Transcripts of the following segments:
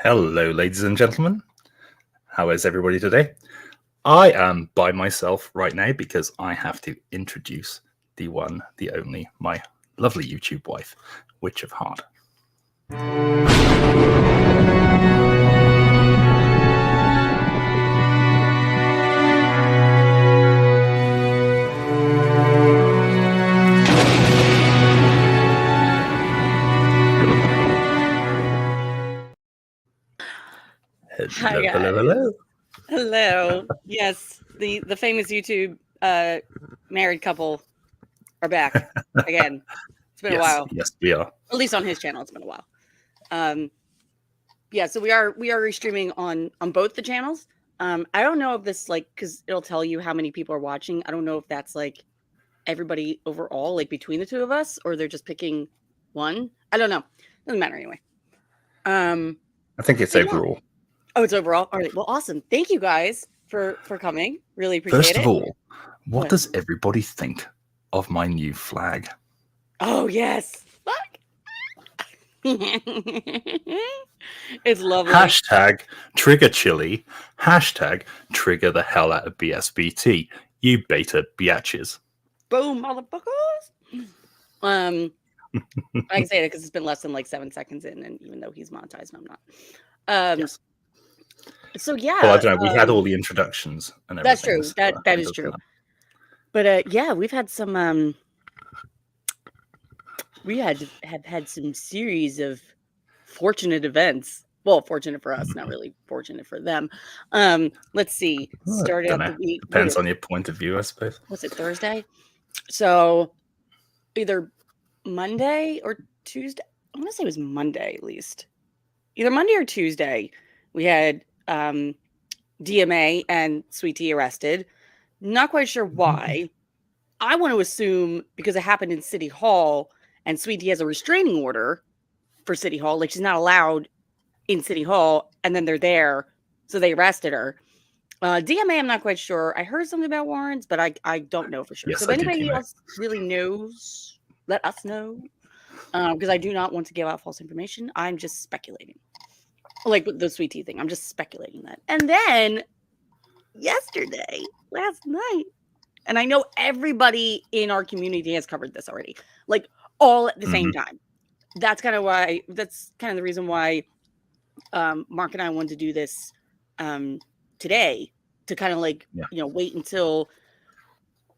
Hello, ladies and gentlemen. How is everybody today? I am by myself right now because I have to introduce the one, the only, my lovely YouTube wife, Witchofheart. Hi, guys. Hello. Hello. Yes, the famous YouTube married couple are back again. It's been a while. Yes, we are. At least on his channel, it's been a while. Yeah, so we are restreaming on both the channels. I don't know if this because it'll tell you how many people are watching. I don't know if that's everybody overall, between the two of us, or they're just picking one. I don't know. Doesn't matter anyway. I think it's overall. Oh, it's overall. All right. Well, awesome. Thank you guys for coming. Really appreciate it. First of all, what does everybody think of my new flag? Oh, yes. Fuck. It's lovely. Hashtag trigger Chille. Hashtag trigger the hell out of BSBT. You beta biatches. Boom, motherfuckers. I can say that because it's been less than 7 seconds in, and even though he's monetized, I'm not. Yes. So yeah. Well, I don't know. We've had all the introductions and everything. That's true. That is true. But yeah, we've had some. We have had some series of fortunate events. Well, fortunate for us, not really fortunate for them. Let's see. Started out the week. Depends on your point of view, I suppose. Was it Thursday? So either Monday or Tuesday. I want to say it was Monday, at least. Either Monday or Tuesday, we had DMA and Sweet T arrested. Not quite sure why. I want to assume because it happened in City Hall, and Sweet T has a restraining order for City Hall. She's not allowed in City Hall, and then they're there, so they arrested her. DMA, I'm not quite sure. I heard something about warrants, but I don't know for sure. Yes, so if anybody else really knows, let us know. Because I do not want to give out false information. I'm just speculating. With the Sweet T thing, I'm just speculating that. And then last night, and I know everybody in our community has covered this already, all at the same time. That's kind of the reason why Mark and I wanted to do this today, to kind of wait until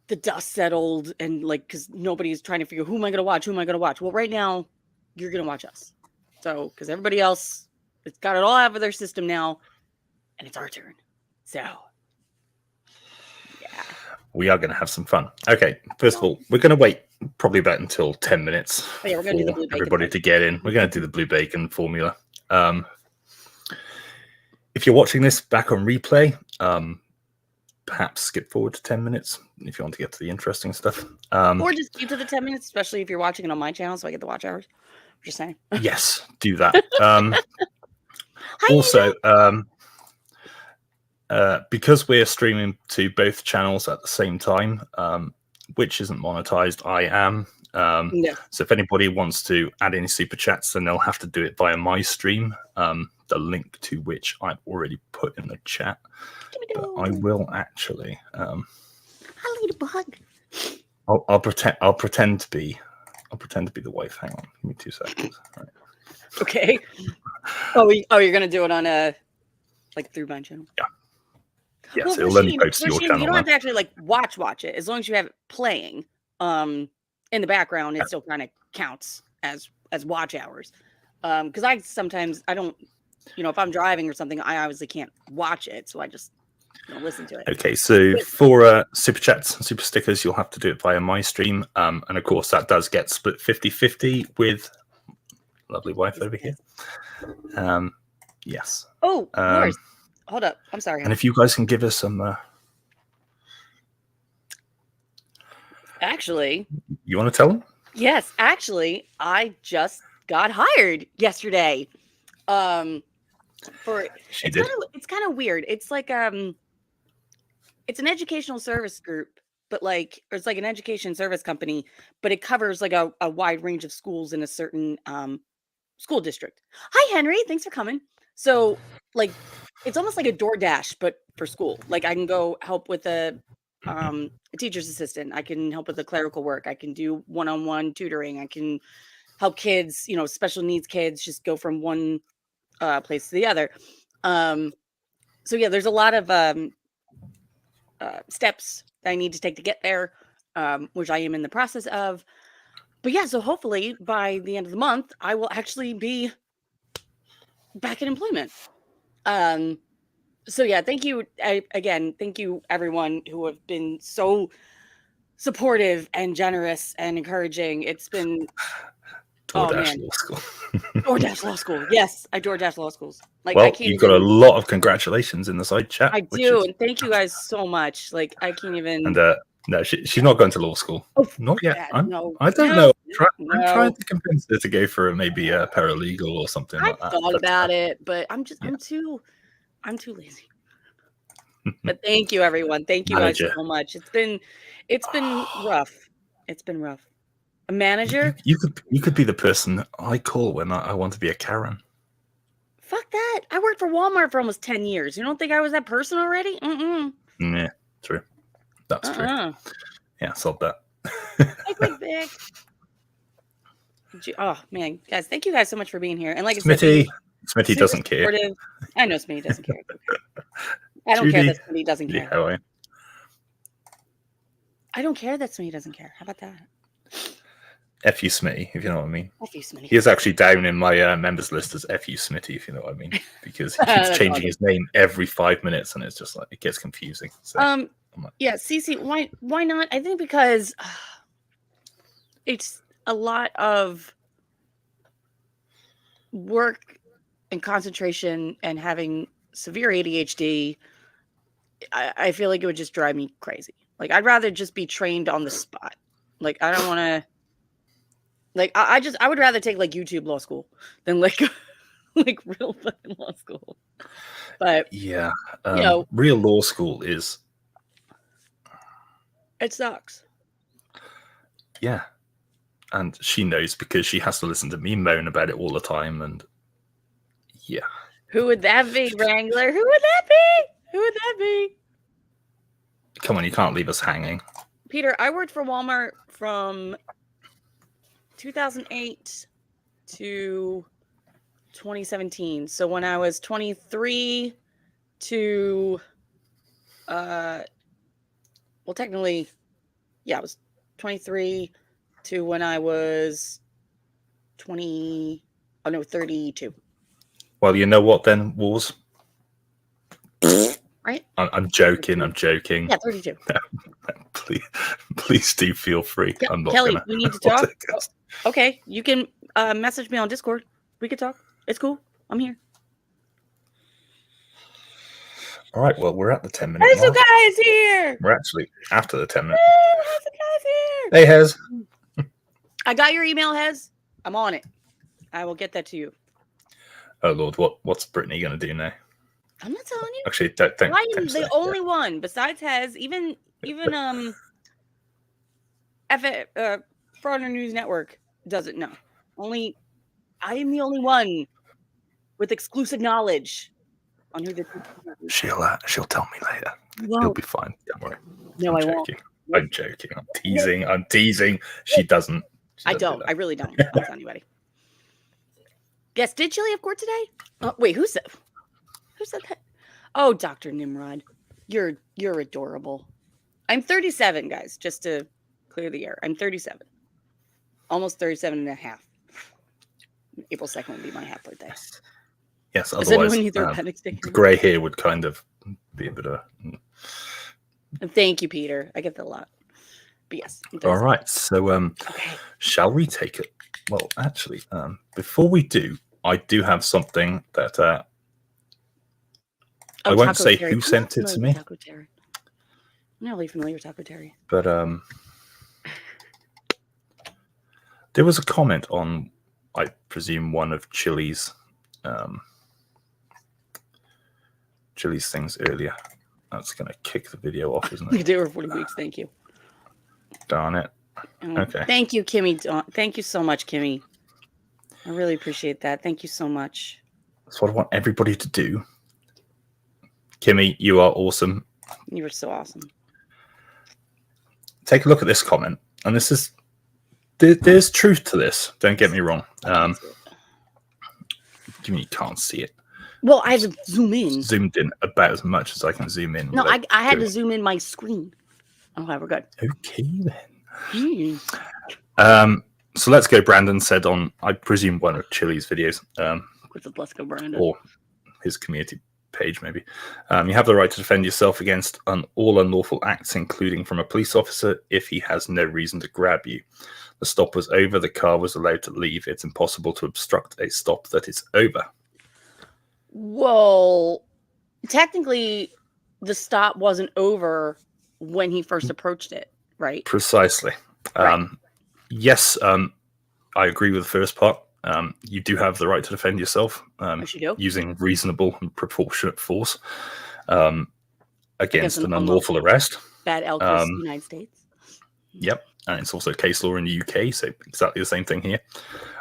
the dust settled, and because nobody's trying to figure who am I going to watch. Well, right now you're going to watch us. So, because everybody else, it's got it all out of their system now, and it's our turn. So, yeah. We are going to have some fun. Okay, first of all, we're going to wait probably about until 10 minutes for everybody to get in. We're going to do the blue bacon formula. If you're watching this back on replay, perhaps skip forward to 10 minutes if you want to get to the interesting stuff. Or just keep to the 10 minutes, especially if you're watching it on my channel, so I get the watch hours. Just saying. Yes, do that. Also, because we're streaming to both channels at the same time, which isn't monetized, I am. So if anybody wants to add any super chats, then they'll have to do it via my stream, the link to which I've already put in the chat. But I will actually. I'll pretend to be the wife. Hang on, give me 2 seconds. All right. Okay. You're gonna do it on through my channel. Yeah. Yes, well, it'll only post to your channel. You don't have to actually watch it. As long as you have it playing in the background, it still kind of counts as watch hours. Because I don't, if I'm driving or something, I obviously can't watch it, so I just listen to it. Okay, so for super chats and super stickers, you'll have to do it via my stream, and of course that does get split 50-50 with lovely wife over here. Yes. Oh, of course. Hold up. I'm sorry. And if you guys can give us some... Actually... You want to tell them? Yes. Actually, I just got hired yesterday. It's kind of weird. It's it's an educational service group, but it's an education service company, but it covers a wide range of schools in a certain school district. Hi, Henry. Thanks for coming. So, like, it's almost like a DoorDash, but for school. Like, I can go help with a teacher's assistant. I can help with the clerical work. I can do one-on-one tutoring. I can help kids, special needs kids, just go from one place to the other. So yeah, there's a lot of steps that I need to take to get there, which I am in the process of. But yeah, so hopefully by the end of the month, I will actually be back in employment. So yeah, thank you again. Thank you everyone who have been so supportive and generous and encouraging. It's been DoorDash Law School. DoorDash Law School. Yes, I DoorDash Law Schools. Like, well, you've got a lot of congratulations in the side chat. I do, and thank you guys so much. Like, I can't even. And no, she's not going to law school. Oh, not yet. No, I don't know. I'm trying to convince her to go for maybe a paralegal or something like that. I thought about it, but I'm too lazy. But thank you, everyone. Thank you guys so much. It's been rough. It's been rough. A manager? You could be the person I call when I want to be a Karen. Fuck that. I worked for Walmart for almost 10 years. You don't think I was that person already? Yeah, true. That's true. Yeah, solved that. Vic. Oh, man. Guys, thank you guys so much for being here. And like Smitty. I said, Smitty doesn't care. I know Smitty doesn't care. I don't care that Smitty doesn't care. How are you? I don't care that Smitty doesn't care. How about that? F you Smitty, if you know what I mean. F you Smitty. He is actually down in my members list as F you Smitty, if you know what I mean. Because he keeps changing his name every 5 minutes and it's just like, it gets confusing. So, yeah, Cece, why not? I think because it's a lot of work and concentration and having severe ADHD. I feel like it would just drive me crazy. Like, I'd rather just be trained on the spot. Like, I don't want to. Like, I would rather take like YouTube law school than like real fucking law school. But yeah, real law school is. It sucks. Yeah, and she knows because she has to listen to me moan about it all the time. And yeah, who would that be, Wrangler? Who would that be? Who would that be? Come on, you can't leave us hanging. Peter, I worked for Walmart from 2008 to 2017. So when I was 23 to, well, technically, yeah, I was 23 to when I was 32. Well, you know what then, Wars? Right? I'm joking. I'm joking. Yeah, 32. Please do feel free. I'm not Kelly, we need to talk. Okay, you can message me on Discord. We can talk. It's cool. I'm here. All right. Well, we're at the 10-minute mark. There's some guys here. We're actually after the 10 minutes. There's some guys here. Hey, Hez. I got your email, Hez. I'm on it. I will get that to you. Oh Lord, what's Brittany gonna do now? I'm not telling you. Actually, don't I am the only one besides Hez. Even Fraud News Network doesn't know. I am the only one with exclusive knowledge on who this is. She'll tell me later. It'll be fine. Don't worry. No, I'm joking. I'm joking. I'm teasing. She doesn't. I don't. I really don't. I'll tell anybody. Yes, did Chille have court today? Wait, who said that? Oh, Dr. Nimrod. You're adorable. I'm 37, guys, just to clear the air. I'm 37. Almost 37 and a half. April 2nd would be my half birthday. Yes, otherwise the grey hair would kind of be a bit of Thank you, Peter. I get that a lot. But yes. All right. So shall we take it? Well, actually, before we do, I do have something that I won't say who sent it to me. I'm not really familiar with Taco Terry. But there was a comment on, I presume, one of Chille's things earlier. That's going to kick the video off, isn't it? They were 40 weeks. Thank you. Darn it. Okay. Thank you, Kimmy. Thank you so much, Kimmy. I really appreciate that. Thank you so much. That's what I want everybody to do. Kimmy, you are awesome. You were so awesome. Take a look at this comment, and this is there's truth to this. Don't get me wrong. You can't see it. Well, I have to zoom in. Zoomed in about as much as I can zoom in. No, I had to zoom in my screen. Okay, we're good. Okay then. So let's go. Brandon said on, I presume, one of Chille's videos. Let's go, Brandon. Or his community page, maybe. You have the right to defend yourself against all unlawful acts, including from a police officer, if he has no reason to grab you. The stop was over. The car was allowed to leave. It's impossible to obstruct a stop that is over. Well, technically, the stop wasn't over when he first approached it, right? Precisely. Right. Yes, I agree with the first part. You do have the right to defend yourself using reasonable and proportionate force against an unlawful arrest. Bad Elkers, United States. Yep. And it's also case law in the UK, so exactly the same thing here.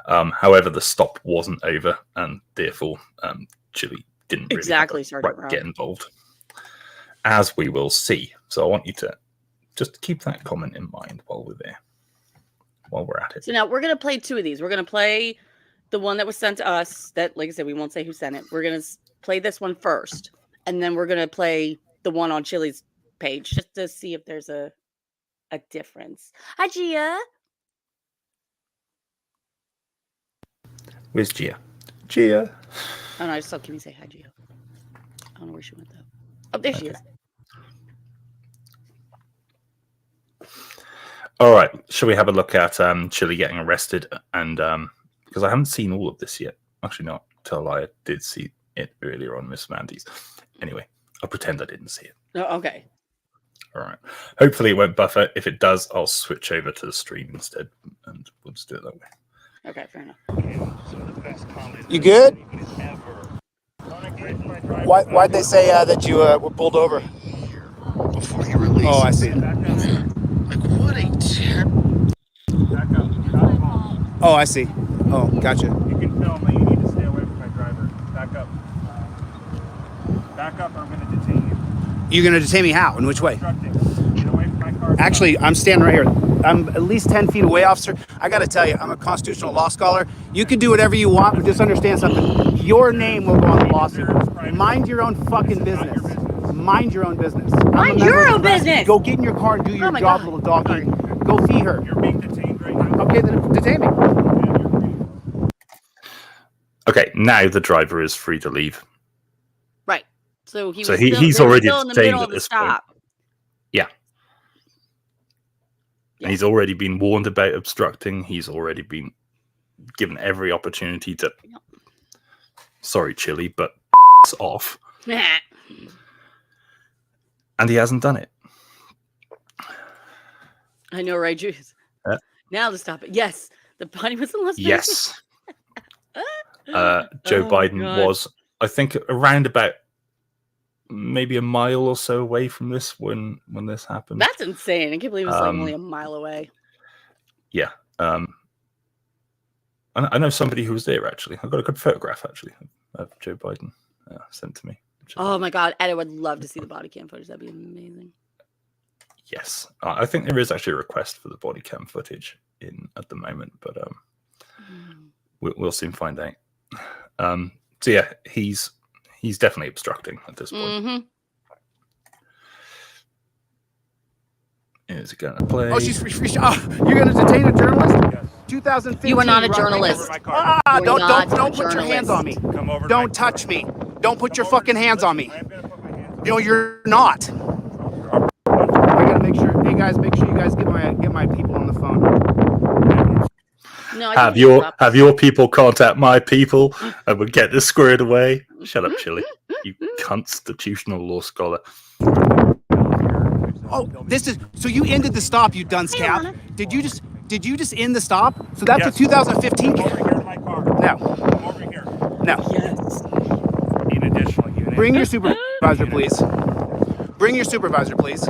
However, the stop wasn't over, and therefore Chille didn't really get involved, as we will see. So I want you to just keep that comment in mind while we're there, while we're at it. So now we're going to play two of these. We're going to play the one that was sent to us that, like I said, we won't say who sent it. We're going to play this one first, and then we're going to play the one on Chille's page just to see if there's a difference. Hi, Gia. Where's Gia? Gia. Oh, no, I just saw Kimmy say hi, Gia. I don't know where she went, though. Oh, there she is. All right. Shall we have a look at Chille getting arrested? And because I haven't seen all of this yet. Actually, not till I did see it earlier on Miss Mandy's. Anyway, I'll pretend I didn't see it. Oh, okay. All right. Hopefully it won't buffer. If it does, I'll switch over to the stream instead, and we'll just do it that way. Okay, fair enough. You good? Why'd they say that you were pulled over? Before you release. Oh, I see. Like, what a Oh, I see. Oh, gotcha. You can film me. You need to stay away from my driver. Back up. Back up or I'm going to detain you. You're going to detain me how? In which way? Get away from my car. Actually, I'm standing right here. I'm at least 10 feet away, officer. I got to tell you, I'm a constitutional law scholar. You can do whatever you want, but just understand something. Your name will go on the lawsuit. Mind your own fucking business. Mind your own business. Mind your own business. Go get in your car and do your job, little doggy. Go feed her. You're being detained right now. Okay, then detain me. Okay, now the driver is free to leave. Right. So he's already still in the middle of the stop. Yeah. And he's already been warned about obstructing. He's already been given every opportunity to. Yep. Sorry, Chille, but off. And he hasn't done it. I know, right, Juice? Now to stop it. Yes, the body was in Las Vegas. Yes. Joe Biden was, I think, around about maybe a mile or so away from this when this happened. That's insane. I can't believe it was like only a mile away. Yeah. I know somebody who was there, actually. I've got a good photograph, actually, of Joe Biden sent to me. Oh, my God. And I would love to see the body cam footage. That'd be amazing. Yes. I think there is actually a request for the body cam footage at the moment, but we'll soon find out. So, yeah, he's definitely obstructing at this point. Mm-hmm. Is it going to play? Oh, she's free. Oh, you're going to detain a journalist? Yes. 2015. You are not a journalist. Don't put your hands on me. Don't touch me. Don't put your fucking hands on me. No, you're not. I gotta make sure. Hey guys, make sure you guys get my people on the phone. No, have your people contact my people, and we'll get this squared away. Shut up, Chille. You constitutional law scholar. Oh, this is so you ended the stop, you dunce cap. Did you just end the stop? So that's a 2015. Come over here to my car. No. Come over here. No. Yes. Need additional unit. Bring your supervisor, please. Bring your supervisor, please.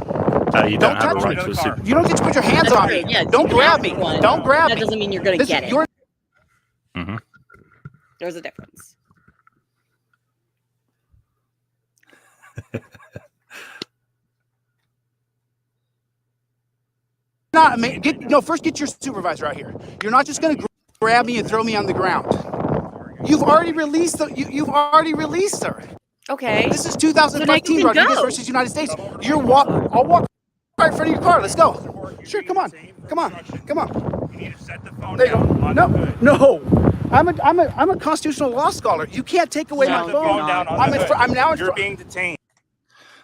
You don't have a right to a supervisor. You don't get to put your hands on me. Yeah, don't grab me. Don't grab me. That doesn't mean you're going to get it. Mm-hmm. There's a difference. First get your supervisor out here. You're not just going to grab me and throw me on the ground. You've already released You've already released her. Okay. This is 2015 Rodriguez versus United States. I'll walk right in front of your car. Let's go. Sure, come on. You need to set the phone There you down. go. On No, the hood. no. I'm a constitutional law scholar. You can't take away my Set the phone. phone down on the hood. I'm now. You're being detained.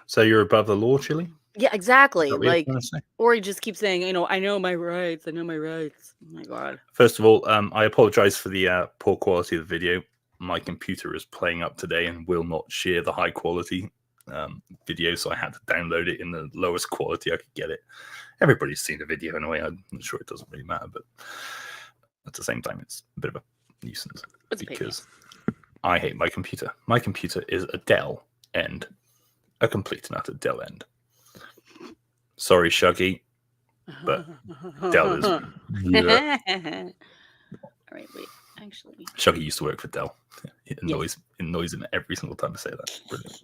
So you're above the law, Chille? Yeah, exactly. Is that what you're Like, trying to say? or he just keeps saying, I know my rights. I know my rights. Oh my God. First of all, I apologize for the poor quality of the video. My computer is playing up today and will not share the high quality video, so I had to download it in the lowest quality I could get it. Everybody's seen the video anyway. I'm sure it doesn't really matter, but at the same time, it's a bit of a nuisance because I hate my computer. My computer is a Dell end, a complete and utter Dell end. Sorry, Shuggy, but Dell is. Yeah. All right, wait. Actually, Shuggy used to work for Dell. It annoys him every single time I say that. Brilliant.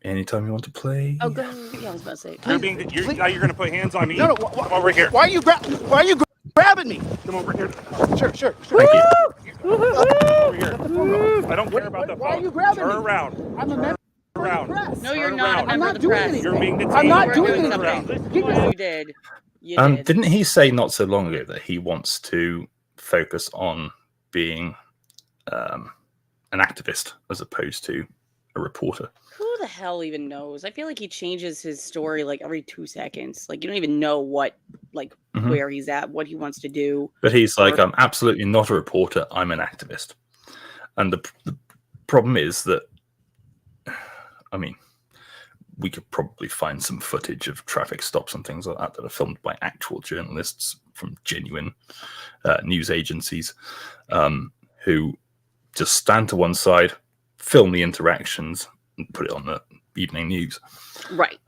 Anytime you want to play. Oh, go. Yeah, I was about to say. Now you're going to put hands on me. No. Come over here. Why are you grabbing me? Come over here. Sure. Thank you. Over here. I don't care about the phone. Why are you grabbing Turn me? around. I'm a member Around. of the press. No, you're Turn not a around. member I'm of not the doing press. anything. You're being detained. I'm not You were doing doing anything. something. You did. You did. Didn't he say not so long ago that he wants to focus on being an activist as opposed to a reporter? Who the hell even knows? I feel like he changes his story like every 2 seconds. Like you don't even know where he's at, what he wants to do. But he's like, I'm absolutely not a reporter. I'm an activist. And the problem is that, I mean, we could probably find some footage of traffic stops and things like that are filmed by actual journalists from genuine news agencies who just stand to one side, film the interactions, and put it on the evening news. Right.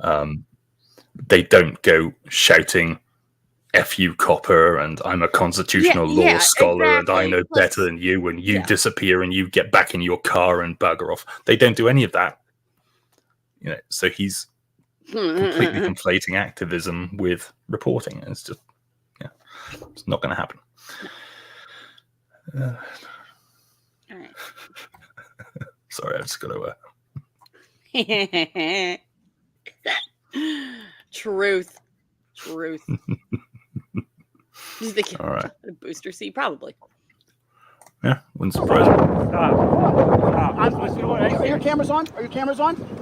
They don't go shouting, F you, copper, and I'm a constitutional law scholar, and I know better than you, and you disappear and you get back in your car and bugger off. They don't do any of that. So he's completely conflating activism with reporting. It's just, it's not going to happen. All right. Sorry, I just got to. Truth. Do you think All right. a booster seat? Probably. Yeah, wouldn't surprise me. Stop. Are your cameras on?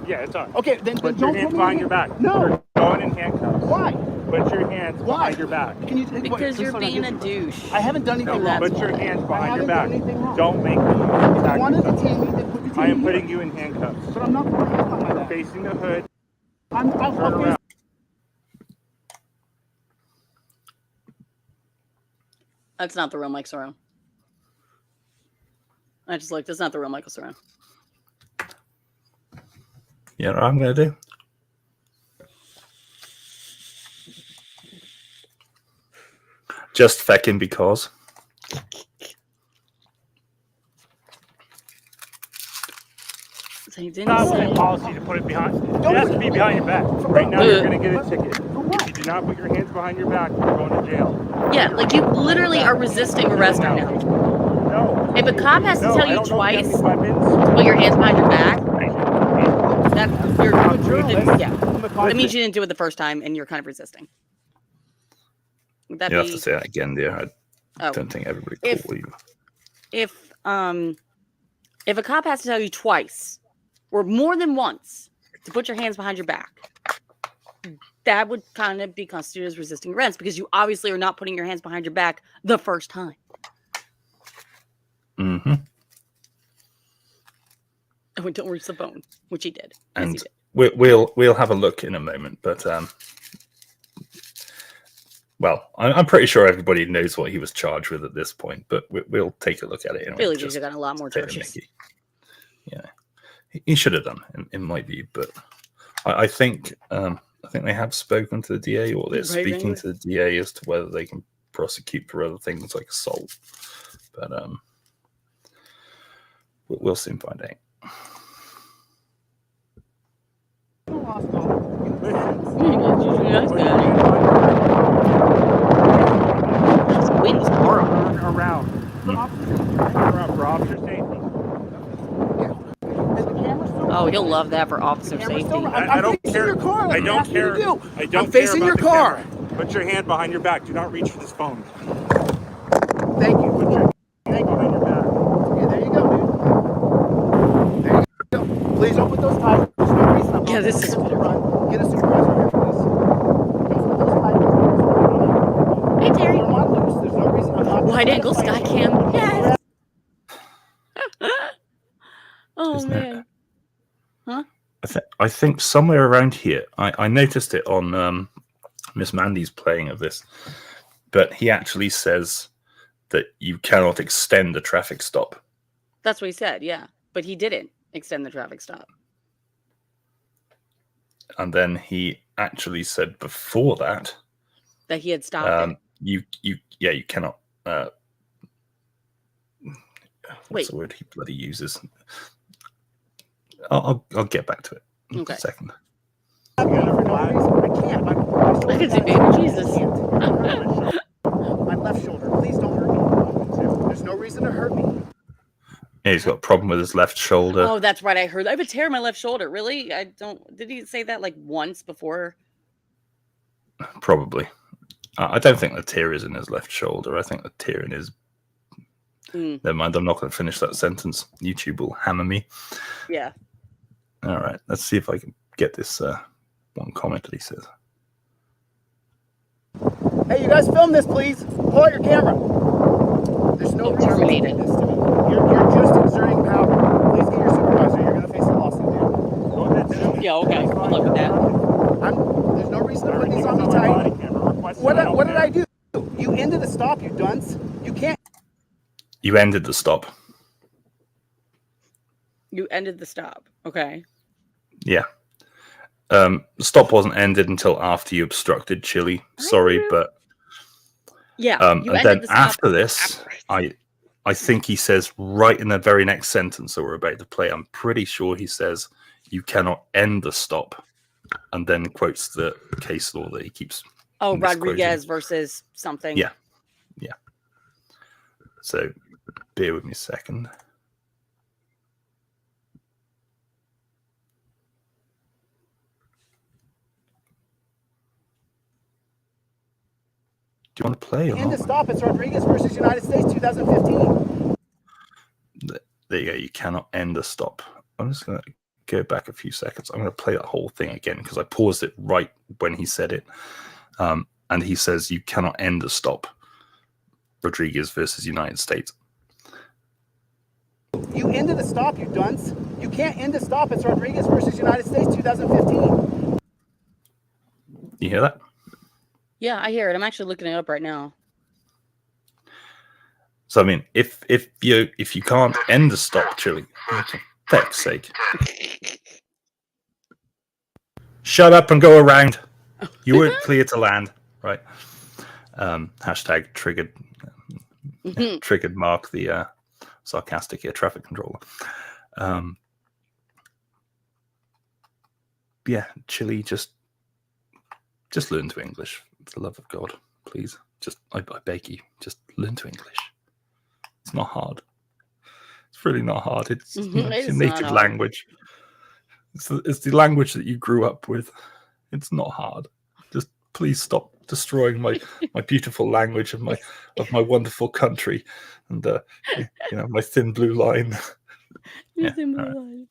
Yeah, it's on. Okay, then Put don't your hands put me behind in- your back. No. You're going in handcuffs. Why? Put your hands behind your back. Can you? Because you're being a douche. I haven't done anything wrong. Put your hands behind your haven't back. done anything wrong. Don't make me If you want to attack detain me, then put detain I am me putting here. you in handcuffs. But I'm not putting my hands on my back. Facing the hood. I'll Turn face around. That's not the real Mike Sorrow. I just looked. That's not the real Michael Sorrow. Yeah, what I'm going to do. Just fecking because. So he It's didn't not say. my policy to put it behind. It has to be behind your back. Right now, you're going to get a ticket. If you do not put your hands behind your back, you're going to jail. Yeah, like you literally are resisting arrest right now. No. If a cop has to No, tell I you don't know if you have twice any to weapons. put your hands behind your back, that I'm a journalist. that means you didn't do it the first time, and you're kind of resisting. Would that You have be? to say that again, dear. I Oh. don't think everybody If- call you. If a cop has to tell you twice or more than once to put your hands behind your back, that would kind of be constituted as resisting arrest because you obviously are not putting your hands behind your back the first time. Mm-hmm. And don't reach the phone, which he did. And Yes, he did. we'll have a look in a moment, but well, I'm pretty sure everybody knows what he was charged with at this point, but we'll take a look at it. I feel like he's got a lot more charges. Yeah, he should have done, in my view. But I think they have spoken to the DA, or they're speaking to the DA as to whether they can prosecute for other things like assault. But We'll soon find out. This wind's horrible. Turn around. For officer safety. Oh, you'll love that for officer safety. I don't care. I don't care. I don't I'm facing your car. Put your hand behind your back. Do not reach for this phone. Thank you. Put your hand behind your back. Yeah, there you go, dude. There you go. Please don't put those ties. There's no reason I'm Yeah, this is to run. Get a supervisor here, please. Don't put those ties. Hey, Terry. I'm not loose. There's no reason I'm not. Wide angle sky cam. Yes. Oh, Isn't man. it? Huh? I think somewhere around here, I noticed it on Miss Mandy's playing of this, but he actually says that you cannot extend a traffic stop. That's what he said, yeah. But he didn't extend the traffic stop. And then he actually said before that he had stopped it. You cannot. What's the word he bloody uses? I'll get back to it in a second. I can't. I can see, baby Jesus. My left shoulder. Please don't hurt me. There's no reason to hurt me. Yeah, he's got a problem with his left shoulder. Oh, that's right. I heard. I have a tear in my left shoulder. Really? I don't. Did he say that like once before? Probably. I don't think the tear is in his left shoulder. I think the tear in his. Never mind. I'm not going to finish that sentence. YouTube will hammer me. Yeah. All right. Let's see if I can get this one comment that he says. Hey, you guys film this, please. Pull out your camera. There's no reason to do this to me. You're just exerting power. Please get your supervisor. You're going to face a lawsuit, dude. Go ahead. Yeah, okay. Good luck with that. There's no reason to put these on me tight. What did I do? You ended the stop, you dunce. You can't. You ended the stop. You ended the stop. Okay. Yeah. The stop wasn't ended until after you obstructed Chille. Sorry, but yeah. And then after this, I think he says right in the very next sentence that we're about to play, I'm pretty sure he says you cannot end the stop, and then quotes the case law that he keeps. Oh, Rodriguez versus something. Yeah. Yeah. So bear with me a second. Do you want to play? End the stop. It's Rodriguez versus United States, 2015. There you go. You cannot end the stop. I'm just going to go back a few seconds. I'm going to play that whole thing again because I paused it right when he said it. And he says you cannot end the stop. Rodriguez versus United States. You ended the stop, you dunce. You can't end the stop. It's Rodriguez versus United States, 2015. You hear that? Yeah, I hear it. I'm actually looking it up right now. So I mean, if you can't end the stop, Chille, for feck's sake, shut up and go around. You weren't clear to land, right? Hashtag triggered. Triggered Mark, the sarcastic air traffic controller. Yeah, Chille, just learn to English. For the love of God, please. I beg you, just learn to English. It's not hard. It's really not hard. It's your native language. It's the language that you grew up with. It's not hard. Just please stop destroying my beautiful language of my wonderful country and my thin blue line. Your thin blue line.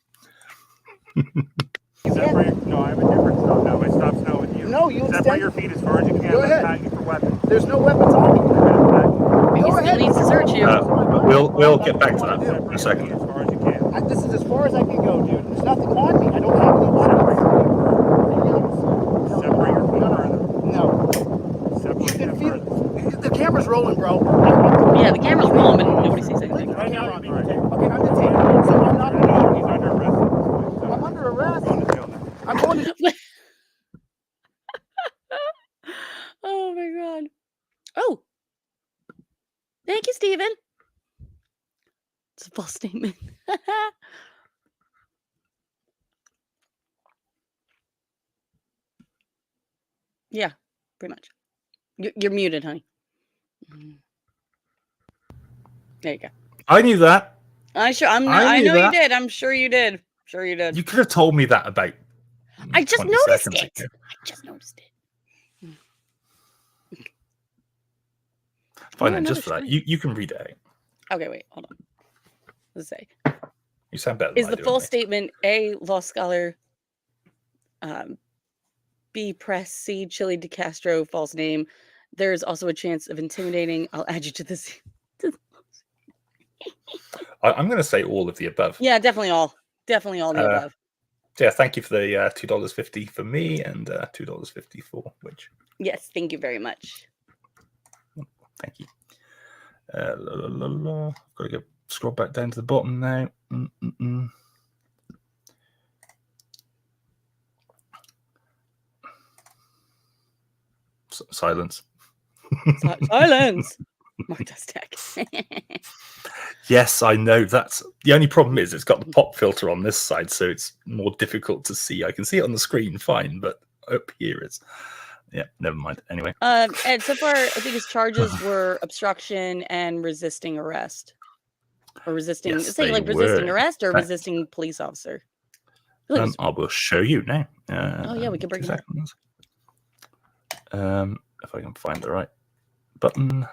No, I have a different stop now. My stop's now with you. No, you separate your feet as far as you can. Go ahead. Pat you for weapons. There's no weapons on me. He still needs to search you. We'll get back to that in a second. As far as you can. This is as far as I can go, dude. There's nothing on me. I don't have any weapons. Separate your feet further. No. Separate them further. The camera's rolling, bro. Yeah, the camera's rolling, but nobody sees anything. Okay, I'm detained. So I'm not. He's under arrest. I'm under arrest. Going to jail now. I'm going to. Oh my God. Oh. Thank you, Steven. It's a false statement. Yeah, pretty much. You're muted, honey. There you go. I knew that. I know you did. I'm sure you did. Sure you did. You could have told me that about. I just noticed it. Ago. I just noticed it. Fine, then, just for that. You can read it out. Okay, wait, hold on. Let's say. You sound better. Is the full statement A, law scholar, B, press, C, Chille DeCastro, false name. There's also a chance of intimidating. I'll add you to this. I'm going to say all of the above. Yeah, definitely all. Definitely all the above. Yeah, thank you for the $2.50 for me and $2.50 for Witch. Yes, thank you very much. Thank you. Got to scroll back down to the bottom now. Silence. Silence. Mark does tech. Yes, I know. That's the only problem is it's got the pop filter on this side, so it's more difficult to see. I can see it on the screen fine, but up here it's never mind. Anyway. And so far I think his charges were obstruction and resisting arrest. Or resisting resisting arrest or resisting police officer. I will show you now. We can bring it up. If I can find the right button.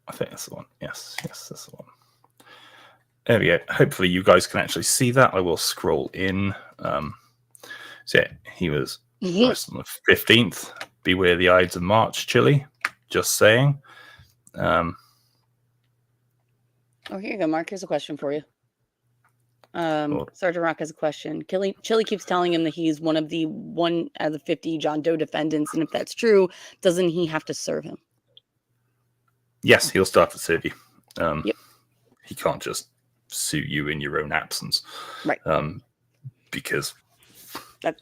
I think that's the one. Yes, that's the one. There we go. Hopefully you guys can actually see that. I will scroll in. He was arrested on the 15th. Beware the Ides of March, Chille. Just saying. Here you go, Mark. Here's a question for you. Sergeant Rock has a question. Chille keeps telling him that he's one out of the 50 John Doe defendants, and if that's true, doesn't he have to serve him? Yes, he'll start to serve you. Yep. He can't just sue you in your own absence, right? Because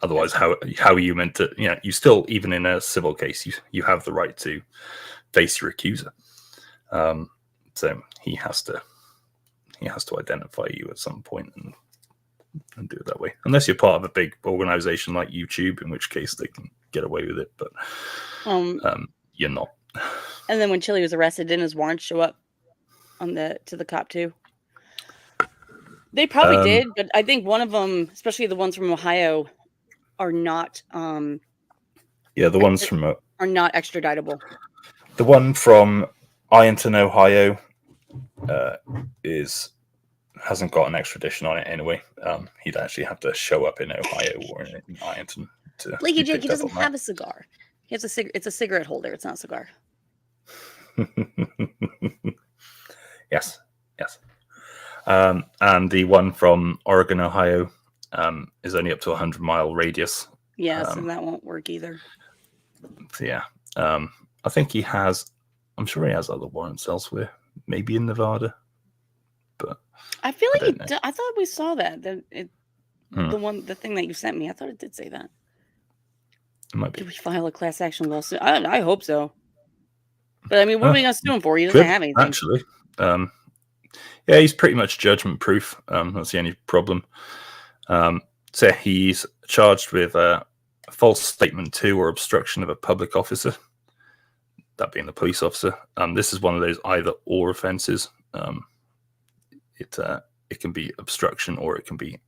otherwise, how are you meant to? You still, even in a civil case, you have the right to face your accuser. So he has to identify you at some point and do it that way. Unless you're part of a big organization like YouTube, in which case they can get away with it. But you're not. And then when Chille was arrested, didn't his warrant show up to the cop too? They probably did, but I think one of them, especially the ones from Ohio, are not. The ones from are not extraditable. The one from Ironton, Ohio, hasn't got an extradition on it anyway. He'd actually have to show up in Ohio or in Ironton to. Blakey Jake, he doesn't have a cigar. He has it's a cigarette holder. It's not a cigar. Yes. And the one from Oregon, Ohio, is only up to 100-mile radius. Yeah, so that won't work either. So I think he has. I'm sure he has other warrants elsewhere, maybe in Nevada. But I feel like I thought we saw that. The thing that you sent me, I thought it did say that. It might be. Did we file a class action lawsuit? I hope so. But I mean, what are we going to sue him for? He doesn't have anything. Actually, he's pretty much judgment proof. That's the only problem. So he's charged with a false statement to or obstruction of a public officer, that being the police officer. This is one of those either or offences. It can be obstruction or it can be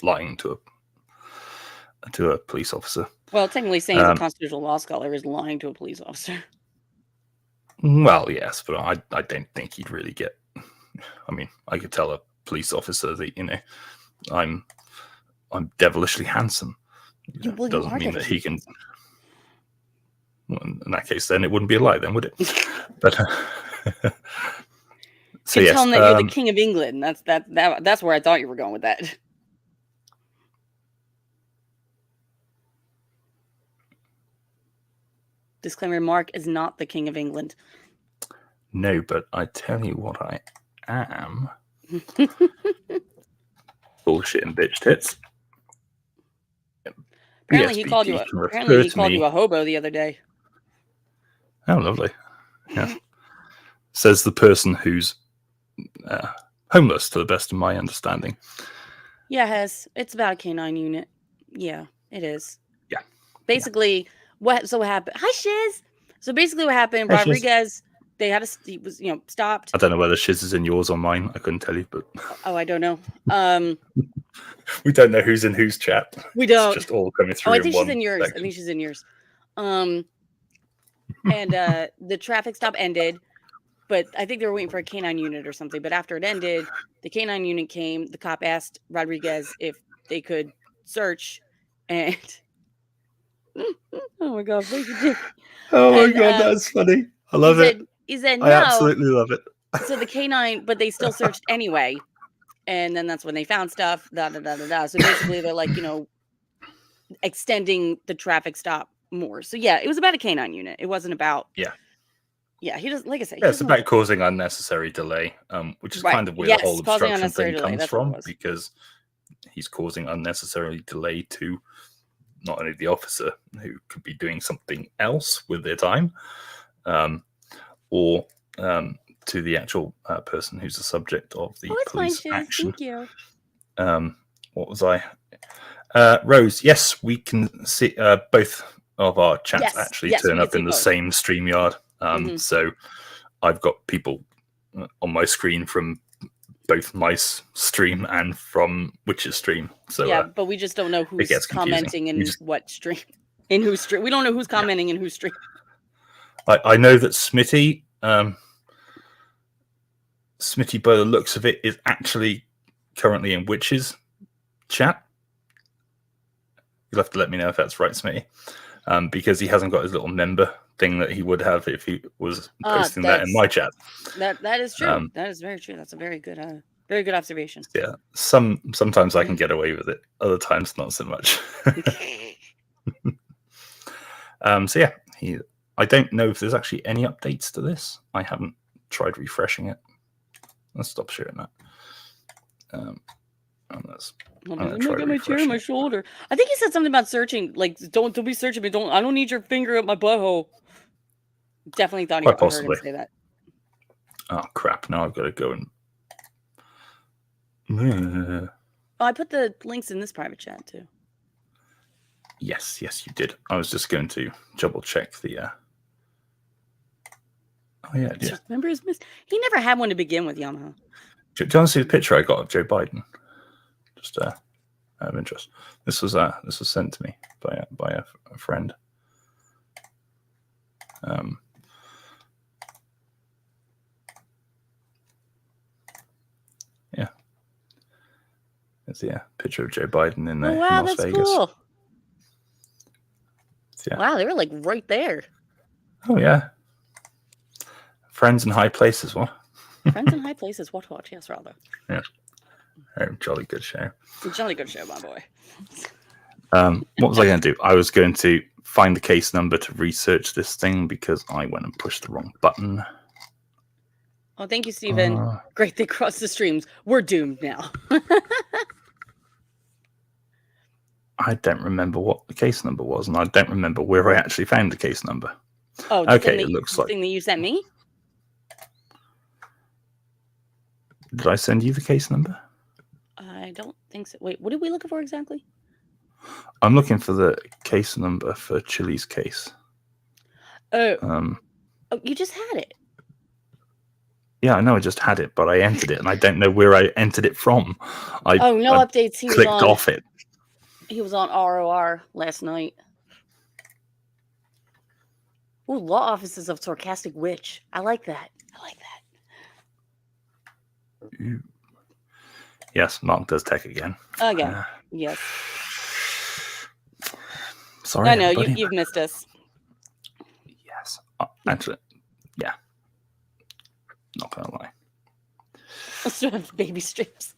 lying to a police officer. Well, technically saying a constitutional law scholar is lying to a police officer. Well, yes, but I don't think he'd really get. I mean, I could tell a police officer that I'm devilishly handsome. Doesn't mean that he can. Well, in that case, then it wouldn't be a lie, then, would it? But so yes, tell him that you're the king of England. That's where I thought you were going with that. Disclaimer: Mark is not the king of England. No, but I tell you what I am. Bullshit and bitch tits. Apparently he called you a hobo the other day. Oh, lovely. Yeah. says the person who's homeless, to the best of my understanding. Yeah, it's about a canine unit. Yeah, it is. Yeah. Basically, what happened? Hi, Shiz. So basically, what happened? Hey, Rodriguez, he was stopped. I don't know whether Shiz is in yours or mine. I couldn't tell you, but I don't know. We don't know who's in whose chat. We don't. It's just all coming through. I think she's in yours. Section. I think she's in yours. And the traffic stop ended, but I think they were waiting for a canine unit or something. But after it ended, the canine unit came. The cop asked Rodriguez if they could search, and oh my god, thank you. Oh my god, that's funny. I love it. He said no. I absolutely love it. So the canine, but they still searched anyway, and then that's when they found stuff. So basically, they're like, extending the traffic stop more. So yeah, it was about a canine unit. It wasn't about he doesn't, like I said, it's about causing unnecessary delay, which is kind of where the whole obstruction thing comes from, because he's causing unnecessary delay to not only the officer who could be doing something else with their time, or to the actual person who's the subject of the police action. Thank you. What was I? Rose, yes, we can see both of our chats turn up in the same StreamYard. So I've got people on my screen from both my stream and from Witch's stream. So yeah, but we just don't know who's commenting in what stream, in whose stream. We don't know who's commenting in whose stream. I know that Smitty, by the looks of it, is actually currently in Witch's chat. You'll have to let me know if that's right, Smitty, because he hasn't got his little member thing that he would have if he was posting that in my chat. That is true. That is very true. That's a very good observation. Yeah, sometimes I can get away with it. Other times, not so much. So yeah, I don't know if there's actually any updates to this. I haven't tried refreshing it. Let's stop sharing that. And that's. I'm gonna get my chair on my shoulder. I think he said something about searching. Like, don't be searching me. I don't need your finger up my butthole. Definitely thought I heard him say that. Oh crap! Now I've got to go and. Oh, I put the links in this private chat too. Yes, you did. I was just going to double check the. Oh yeah. Remember his he never had one to begin with, Yamaha. Do you want to see the picture I got of Joe Biden? Just out of interest. This was sent to me by a friend. Yeah. It's a picture of Joe Biden in Las Vegas. Cool. Yeah. Wow, they were like right there. Oh yeah. Friends in high places, what? Friends in high places, what? Yes, rather. Yeah. Jolly good show. Jolly good show, my boy. What was I going to do? I was going to find the case number to research this thing because I went and pushed the wrong button. Oh, thank you, Stephen. Great, they crossed the streams. We're doomed now. I don't remember what the case number was, and I don't remember where I actually found the case number. Oh, okay. It looks like the thing that you sent me. Did I send you the case number? I don't think so. Wait, what are we looking for exactly? I'm looking for the case number for Chille's case. Oh, you just had it. Yeah, I know I just had it, but I entered it, and I don't know where I entered it from. No updates. He clicked off it. He was on ROR last night. Ooh, law offices of Sarcastic Witch. I like that. Ooh. Yes, Mark does tech again. Again, yes. Sorry, I know you've missed us. Yes, actually, yeah. Not gonna lie. Let's do baby strips.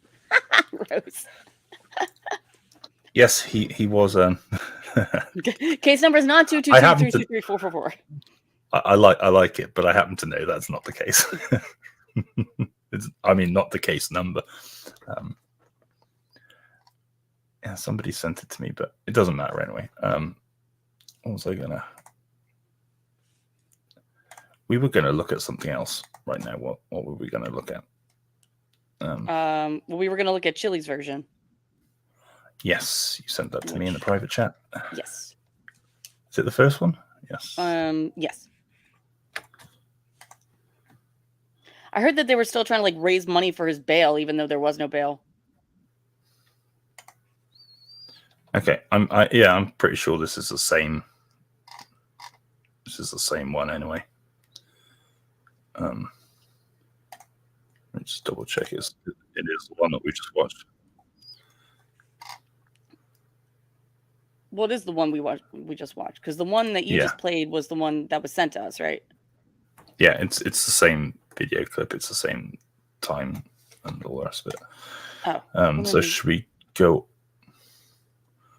Rose. Yes, he was. Case number is not 222-323-444. I like it, but I happen to know that's not the case. Not the case number. Yeah, somebody sent it to me, but it doesn't matter anyway. What was I gonna? We were gonna look at something else right now. What were we going to look at? Well, we were going to look at Chille's version. Yes, you sent that to me in the private chat. Yes. Is it the first one? Yes. Yes. I heard that they were still trying to like raise money for his bail, even though there was no bail. Okay, I'm pretty sure this is the same. This is the same one anyway. Let me just double check. It is the one that we just watched. What is the one we just watched? Because the one that you just played was the one that was sent to us, right? Yeah, it's the same video clip. It's the same time and all the rest of it. Oh. So should we go?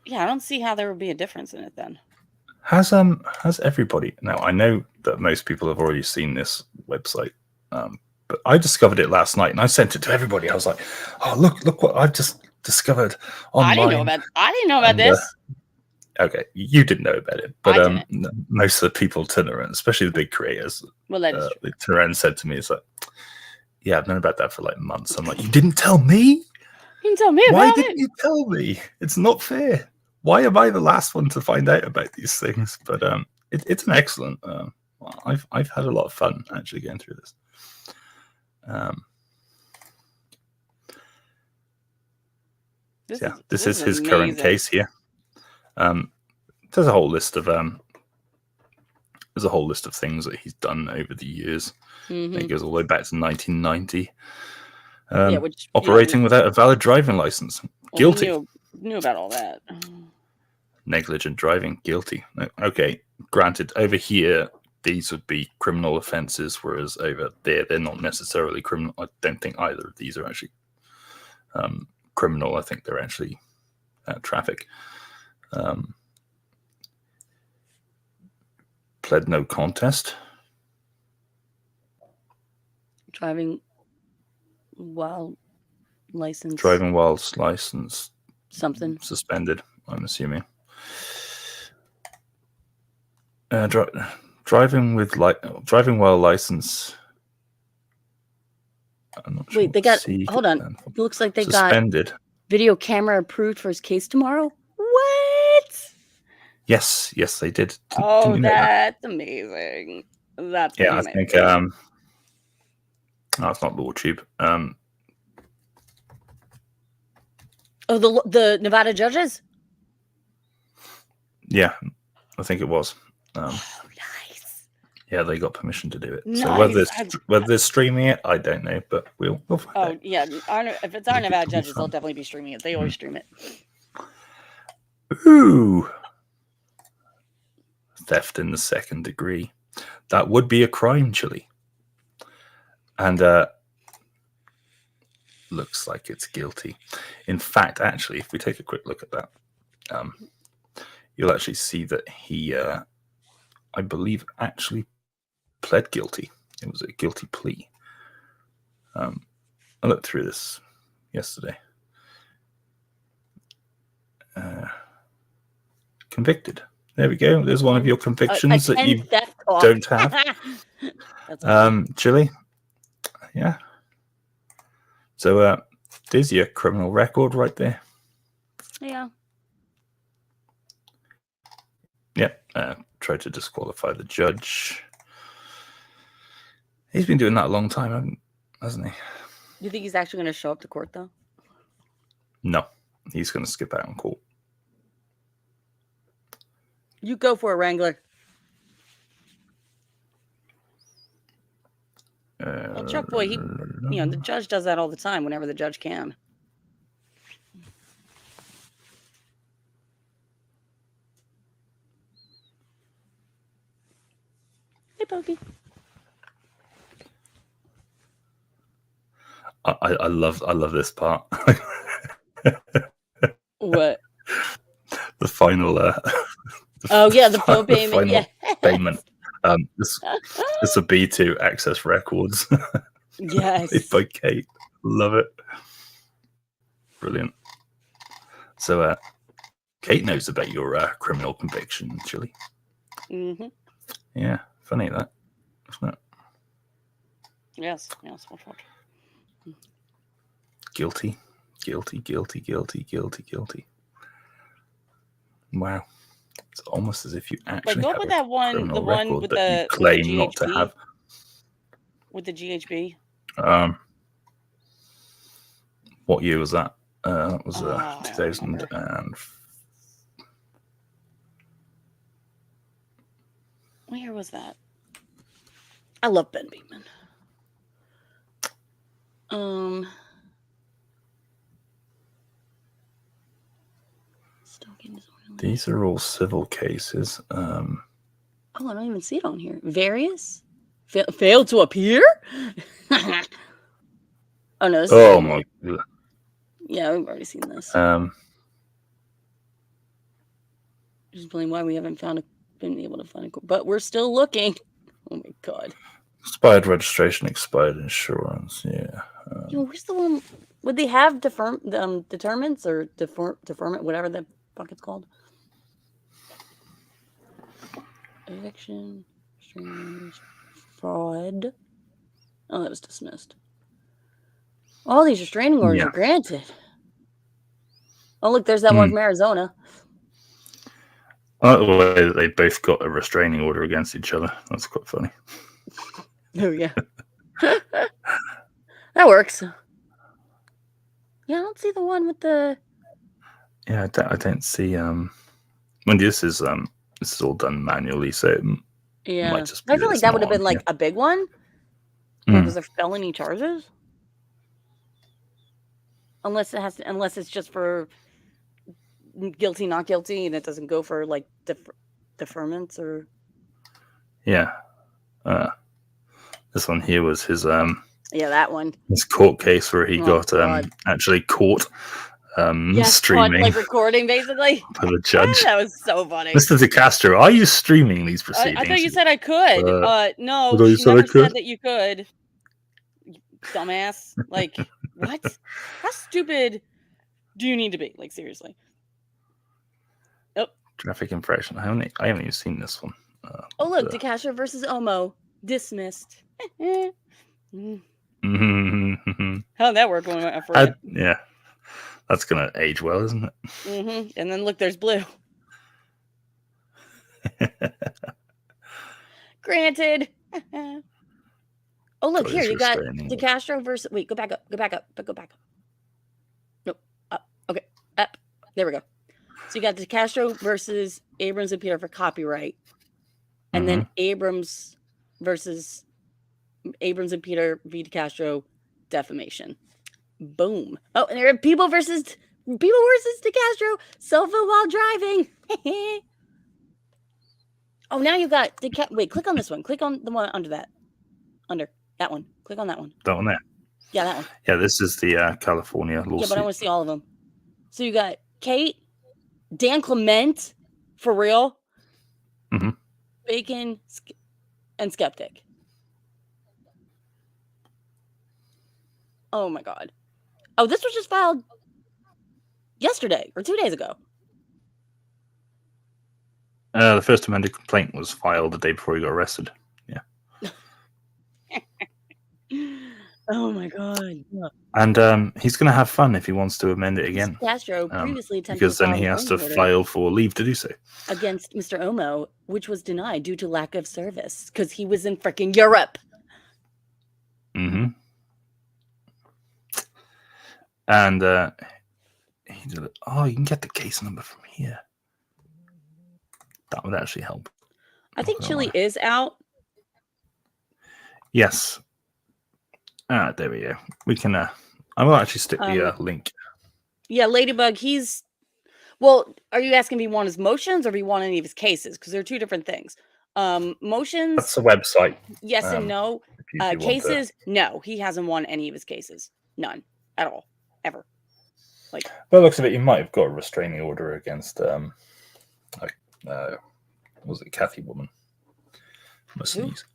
Yeah, I don't see how there would be a difference in it then. Has everybody now? I know that most people have already seen this website, but I discovered it last night and I sent it to everybody. I was like, "Oh, look what I've just discovered online." I didn't know about this. Okay, you didn't know about it, but most of the people turn around, especially the big creators. Well, that is true. Turn around and said to me, "It's like, yeah, I've known about that for like months." I'm like, "You didn't tell me? You didn't tell me about it. Why didn't you tell me? It's not fair. Why am I the last one to find out about these things?" But it's an excellent. I've had a lot of fun actually going through this. This is his current case here. There's a whole list of things that he's done over the years. Mm-hmm. It goes all the way back to 1990. Operating without a valid driving license, guilty. Knew about all that. Negligent driving, guilty. Okay, granted, over here these would be criminal offences, whereas over there they're not necessarily criminal. I don't think either of these are actually criminal. I think they're actually traffic. Pled no contest. Driving while license. Driving whilst license. Something. Suspended, I'm assuming. Driving while license. Wait, they got. Hold on. It looks like they suspended. Got video camera approved for his case tomorrow. What? Yes, they did. That's amazing. That's amazing. I think. It's not LawTube. The Nevada judges. Yeah, I think it was. Nice. Yeah, they got permission to do it. Nice. So whether they're streaming it, I don't know, but we'll find out. Yeah, if it's our Nevada judges, they'll definitely be streaming it. They always stream it. Ooh, theft in the second degree. That would be a crime, Chille. And looks like it's guilty. In fact, actually, if we take a quick look at that, you'll actually see that he, I believe, actually pled guilty. It was a guilty plea. I looked through this yesterday. Convicted. There we go. There's one of your convictions that you don't have. Chille. Yeah. So there's your criminal record right there. Yeah. Yep. Tried to disqualify the judge. He's been doing that a long time, hasn't he? You think he's actually going to show up to court, though? No. He's going to skip out on court. You go for it, Wrangler. Well, Truck Boy, the judge does that all the time whenever the judge can. Hey, Pokey. I love this part. What? The final. The phone payment. Yeah. Payment. This would be to access records. Yes. Made by Kate. Love it. Brilliant. So, Kate knows about your criminal conviction, Chille. Mm-hmm. Yeah, funny that, isn't it? Yes. Guilty. Wow. It's almost as if you actually have with a that one, criminal the one record with that you the claim not to GHB. have. With the GHB. What year was that? That was 2000 and. What year was that? I love Ben Beekman. These are all civil cases. Oh, I don't even see it on here. Various? Failed to appear? Oh, no. Oh, my God. Yeah, we've already seen this. Just blame why we haven't been able to find a court. But we're still looking. Oh, my God. Expired registration, expired insurance. Yeah. Where's the one? Would they have determents or deferment, whatever the fuck it's called? Eviction, fraud. Oh, that was dismissed. All these restraining orders are granted. Oh, look, there's that one from Arizona. I like the way that they both got a restraining order against each other. That's quite funny. Oh, yeah. That works. Yeah, I don't see the one with the... Yeah, I don't see... When this is all done manually, so it might just be I feel like that would have been like a big one. Because they're felony charges. Unless it's just for guilty, not guilty, and it doesn't go for like deferments or. Yeah, this one here was his that one. His court case where he got actually caught streaming, like recording basically. For the judge. That was so funny. Mr. DeCastro, are you streaming these proceedings? I thought you said I could. No, you she never said that you could. Dumbass. Like, what? How stupid do you need to be? Like, seriously. Oh. Traffic infraction. I haven't even seen this one. Oh, look, DeCastro versus Omo. Dismissed. How'd that work for you? Yeah. That's going to age well, isn't it? Mm-hmm. And then look, there's Blue. Granted. Oh, look, here, you got DeCastro versus... Wait, go back up. Nope. Up. Okay. Up. There we go. So you got DeCastro versus Abrams and Peter for copyright. And then Abrams and Peter v. DeCastro defamation. Boom. Oh, and there are people versus DeCastro cell phone while driving. Oh, now you got wait, click on this one. Click on the one under that. Under that one. Click on that one. That one there. Yeah, that one. Yeah, this is the California lawsuit. Yeah, but I want to see all of them. So you got Kate, Dan Clement, for real, Bacon, and Skeptic. Oh my God. Oh, this was just filed yesterday or 2 days ago. The first amended complaint was filed the day before he got arrested. Yeah. Oh my God. And he's going to have fun if he wants to amend it again. Castro previously attempted because then he has to file for leave to do so against Mr. Omo, which was denied due to lack of service because he was in freaking Europe. And he did it. Oh, you can get the case number from here. That would actually help. I think Chille is out. Yes. There we go. We can. I will actually stick the link. Yeah, Ladybug. Well, are you asking if he won his motions or if he won any of his cases? Because they're two different things. Motions. That's the website. Yes and no. Cases. No, he hasn't won any of his cases. None at all. Ever. Like. By the looks of it, you might have got a restraining order against. Was it Kathy woman? Must sneeze.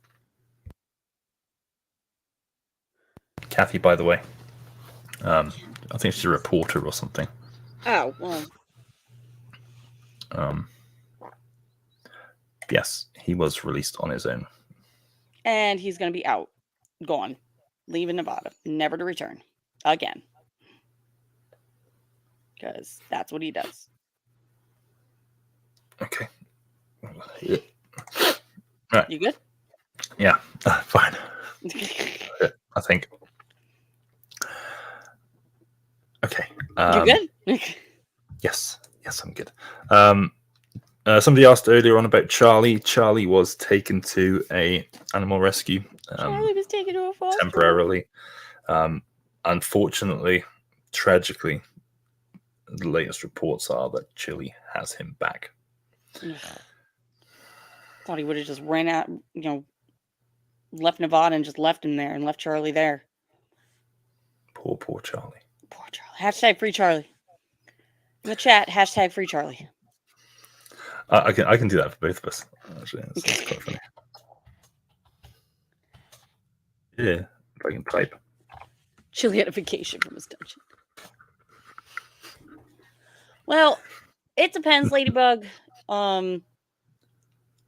Kathy, by the way. I think she's a reporter or something. Oh, well. Yes, he was released on his own. And he's going to be out. Gone. leaving Nevada, never to return again. Because that's what he does. Okay. Yeah. Right. You good? Yeah, fine. I think. Okay. You good? Yes, I'm good. Somebody asked earlier on about Charlie. Charlie was taken to a animal rescue. Charlie was taken to a foster temporarily. Unfortunately, tragically, the latest reports are that Chille has him back. Thought he would have just ran out, left Nevada and just left him there and left Charlie there. Poor Charlie. Poor Charlie. Hashtag free Charlie. In the chat, hashtag free Charlie. I can do that for both of us. Actually, that's quite funny. Yeah, if I can type. Chille had a vacation from his dungeon. Well, it depends, Ladybug.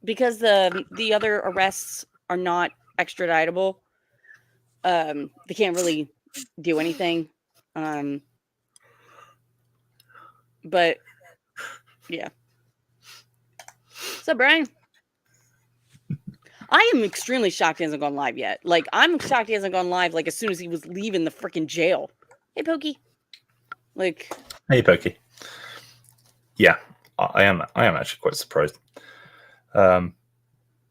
Because the other arrests are not extraditable. They can't really do anything. But yeah. So Brian, I am extremely shocked he hasn't gone live yet. Like, I'm shocked he hasn't gone live like as soon as he was leaving the freaking jail. Hey Pokey. Like, hey Pokey. Yeah, I am actually quite surprised. I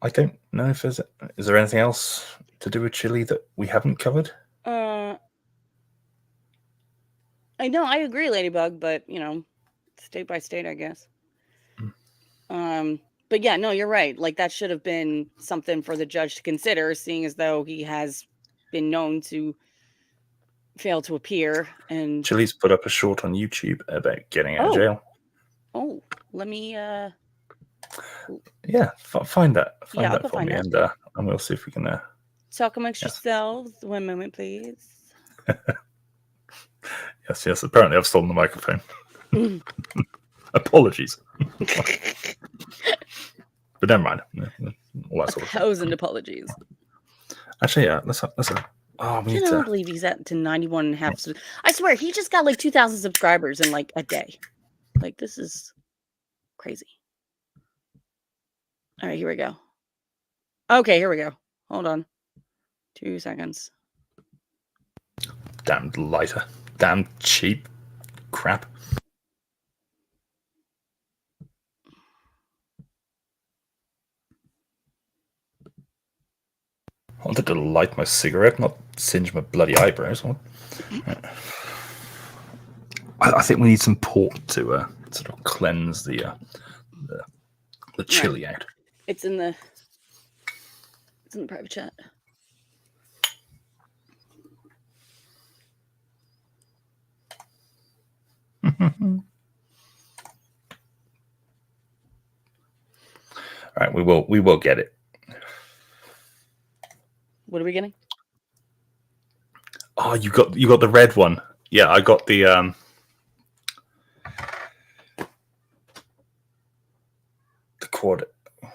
don't know if is there anything else to do with Chille that we haven't covered? I know, I agree, Ladybug, but state by state, I guess. But yeah, no, you're right. Like, that should have been something for the judge to consider, seeing as though he has been known to fail to appear. And Chille's put up a short on YouTube about getting out of jail. Oh, let me yeah, find that for me, that. And we'll see if we can talk amongst yourselves. 1 moment, please. Yes, apparently I've stolen the microphone. Apologies. But never mind. All that sort of 1,000 apologies. Actually, yeah, let's I don't believe he's at to 91.5. I swear, he just got like 2,000 subscribers in like a day. Like, this is crazy. All right, here we go. Okay, here we go. Hold on. 2 seconds. Damn lighter. Damn cheap crap. I wanted to light my cigarette, not singe my bloody eyebrows. I think we need some port to sort of cleanse the Chille out. It's in the private chat. All right, we will get it. What are we getting? Oh, you got the red one. Yeah, I got the quad.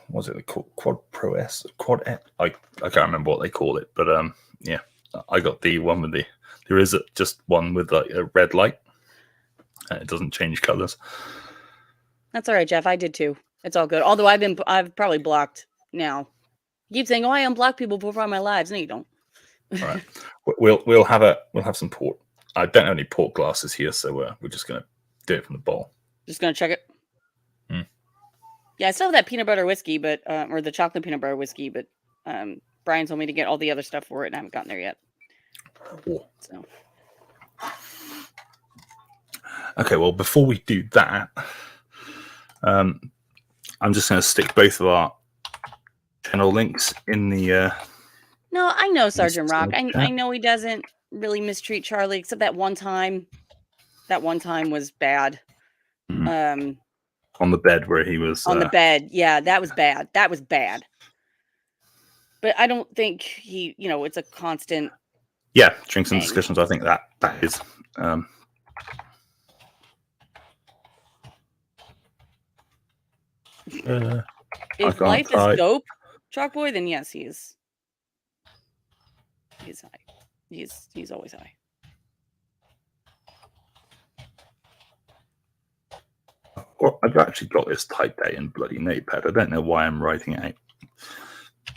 Was it the quad Pro S? Quad F? I can't remember what they call it, but yeah, I got the one with there is just one with like a red light. And it doesn't change colors. That's all right, Jeff. I did too. It's all good. Although I've probably blocked now. You keep saying, "Oh, I unblock people before my lives." No, you don't. All right, we'll have some port. I don't have any port glasses here, so we're just gonna do it from the bowl. Just gonna check it. Yeah, I still have that peanut butter whiskey, but or the chocolate peanut butter whiskey, but Brian told me to get all the other stuff for it, and I haven't gotten there yet. Oh. So. Okay, well, before we do that, I'm just going to stick both of our channel links in the. No, I know Sergeant Rock. I know he doesn't really mistreat Charlie, except that one time. That one time was bad. On the bed where he was. On the bed, yeah, that was bad. That was bad. But I don't think he, it's a constant. Yeah, drinks and discussions. I think that is. If life is dope, Chalk Boy, then yes, he is. He's high. He's always high. Well, I've actually got this typed out in bloody notepad. I don't know why I'm writing it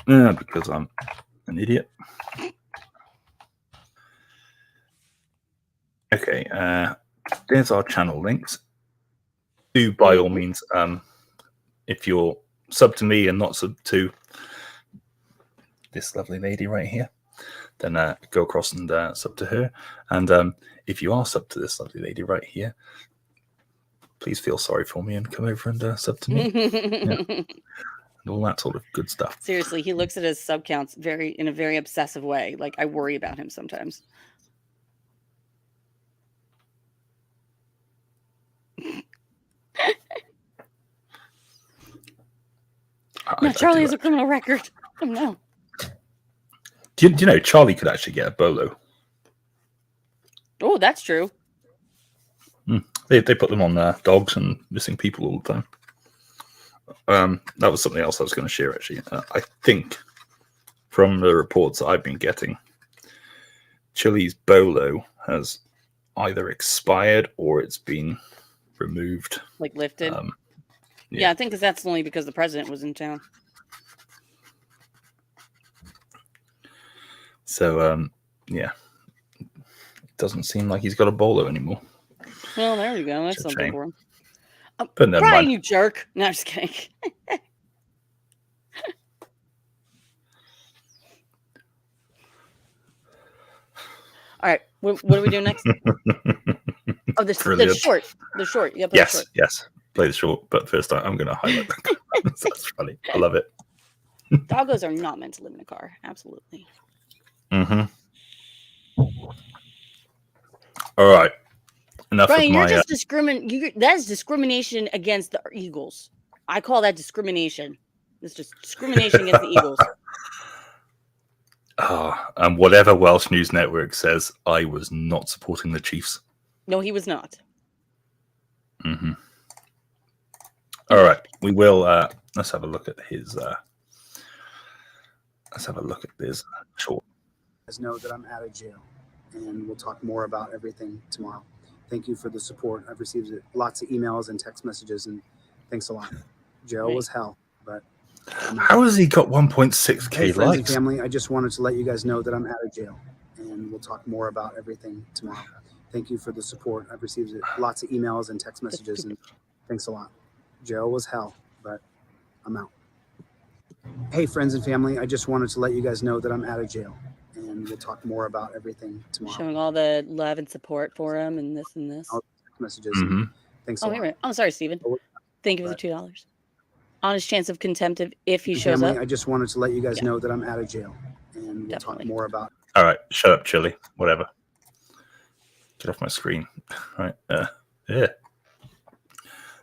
out. Because I'm an idiot. Okay, there's our channel links. Do by all means, if you're sub to me and not sub to this lovely lady right here, then go across and sub to her. And if you are sub to this lovely lady right here, please feel sorry for me and come over and sub to me. And all that sort of good stuff. Seriously, he looks at his sub counts in a very obsessive way. Like, I worry about him sometimes. No, Charlie has a criminal record. Oh no. Do you know Charlie could actually get a bolo? Oh, that's true. They put them on dogs and missing people all the time. That was something else I was going to share, actually. I think from the reports that I've been getting, Chille's bolo has either expired or it's been removed. Like lifted? Yeah, I think that's only because the president was in town. So, yeah. It doesn't seem like he's got a bolo anymore. Well, there you go. That's something for him. But never Brian, mind. you jerk. No, I'm just kidding. All right. What do we do next? Oh, the short. The short. Yeah, yes, short. Yes. Play the short, but first I'm going to highlight that. That's funny. I love it. Doggos are not meant to live in a car. Absolutely. Mm-hmm. All right. Enough Brian, of my... you're just that is discrimination against the Eagles. I call that discrimination. It's just discrimination against the Eagles. And whatever Welsh News Network says, I was not supporting the Chiefs. No, he was not. Mm-hmm. All right, we will. Let's have a look at his. Let's have a look at this short. Guys know that I'm out of jail, and we'll talk more about everything tomorrow. Thank you for the support. I've received lots of emails and text messages, and thanks a lot. Jail was hell, but how has he got 1.6k hey, friends and likes? family, I just wanted to let you guys know that I'm out of jail, and we'll talk more about everything tomorrow. Thank you for the support. I've received lots of emails and text messages, and thanks a lot. Jail was hell, but I'm out. Hey, friends and family, I just wanted to let you guys know that I'm out of jail, and we'll talk more about everything tomorrow. Showing all the love and support for him and this and this. All the messages. Mm-hmm. Thanks a lot. Wait. I'm sorry, Stephen. Thank you for the $2. Honest chance of contempt if he shows family, up. I just wanted to let you guys know that I'm out of jail, and we'll talk more about. All right, shut up, Chille. Whatever. Get off my screen. All right. Yeah.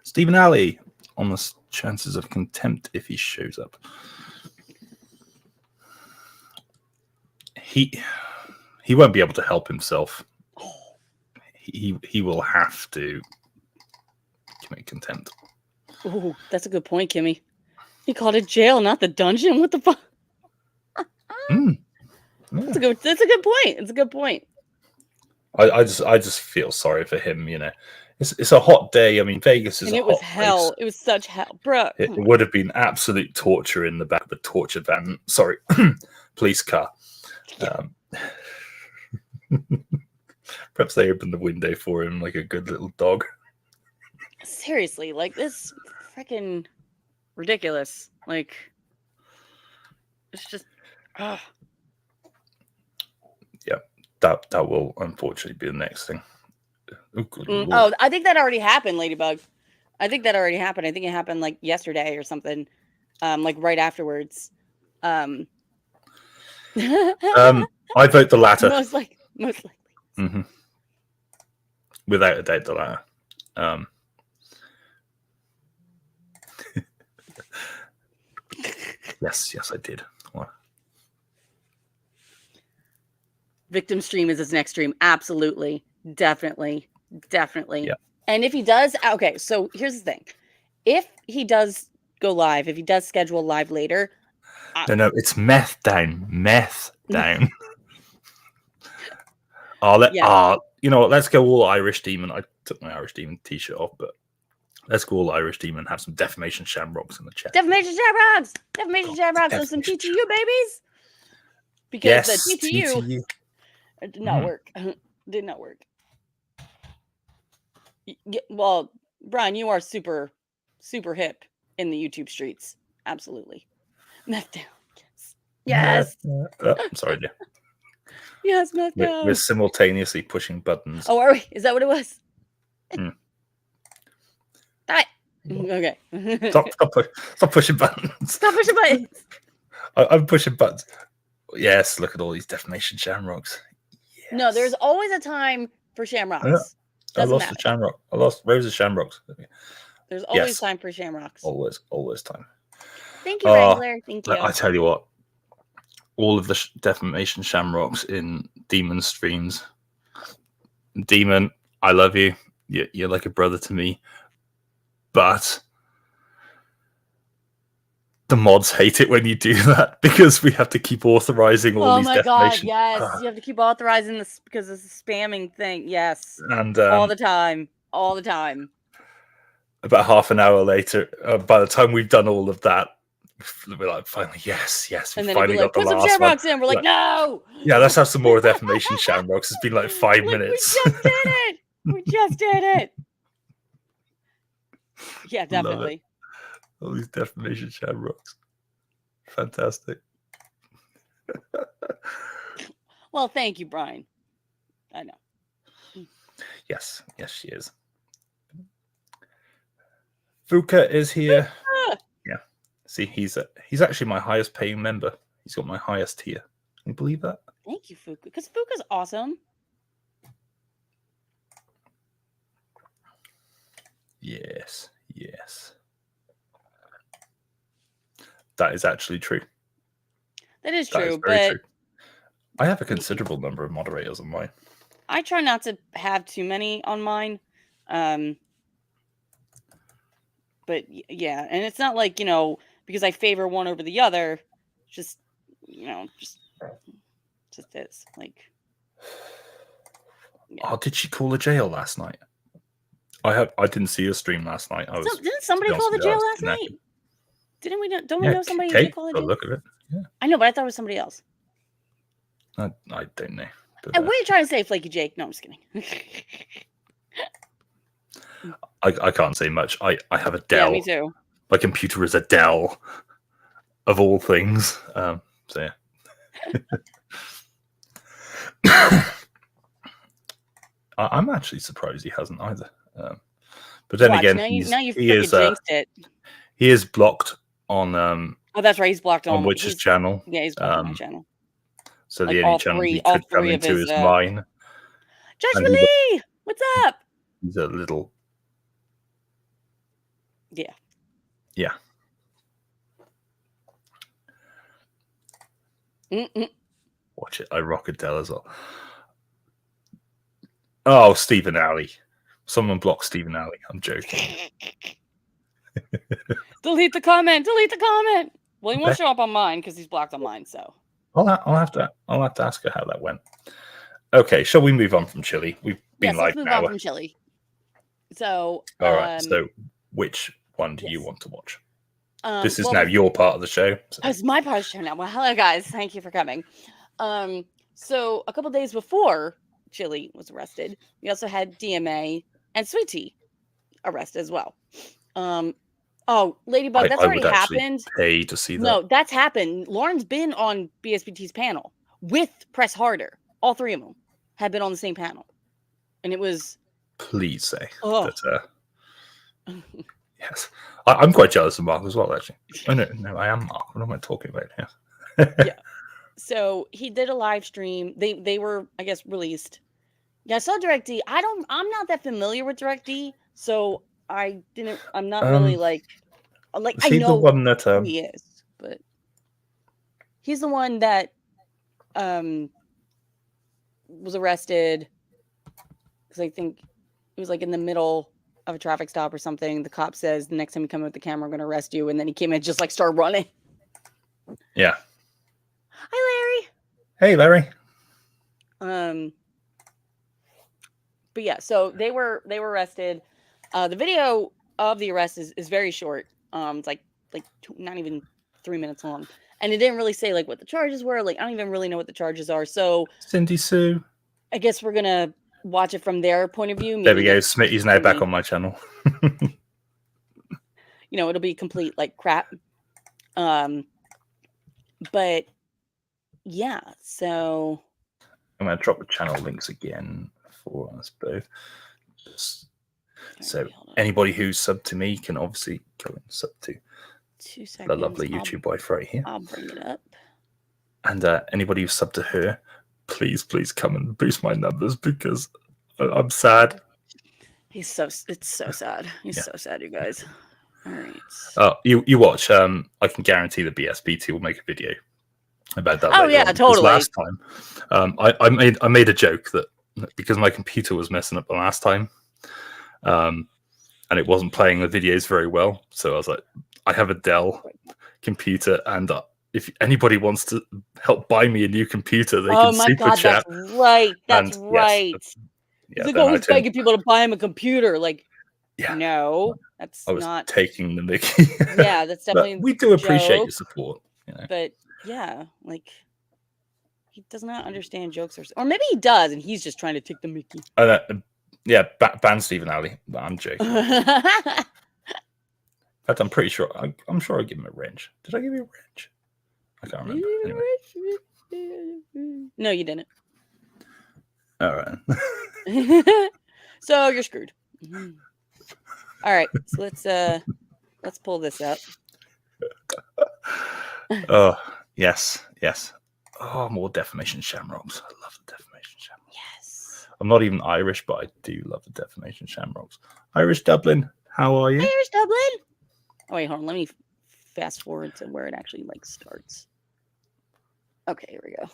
Stephen Alley on the chances of contempt if he shows up. He won't be able to help himself. He will have to commit contempt. Oh, that's a good point, Kimmy. He called it jail, not the dungeon. What the fuck? Yeah. That's a good point. It's a good point. I just feel sorry for him. You know, it's a hot day. I mean, Vegas is. And it was hell. It was such hell, bro. It would have been absolute torture in the back of a torture van. Sorry, police car. Perhaps they opened the window for him like a good little dog. Seriously, like this freaking ridiculous. Like it's just Yeah, that will unfortunately be the next thing. Oh, I think that already happened, Ladybug. I think that already happened. I think it happened like yesterday or something. Like right afterwards. I vote the latter. Most likely. Mm-hmm. Without a doubt, the latter. Yes, I did. What? Victim stream is his next stream. Absolutely. Definitely. Yeah. And if he does, okay, so here's the thing. If he does go live, if he does schedule live later. No, it's meth down. Meth down. You know what? Let's go all Irish Demon. I took my Irish Demon t-shirt off, but let's go all Irish Demon and have some Defamation Shamrocks in the chat. Defamation Shamrocks! Defamation Shamrocks and some TTU babies! Because the TTU did not work. Did not work. Well, Brian, you are super, super hip in the YouTube streets. Absolutely. Meth down. Yes. I'm sorry, dear. Yes, meth down. We're simultaneously pushing buttons. Oh, are we? Is that what it was? Okay. Stop pushing buttons. Stop pushing buttons. I'm pushing buttons. Yes, look at all these Defamation Shamrocks. Yes. No, there's always a time for Shamrocks. Yeah. I lost the Shamrock. I lost Rose's Shamrocks. There's always time for Shamrocks. Always time. Thank you, Wrangler. Thank you. I tell you what, all of the Defamation Shamrocks in Demon streams. Demon, I love you. You're like a brother to me. But the mods hate it when you do that because we have to keep authorizing all these defamation. Oh my god, yes. You have to keep authorizing this because it's a spamming thing. Yes. And all the time. All the time. About half an hour later, by the time we've done all of that, we're like, finally, yes. We finally got the last one. Put some Shamrocks in. We're like, no. Yeah, let's have some more Defamation Shamrocks. It's been like 5 minutes. We just did it. We just did it. Yeah, definitely. All these Defamation Shamrocks. Fantastic. Well, thank you, Brian. I know. Yes, she is. Fuka is here. Yeah. See, he's actually my highest paying member. He's got my highest tier. Can you believe that? Thank you, Fuka. Because Fuka's awesome. Yes. That is actually true. That is true, but true. I have a considerable number of moderators on mine. I try not to have too many on mine. But yeah, and it's not like, because I favor one over the other, just is like. Yeah. Oh, did she call the jail last night? I didn't see her stream last night. Didn't somebody call the jail last night? Didn't we? Don't we know somebody who called the jail? Look at it. Yeah. I know, but I thought it was somebody else. I don't know. And what are you trying to say, Flaky Jake? No, I'm just kidding. I can't say much. I have a Dell. Yeah, me too. My computer is a Dell, of all things. So yeah. I'm actually surprised he hasn't either. But then again, he is blocked on. Oh, that's right. He's blocked on Witch's channel. Yeah, he's blocked on my channel. So the only channel he could come into is mine. Judge Lee, what's up? He's a little. Yeah. Yeah. Watch it. I rock Adele as well. Oh, Stephen Alley. Someone blocked Stephen Alley. I'm joking. Delete the comment. Well, he won't show up on mine because he's blocked on mine. So I'll have to ask her how that went. Okay, shall we move on from Chille? We've been live let's move now. on from Chille. So all right. So which one do you want to watch? This is now your part of the show. So. It's my part of the show now. Well, hello guys. Thank you for coming. So a couple days before Chille was arrested, we also had DMA and Sweet T arrested as well. Oh, Ladybug, that's already happened. Pay to see that. No, that's happened. Lauren's been on BSBT's panel with Press Harder. All three of them had been on the same panel, and it was. Please say that. Yes, I'm quite jealous of Mark as well. Actually, no, I am Mark. What am I talking about here? Yeah. So he did a live stream. They were, I guess, released. Yeah, I saw DirectD. I'm not that familiar with DirectD, so I'm not really like I know the one that, who he is, but he's the one that was arrested because I think it was like in the middle of a traffic stop or something. The cop says, the next time you come in with the camera, I'm going to arrest you. And then he came in and just like started running. Yeah. Hi, Larry. Hey, Larry. But yeah, so they were arrested. The video of the arrest is very short. It's like not even 3 minutes long, and it didn't really say like what the charges were. Like I don't even really know what the charges are. So Cindy Sue. I guess we're gonna watch it from their point of view. Maybe There we go. Smitty's now back on my channel. It'll be complete like crap. But yeah, so I'm going to drop the channel links again for us both. So anybody who's subbed to me can obviously go and sub to 2 seconds. the lovely YouTube wife right here. I'll bring it up. And anybody who's subbed to her, please come and boost my numbers because I'm sad. It's so sad. He's so sad, you guys. All right. Oh, you watch. I can guarantee the BSBT will make a video about that. Oh yeah, totally. Last time, I made a joke that because my computer was messing up the last time, and it wasn't playing the videos very well, so I was like, I have a Dell computer, and if anybody wants to help buy me a new computer, they can super chat. That's right. That's right. Yeah, he's like always begging people to buy him a computer. Like, no, that's I was not taking the mickey. Yeah, that's definitely. We do appreciate your support. But yeah, like he does not understand jokes, or maybe he does, and he's just trying to take the mickey. Yeah, ban Stephen Alley. But I'm joking. In fact, I'm pretty sure. I'm sure I give him a wrench. Did I give you a wrench? I can't remember. Anyway. No, you didn't. All right. So you're screwed. All right, so let's pull this up. Oh yes. Oh, more defamation shamrocks. I love the defamation shamrocks. Yes. I'm not even Irish, but I do love the defamation shamrocks. Irish Dublin, how are you? Irish Dublin. Oh wait, hold on. Let me fast forward to where it actually like starts. Okay, here we go.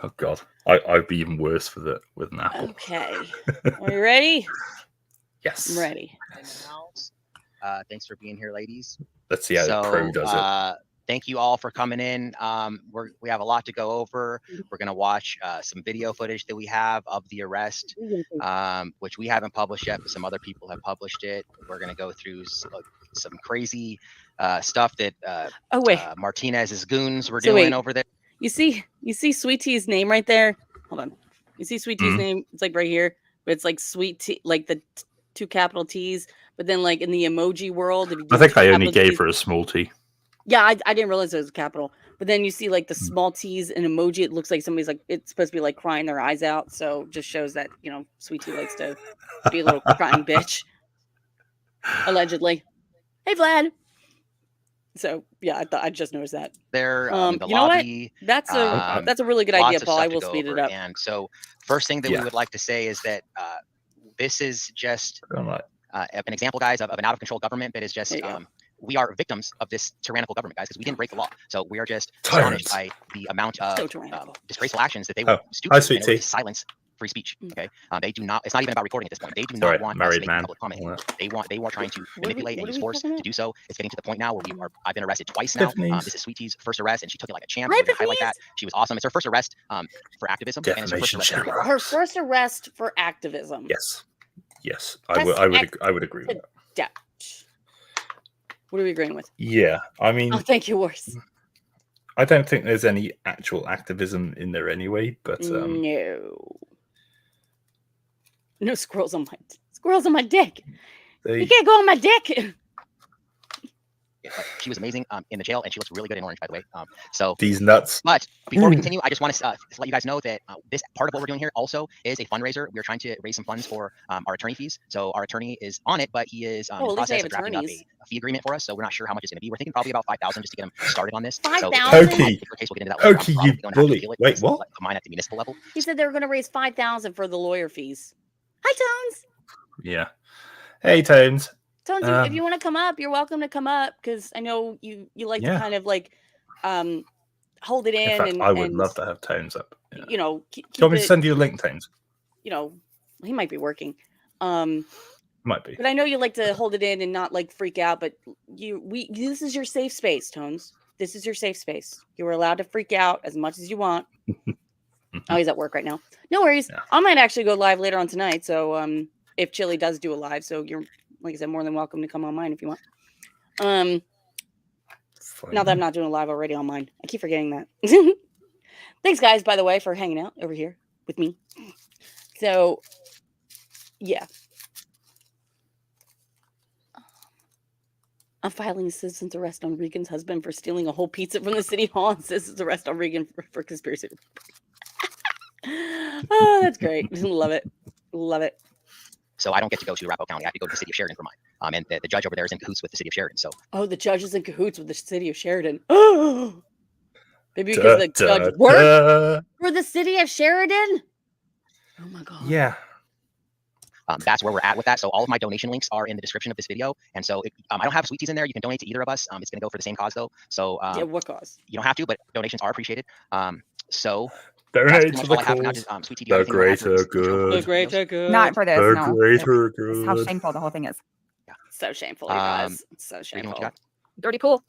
Oh God, I'd be even worse with an apple. Okay, are you ready? Yes, I'm ready. Thanks for being here, ladies. Let's see how the pro does it. Thank you all for coming in. We have a lot to go over. We're gonna watch some video footage that we have of the arrest, which we haven't published yet, but some other people have published it. We're gonna go through some crazy stuff that Martinez's goons were doing over there. You see Sweet T's name right there. Hold on. You see Sweet T's name? It's like right here, but it's like Sweet T, like the 2 capital T's. But then, like in the emoji world, if you I think I only gave her a small T. Yeah, I didn't realize it was capital. But then you see like the small T's in emoji. It looks like somebody's like, it's supposed to be like crying their eyes out. So just shows that, Sweet T likes to be a little crying bitch. Allegedly. Hey, Vlad. So yeah, I just noticed that. There, the you know lobby. What? That's a really good idea, Paul. I will speed it up. And so, first thing that we would like to say is that this is just an example, guys, of an out of control government that is just. We are victims of this tyrannical government, guys, because we didn't break the law. So we are just astonished by the amount of disgraceful actions that they will stupid silence free speech. Okay, they do not. It's not even about recording at this point. They do not want us to make public comment. They are trying to manipulate and use force to do so. It's getting to the point now where I've been arrested twice now. This is Sweet T's first arrest, and she took it like a champ. Highlight that. She was awesome. It's her first arrest for activism. And it's her first arrest for activism. Yes. I would agree with that. What are we agreeing with? Yeah, I mean, thank you, worse. I don't think there's any actual activism in there anyway, but no squirrels on my dick. You can't go on my dick. She was amazing in the jail, and she looks really good in orange, by the way. So these nuts. But before we continue, I just want to let you guys know that this part of what we're doing here also is a fundraiser. We're trying to raise some funds for our attorney fees. So our attorney is on it, but he is in the process of drafting up a fee agreement for us. So we're not sure how much it's going to be. We're thinking probably about $5,000 just to get him started on this. $5,000. Okay, you bully. Wait, what? Mine at the municipal level. He said they were going to raise $5,000 for the lawyer fees. Hi, Tones. Yeah. Hey, Tones. Tones, if you want to come up, you're welcome to come up because I know you like to kind of like hold it in. Fact, I would love to have Tones up. Yeah. Do you want me to send you a link, Tones? He might be working. Might be. But I know you like to hold it in and not like freak out. But this is your safe space, Tones. This is your safe space. You are allowed to freak out as much as you want. Oh, he's at work right now. No worries. Yeah. I might actually go live later on tonight. So if Chille does do a live, so you're, like I said, more than welcome to come on mine if you want. Now that I'm not doing a live already on mine. I keep forgetting that. Thanks, guys, by the way, for hanging out over here with me. So, yeah. I'm filing a citizen's arrest on Regan's husband for stealing a whole pizza from the city hall and citizen's arrest on Regan for conspiracy. Oh, that's great. Love it. Love it. So I don't get to go to Arapahoe County. I have to go to the city of Sheridan for mine. And the judge over there is in cahoots with the city of Sheridan. So. Oh, the judge is in cahoots with the city of Sheridan. Oh, maybe because the judge worked for the city of Sheridan. Oh my God. Yeah. That's where we're at with that. So all of my donation links are in the description of this video. And so I don't have Sweet Teas in there. You can donate to either of us. It's going to go for the same cause though. So yeah, what cause? You don't have to, but donations are appreciated. So donate to the cause. Sweet Tea, the greater good. The greater good. Not for this. The no. greater good. That's how shameful the whole thing is. Yeah. So shameful, you guys. It's so shameful. Dirty pool.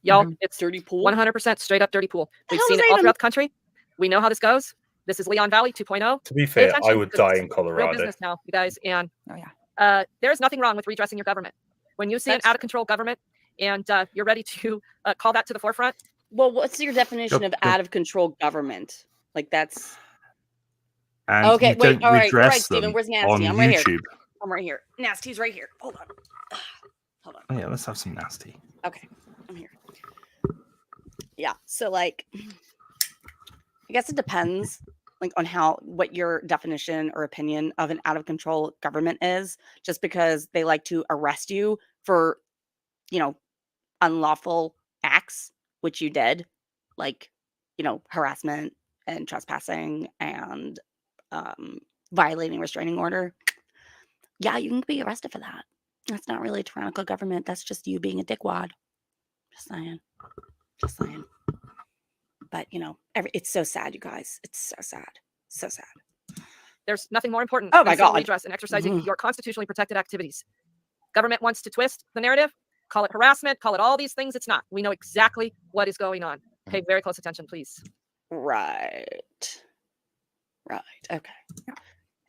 Y'all, it's dirty pool. 100% straight up dirty pool. We've seen it all throughout the country. We know how this goes. This is Leon Valley 2.0. To be fair, I would die in Colorado. Real business now, you guys. And there's nothing wrong with redressing your government. When you see an out of control government and you're ready to call that to the forefront. Well, what's your definition of out of control government? Like that's. And okay, wait. All right, Stephen. Where's Nasty? I'm right YouTube. here. I'm right here. Nasty's right here. Hold on. Hold on. Oh, yeah, let's have some Nasty. Okay, I'm here. Yeah. So like, I guess it depends. Like on what your definition or opinion of an out of control government is, just because they like to arrest you for, unlawful acts, which you did, like, harassment and trespassing and violating restraining order. Yeah, you can be arrested for that. That's not really a tyrannical government. That's just you being a dickwad. Just saying. Just saying. But, it's so sad, you guys. It's so sad. So sad. There's nothing more important than civil redress and exercising your constitutionally protected activities. Government wants to twist the narrative, call it harassment, call it all these things. It's not. We know exactly what is going on. Pay very close attention, please. Right. Okay.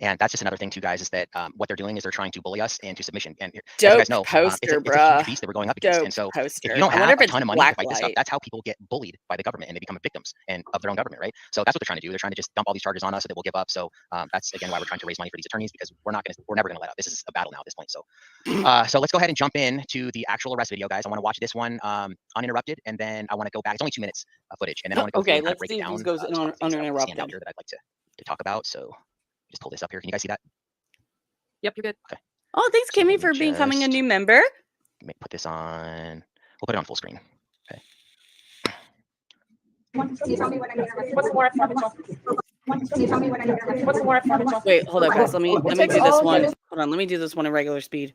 And that's just another thing too, guys, is that what they're doing is they're trying to bully us into submission. And as you guys know, it's a huge beast that we're going up against. And so if you don't have a ton of money to fight this stuff, that's how people get bullied by the government and they become victims of their own government, right? So that's what they're trying to do. They're trying to just dump all these charges on us so that we'll give up. So that's, again, why we're trying to raise money for these attorneys, because we're never going to let up. This is a battle now at this point. So so let's go ahead and jump in to the actual arrest video, guys. I want to watch this one uninterrupted, and then I want to go back. It's only 2 minutes of footage. And then I want to go through and kind of break it down. Goes uninterrupted. Out here that I'd like to talk about. So just pull this up here. Can you guys see that? Yep, you're good. Okay. Oh, thanks, Kimmy, for becoming a new member. Let me put this on. We'll put it on full screen. Okay. Wait, hold on, guys. Let me do this one. Hold on, let me do this one at regular speed.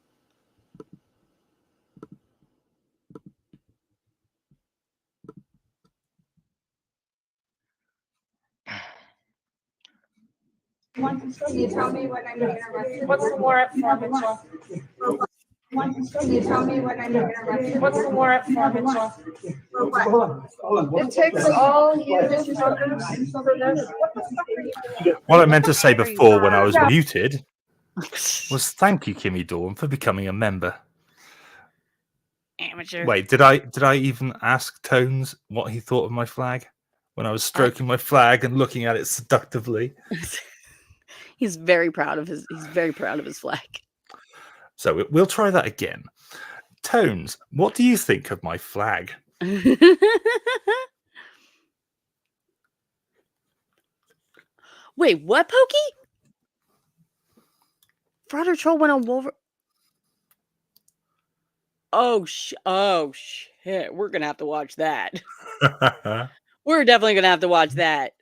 Can you tell me when I'm getting arrested? What's the warrant for, Mitchell? Can you tell me when I'm getting arrested? What's the warrant for, Mitchell? It takes all years for this. What I meant to say before when I was muted was thank you, Kimmy Dawn, for becoming a member. Amateur. Wait, did I even ask Tones what he thought of my flag when I was stroking my flag and looking at it seductively? He's very proud of his flag. So we'll try that again. Tones, what do you think of my flag? Wait, what, Pokey? Fraud Troll went on Wolver. Oh shit! We're gonna have to watch that. We're definitely gonna have to watch that.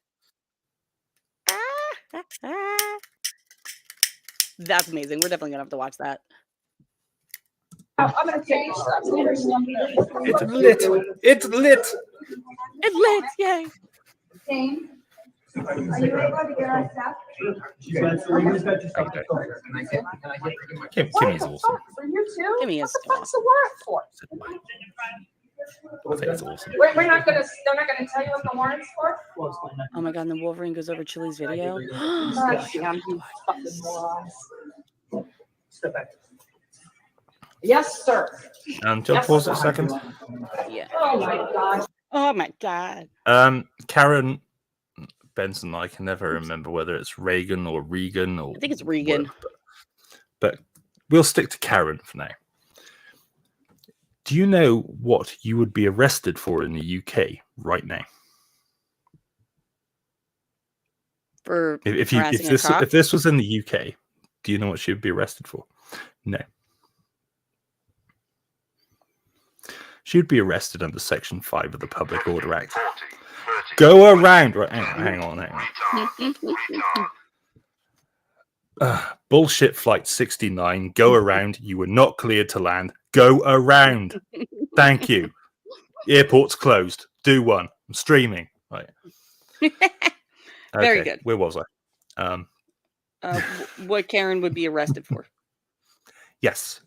That's amazing. We're definitely gonna have to watch that. I'm gonna change something. It's lit. It's lit. It's lit. Yay. Jane, are you able to get our stuff? Kimmy's awesome. For you too? Kimmy is what the fuck's the warrant for? I think it's awesome. They're not gonna tell you what the warrant's for? Oh my god, and then Wolverine goes over Chille's video. God damn, you fucking morons. Step back. Yes, sir. Do you pause it a second? Yeah. Oh my god. Oh my god. Karen Benson, I can never remember whether it's Reagan or Regan or. I think it's Regan. But we'll stick to Karen for now. Do you know what you would be arrested for in the UK right now? For if harassing this was in the UK, do you know what she would be arrested for? No. She would be arrested under Section 5 of the Public Order Act. Go around. Right, hang on. Bullshit flight 69. Go around. You were not cleared to land. Go around. Thank you. Airport's closed. Do one. I'm streaming. Right. Very good. Where was I? What Karen would be arrested for? Yes.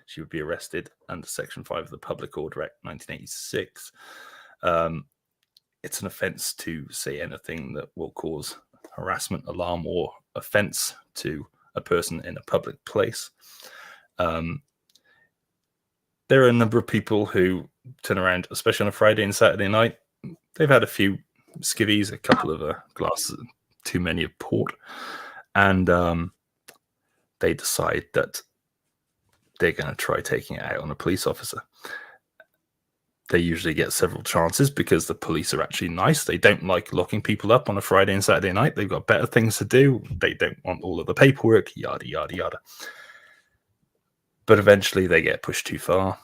She would be arrested under Section 5 of the Public Order Act 1986. It's an offence to say anything that will cause harassment, alarm, or offence to a person in a public place. There are a number of people who turn around, especially on a Friday and Saturday night. They've had a few skivvies, a couple of glasses, too many of port, and they decide that they're going to try taking it out on a police officer. They usually get several chances because the police are actually nice. They don't like locking people up on a Friday and Saturday night. They've got better things to do. They don't want all of the paperwork, yada, yada, yada. But eventually they get pushed too far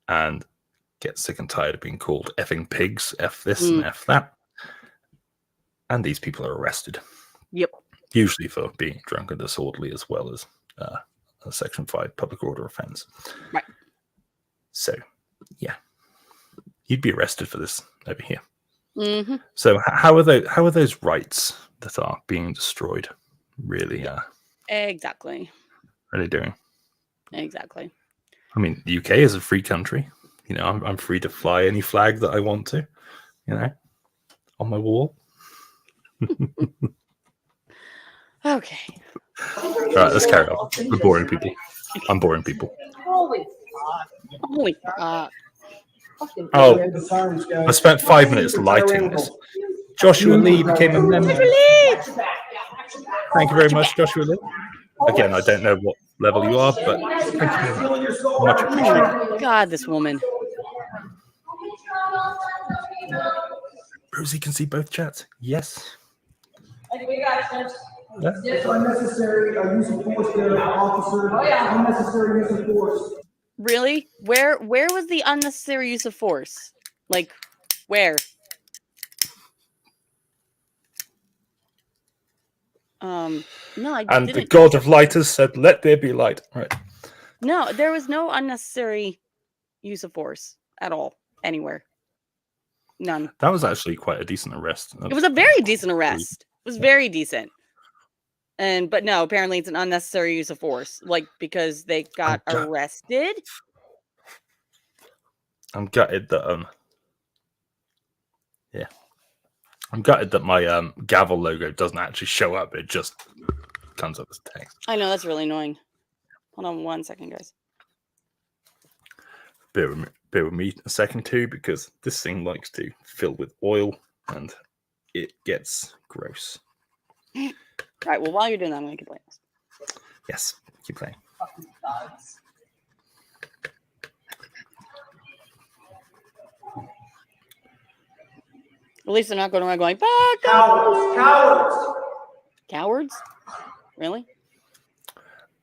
and get sick and tired of being called effing pigs, F this and F that. And these people are arrested. Yep. Usually for being drunk and disorderly, as well as a Section 5 public order offence. Right. So, yeah. You'd be arrested for this over here. Mm-hmm. So how are those rights that are being destroyed really Exactly. really doing? Exactly. I mean, the UK is a free country. You know, I'm free to fly any flag that I want to, you know, on my wall. Okay. All right, let's carry on. We're boring people. I'm boring people. Holy God. Oh, I spent 5 minutes lighting this. Joshua Lee became a member. Thank you very much, Joshua Lee. Again, I don't know what level you are, but thank you very much. Much appreciated. God, this woman. Rosie can see both chats. Yes. Yeah. Unnecessary use of force there, officer. Unnecessary use of force. Really? Where was the unnecessary use of force? Like, where? No, I and didn't. The God of Lighters said, "Let there be light." Right. No, there was no unnecessary use of force at all, anywhere. None. That was actually quite a decent arrest. It was a very decent arrest. It was very decent. But no, apparently it's an unnecessary use of force, like because they got arrested. I'm gutted that yeah. I'm gutted that my gavel logo doesn't actually show up. It just comes up as text. I know, that's really annoying. Hold on 1 second, guys. Bear with me a second too, because this thing likes to fill with oil and it gets gross. All right, well, while you're doing that, I'm going to keep playing this. Yes, keep playing. At least they're not going around going, Cowards? Really?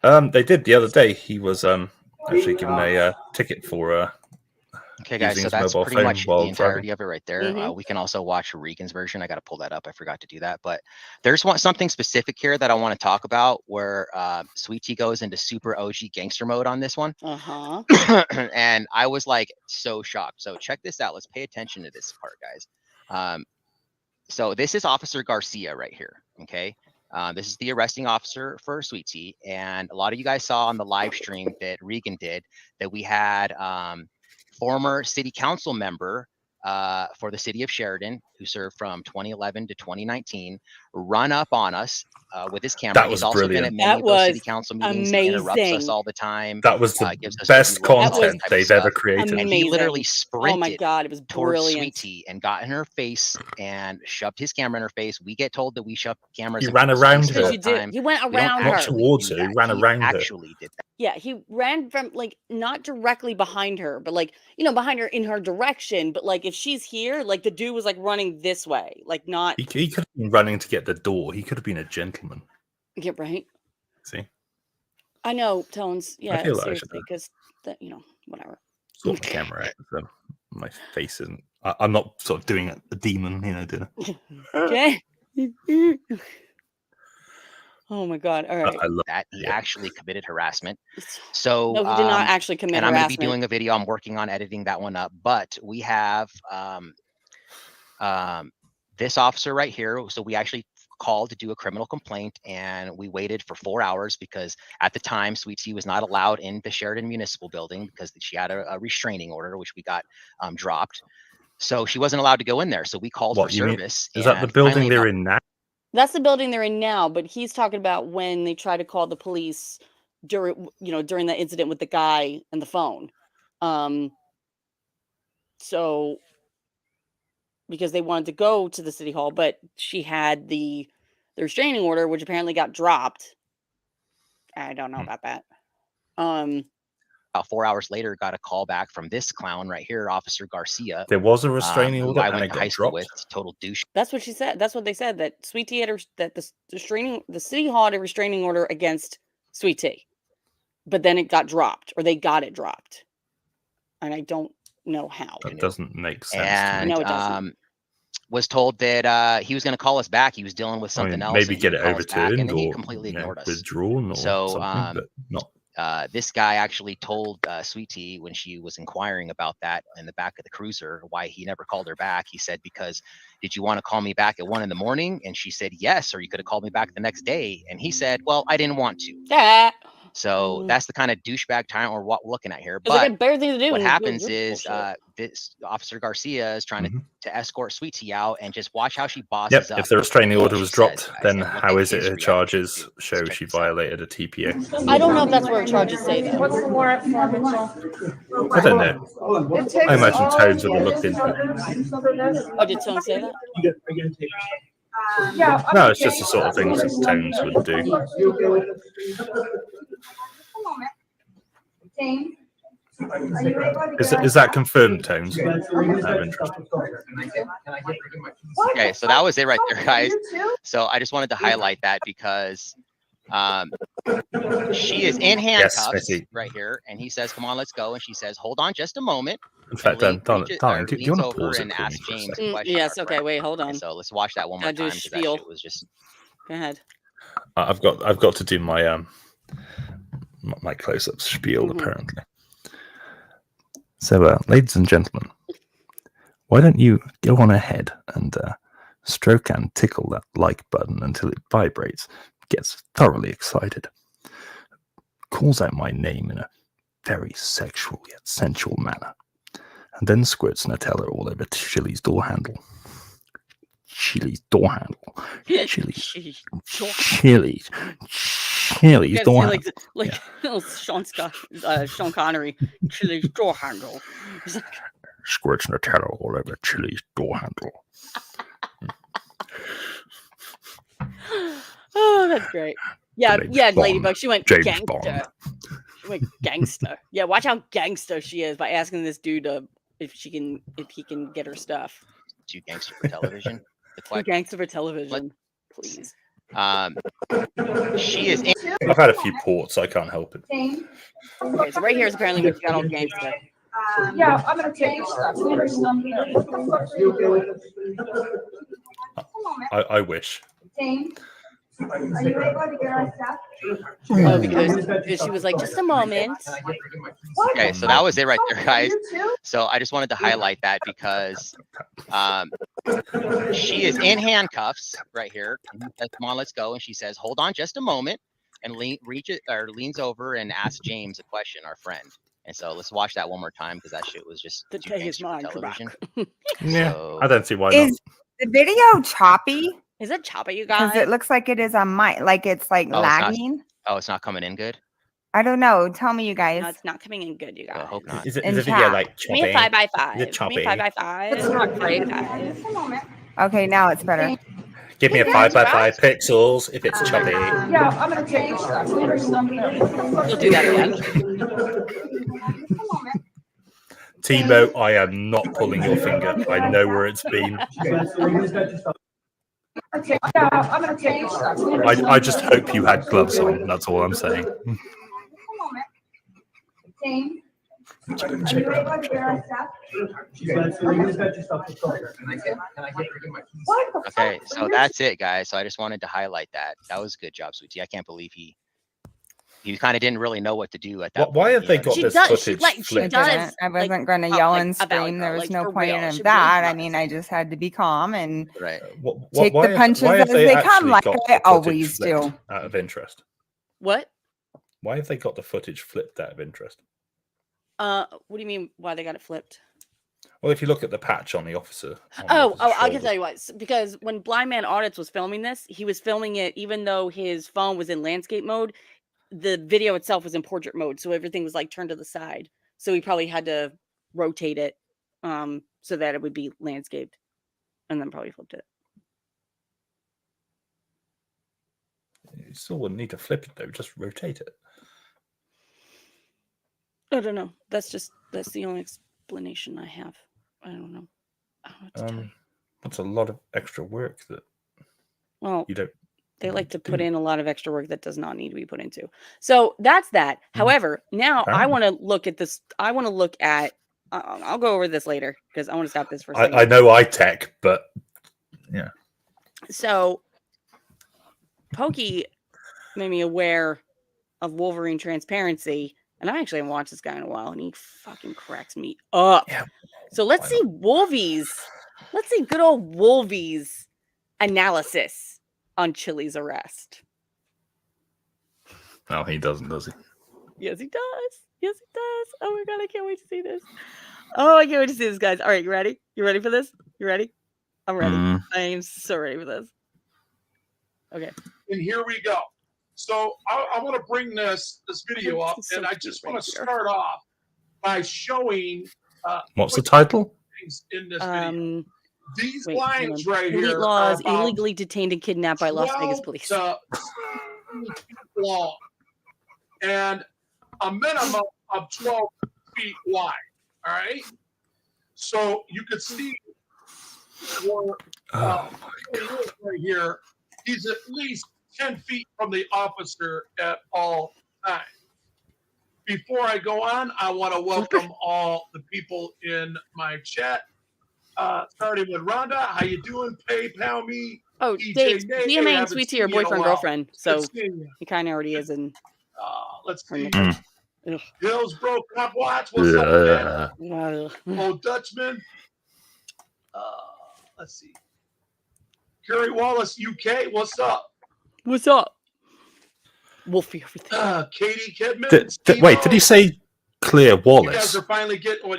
They did the other day. He was actually given a ticket for okay, guys, so that's pretty much the entirety of it right there. We can also watch Regan's version. I got to pull that up. I forgot to do that. But there's something specific here that I want to talk about where Sweet T goes into super OG gangster mode on this one. And I was like so shocked. So check this out. Let's pay attention to this part, guys. So this is Officer Garcia right here. Okay. This is the arresting officer for Sweet T. And a lot of you guys saw on the live stream that Regan did that we had former city council member for the city of Sheridan, who served from 2011 to 2019, run up on us with his camera. That was He's also brilliant. been at many of those city council meetings. He interrupts us all the time. That was the gives us best reviews, content they've ever created. And he literally sprinted oh my God, it was towards brilliant. Sweet T and got in her face and shoved his camera in her face. We get told that we shoved cameras. He ran around her. He went around her. Not towards her. He ran around her. Actually did that. Yeah, he ran from like not directly behind her, but like, you know, behind her in her direction. But like if she's here, like the dude was like running this way, like not. He could have been running to get the door. He could have been a gentleman. Yeah, right. See, I know, Tones. Yeah, feel like seriously, because that, you know, whatever. Sort the camera out. So my face isn't. I'm not sort of doing a demon, you know, dinner. Okay. Oh my God! All right. I love that he actually committed harassment. So no, he did not actually commit and harassment. I'm going to be doing a video. I'm working on editing that one up. But we have this officer right here. So we actually called to do a criminal complaint, and we waited for 4 hours because at the time Sweet T was not allowed in the Sheridan Municipal Building because she had a restraining order, which we got dropped. So she wasn't allowed to go in there. So we called for service. Is that the building they're in now? That's the building they're in now, but he's talking about when they tried to call the police during the incident with the guy and the phone. So because they wanted to go to the city hall, but she had the restraining order, which apparently got dropped. I don't know about that. About 4 hours later, got a call back from this clown right here, Officer Garcia. There was a restraining order. I went to high school with. Total douche. That's what she said. That's what they said. That Sweet T had that the city hall had a restraining order against Sweet T, but then it got dropped, or they got it dropped, and I don't know how. That doesn't make sense. And no, it doesn't. Was told that he was going to call us back. He was dealing with something else. Maybe get it overturned, and then he or completely ignored us. Withdrawn, or so but not. This guy actually told Sweet T when she was inquiring about that in the back of the cruiser why he never called her back. He said, because did you want to call me back at 1 a.m? And she said, yes, or you could have called me back the next day. And he said, well, I didn't want to. Yeah. So that's the kind of douchebag tyrant we're looking at here. But like better thing to do. What happens is this Officer Garcia is trying to escort Sweet T out, and just watch how she bosses up. If the restraining order was dropped, then how is it her charges show she violated a TPA? I don't know if that's where her charges say that. What's the warrant for, Mitchell? I don't know. I imagine Tones would have looked into it. Oh, did Tones say that? Yeah. No, it's just the sort of things that Tones would do. James, is that confirmed, Tones? Okay, so that was it right there, guys. So I just wanted to highlight that because she is in handcuffs right here, and he says, "Come on, let's go." And she says, "Hold on, just a moment." In fact, darling, do you want to pause it and for me ask for a James second? a question? Yes. Okay. Wait. Hold on. Okay, so let's watch that one more time because that shit was just. Go ahead. I've got to do my my close-up spiel apparently. So, ladies and gentlemen, why don't you go on ahead and stroke and tickle that like button until it vibrates, gets thoroughly excited, calls out my name in a very sexual yet sensual manner, and then squirts Nutella all over Chille's door handle. Chille's door handle. Chille's door handle. Like Sean Connery. Chille's door handle. Squirts Nutella all over Chille's door handle. Oh, that's great. Yeah, Ladybug. She went James gangster. Bond. She went gangster. Yeah, watch how gangster she is by asking this dude if he can get her stuff. Too gangster for television. Too gangster for television, please. She is. I've had a few ports. I can't help it. Okay, so right here is apparently when she got all gangster. Yeah, I'm gonna take your stuff. I wish. James, are you able to get our stuff? Oh, because she was like, just a moment. Okay, so that was it right there, guys. So I just wanted to highlight that because she is in handcuffs right here. And he says, "Come on, let's go." And she says, "Hold on just a moment," and leans over and asks James a question, our friend. And so let's watch that one more time because that shit was just the day is mine. television. Yeah, So, I don't see why Is the video choppy? Is it choppy, you guys? Because it looks like it is on my, like it's like lagging. It's not coming in good. I don't know. Tell me, you guys. No, it's not coming in good, you guys. I hope not. Is it the video like choppy? Give me a 5x5. Is it choppy? Give me a 5x5. It's not great. Okay, now it's better. Give me a 5x5 pixels if it's choppy. Yeah, I'm gonna take you. You'll do that again. Timo, I am not pulling your finger. I know where it's been. I just hope you had gloves on. That's all I'm saying. Okay, so that's it, guys. So I just wanted to highlight that. That was a good job, Sweet T. I can't believe he kind of didn't really know what to do at that point. Why have they got this footage flipped? I wasn't going to yell and scream. There was no point in that. I mean, I just had to be calm and take the punches as they come, like I always do. Out of interest. What? Why have they got the footage flipped out of interest? What do you mean? Why they got it flipped? Well, if you look at the patch on the officer. I can tell you why. Because when Blind Man Audits was filming this, he was filming it even though his phone was in landscape mode. The video itself was in portrait mode, so everything was like turned to the side. So he probably had to rotate it so that it would be landscaped, and then probably flipped it. You still wouldn't need to flip it though; just rotate it. I don't know. That's the only explanation I have. I don't know. That's a lot of extra work that. Well, you don't. They like to put in a lot of extra work that does not need to be put into. So that's that. However, now I want to look at this. I want to look at. I'll go over this later because I want to stop this for a second. I know iTech, but yeah. So, Pokey made me aware of Wolverine transparency, and I actually haven't watched this guy in a while, and he fucking cracks me up. Yeah. So let's see Wolvie's. Let's see good old Wolvie's analysis on Chille's arrest. No, he doesn't, does he? Yes, he does. Yes, he does. Oh my god, I can't wait to see this. Oh, I can't wait to see this, guys. All right, you ready? You ready for this? You ready? I'm ready. I am so ready for this. Okay. And here we go. So I want to bring this video up, and I just want to start off by showing what's the title? In this video. These lines right here. Elite laws illegally detained and kidnapped by Las Vegas police. Long and a minimum of 12 feet wide. All right. So you could see right here, he's at least 10 feet from the officer at all times. Before I go on, I want to welcome all the people in my chat. Starting with Rhonda, how you doing? PayPal me. Oh, Dave, DMA and Sweet T are boyfriend girlfriend, so he kind of already is in. Let's see. Hillsborough Cop Watch, what's up, man? Old Dutchman. Let's see. Kerry Wallace, UK, what's up? What's up? Wolfie over there. Katie Kidman. Wait, did he say Clear Wallace? You guys are finally getting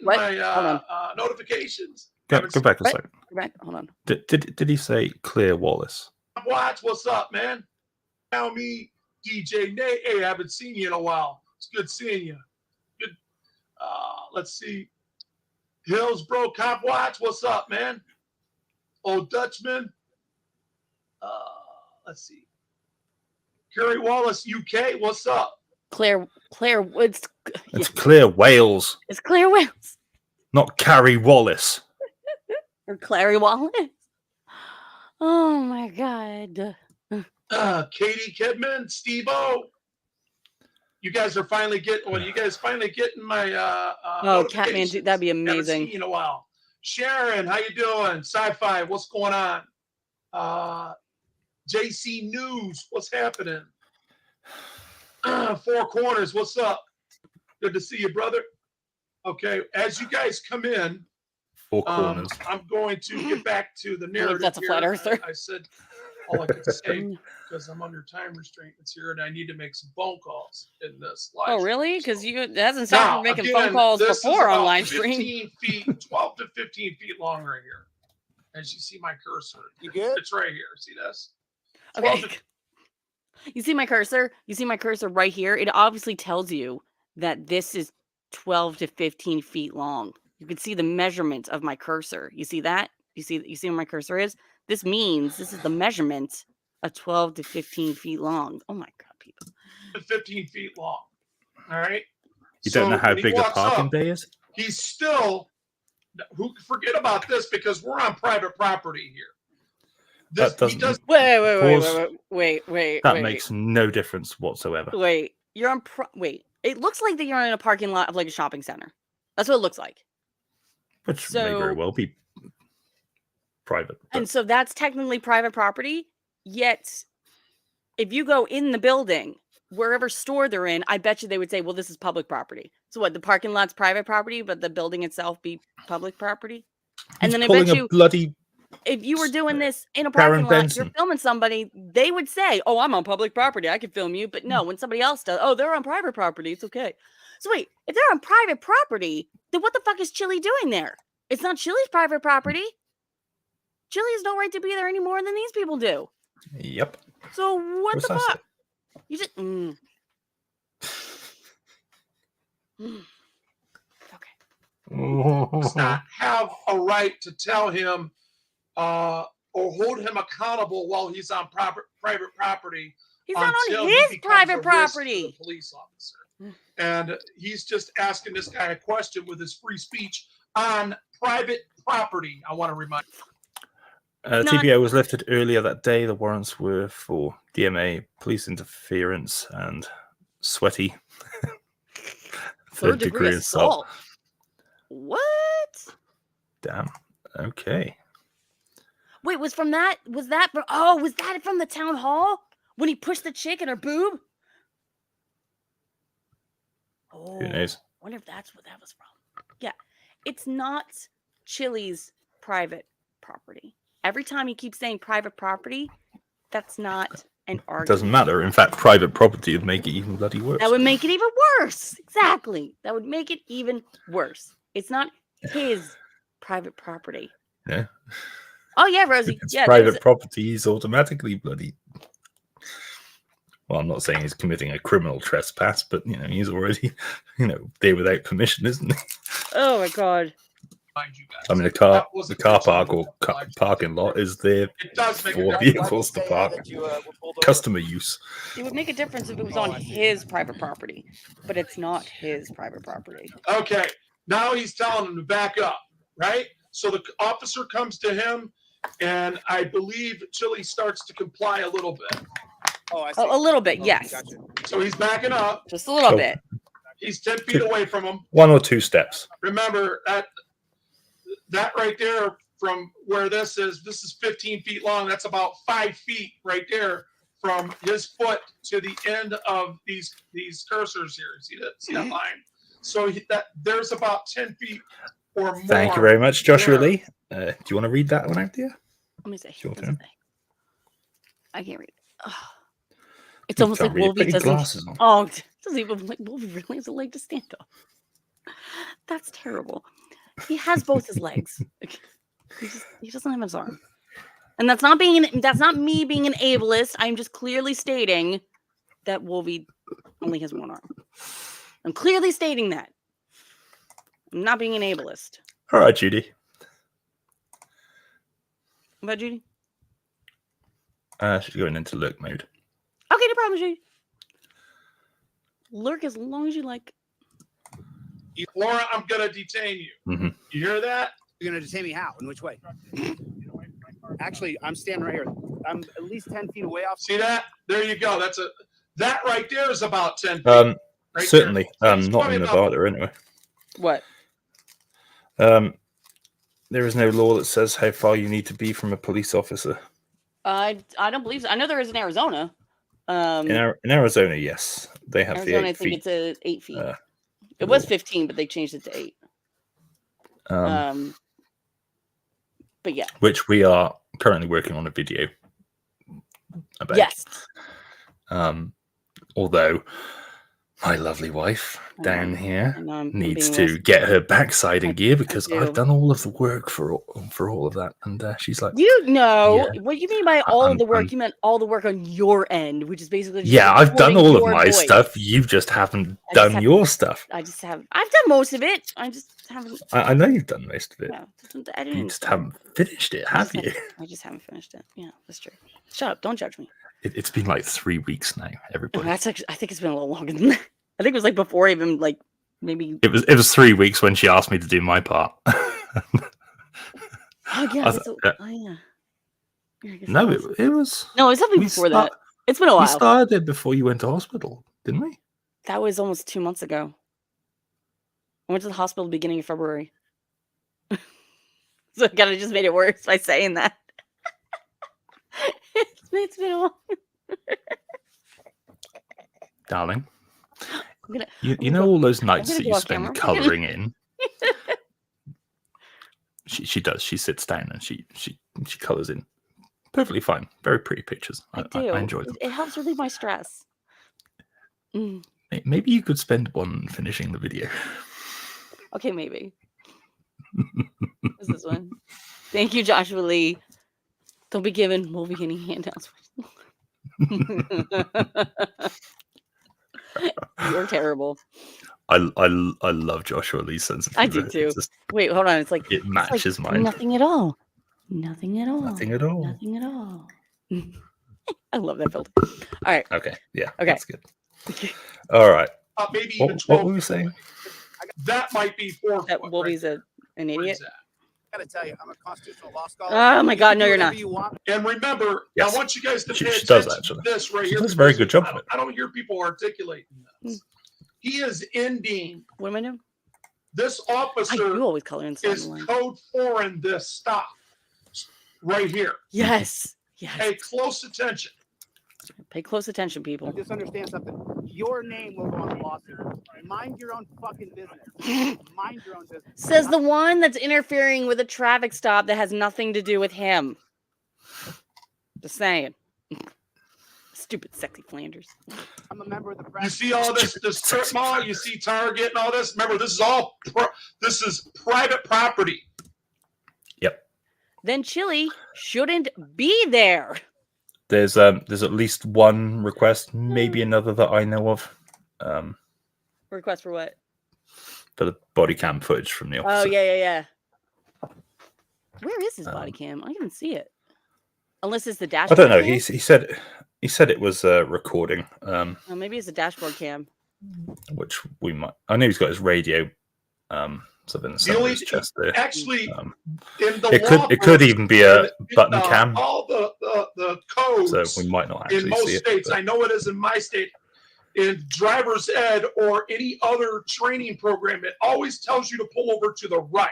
my notifications. Go back a second. Go back. Hold on. Did he say Clear Wallace? Watch, what's up, man? Tell me, DJ Nate. Hey, I haven't seen you in a while. It's good seeing you. Good. Let's see. Hillsborough Cop Watch, what's up, man? Old Dutchman. Let's see. Kerry Wallace, UK, what's up? Claire Woods. It's Claire Wales. It's Claire Wales. Not Carrie Wallace. Or Clary Wallace. Oh my god. Katie Kidman, Steve-O. You guys are finally getting my Catman, that'd be amazing. Haven't seen you in a while. Sharon, how you doing? Sci-Fi, what's going on? JC News, what's happening? Four Corners, what's up? Good to see you, brother. Okay, as you guys come in, Four Corners. I'm going to get back to the narrative. That's a flat earther. I said all I can say, because I'm under time restraints here, and I need to make some phone calls in this live. Oh, really? Because it hasn't stopped you making phone calls before on live stream. 12 to 15 feet long right here. As you see my cursor. You good? It's right here. See this? Okay. You see my cursor? You see my cursor right here? It obviously tells you that this is 12 to 15 feet long. You can see the measurement of my cursor. You see that? You see where my cursor is? This means this is the measurement of 12 to 15 feet long. Oh my God, people. 15 feet long. All right. You don't know how big a parking bay is? He's still, forget about this because we're on private property here. That doesn't. Wait. That makes no difference whatsoever. Wait, you're on. Wait, it looks like that you're in a parking lot of like a shopping center. That's what it looks like. Which may very well be private. And so that's technically private property. Yet, if you go in the building, wherever store they're in, I bet you they would say, "Well, this is public property." So what? The parking lot's private property, but the building itself be public property. And then I bet you, if you were doing this in a parking lot, you're filming somebody, they would say, "Oh, I'm on public property. I can film you." But no, when somebody else does, "Oh, they're on private property. It's okay." So wait, if they're on private property, then what the fuck is Chille doing there? It's not Chille's private property. Chille has no right to be there any more than these people do. Yep. So what the fuck? You just Okay. Does not have a right to tell him or hold him accountable while he's on private property. He's not on his private property. Police officer, and he's just asking this guy a question with his free speech on private property. I want to remind you. TBO was lifted earlier that day. The warrants were for DMA, police interference, and sweaty third-degree assault. What? Damn. Okay. Wait, was that from the town hall when he pushed the chick in her boob? Oh, who knows? I wonder if that's what that was from. Yeah, it's not Chille's private property. Every time you keep saying private property, that's not an argument. Doesn't matter. In fact, private property would make it even bloody worse. That would make it even worse. Exactly. That would make it even worse. It's not his private property. Yeah. Oh yeah, Rosie. It's yeah, private property. He's automatically bloody. Well, I'm not saying he's committing a criminal trespass, but he's already, there without permission, isn't he? Oh my God. I mean, the car park or parking lot is there for vehicles to park, customer use. It would make a difference if it was on his private property, but it's not his private property. Okay, now he's telling him to back up, right? So the officer comes to him, and I believe Chille starts to comply a little bit. Oh, I see. A little bit, yes. Gotcha. So he's backing up. Just a little bit. He's 10 feet away from him. 1 or 2 steps. Remember, that right there from where this is 15 feet long. That's about 5 feet right there from his foot to the end of these cursors here. See that line? So there's about 10 feet or more. Thank you very much, Joshua Lee. Do you want to read that one out there? Let me see. It's your turn. I can't read it. Oh. It's almost like Wolvie doesn't. Oh, it doesn't even like Wolvie really has a leg to stand on. That's terrible. He has both his legs. He doesn't have his arm. And that's not me being an ableist. I'm just clearly stating that Wolvie only has one arm. I'm clearly stating that. I'm not being an ableist. All right, Judy. What about Judy? She's going into lurk mode. Okay, no problem, Judy. Lurk as long as you like. Laura, I'm going to detain you. Mm-hmm. You hear that? You're going to detain me how? In which way? Actually, I'm standing right here. I'm at least 10 feet away off. See that? There you go. That right there is about 10 feet. Right certainly. Not in Nevada, anyway. What? There is no law that says how far you need to be from a police officer. I don't believe so. I know there is in Arizona. In Arizona, yes. They have Arizona, the 8 feet. I think it's 8 feet. It was 15, but they changed it to 8. But yeah. Which we are currently working on a video about. Yes. Although my lovely wife down here needs to get her backside in gear because I've done all of the work for all of that, and she's like, "You know what you mean by all of the work? You meant all the work on your end, which is basically just I've done all of my stuff. You just haven't done your stuff. I just haven't. I've done most of it. I just haven't. I know you've done most of it. Yeah, you just haven't finished it, have you? I just haven't finished it. Yeah, that's true. Shut up! Don't judge me. It's been like 3 weeks now. Everybody. That's actually. I think it's been a little longer than that. I think it was like before even like maybe. It was 3 weeks when she asked me to do my part. Oh yeah. Yeah. No, it was. No, it was something before that. It's been a while. We started it before you went to hospital, didn't we? That was almost 2 months ago. I went to the hospital at the beginning of February. So I kind of just made it worse by saying that. It's been a while. Darling, you know all those nights that you spend colouring in? She does. She sits down and she colours in. Perfectly fine. Very pretty pictures. I enjoy them. It helps relieve my stress. Maybe you could spend one finishing the video. Okay, maybe. What's this one? Thank you, Joshua Lee. Don't be giving Mulvey any handouts. You're terrible. I love Joshua Lee's sense of humor. I do too. Wait, hold on. It's like it matches mine. Nothing at all. Nothing at all. Nothing at all. Nothing at all. I love that filter. All right. Okay. Yeah. Okay. That's good. All right. Maybe what were we saying? That might be 4 that Wolby's an idiot. I gotta tell you, I'm a constitutional law scholar. Oh my God, no, you're not. And remember, I want you guys to pay does, attention to this right here. She does a very good job of it. I don't hear people articulating this. He is ending. What am I doing? This officer always color is code 4 in this stop right here. Yes. Yes. Pay close attention. Pay close attention, people. Now just understand something. Your name will go on the lawsuit. Mind your own fucking business. Mind your own business. Says the one that's interfering with a traffic stop that has nothing to do with him. Just saying. Stupid, sexy Flanders. I'm a member of the press. You see all this strip mall? You see Target and all this? Remember, this is all this is private property. Yep. Then Chille shouldn't be there. There's at least one request, maybe another that I know of. Request for what? For the body cam footage from the officer. Oh yeah. Where is his body cam? I don't even see it. Unless it's the dashboard. I don't know. Cam? He said it was recording. Oh, maybe it's a dashboard cam. Which we might. I know he's got his radio. Something in his chest there. Actually, in the it could even be a button cam. All the codes. So we might not actually in most see states. But... I know it is in my state. In driver's ed or any other training program, it always tells you to pull over to the right.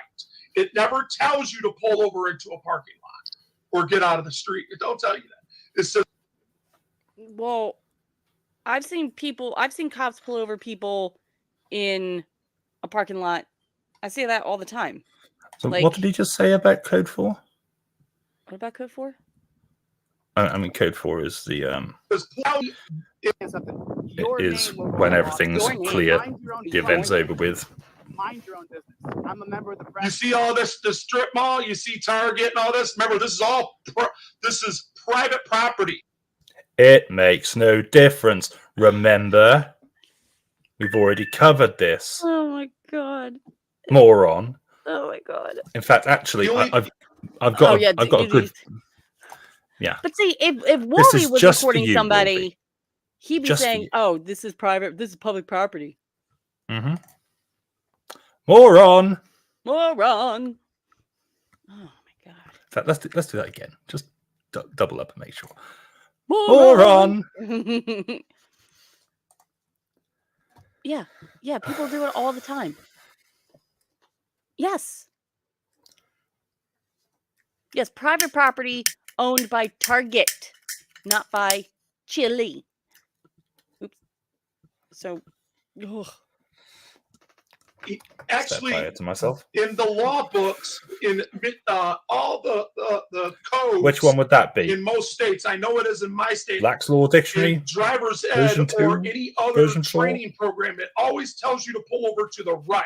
It never tells you to pull over into a parking lot or get out of the street. It don't tell you that. It says. Well, I've seen cops pull over people in a parking lot. I see that all the time. So what did he just say about Code 4? What about Code 4? I mean, Code 4 is the it is when everything's clear, the event's over with. Mind your own business. I'm a member of the press. You see all this strip mall? You see Target and all this? Remember, this is all this is private property. It makes no difference. Remember, we've already covered this. Oh my God. Moron. Oh my God. In fact, actually, I've got a good. Yeah. But see, if Wolby was recording somebody, he'd be saying, "Oh, this is private. This is public property." Mm-hmm. Moron. Moron. Oh my God. In fact, let's do that again. Just double up and make sure. Moron. Yeah. People do it all the time. Yes, private property owned by Target, not by Chille. Oops. So, actually to myself. In the law books, in all the codes. Which one would that be? In most states, I know it is in my state. Black's Law Dictionary, in driver's version ed 2, or any other version 4? training program, it always tells you to pull over to the right.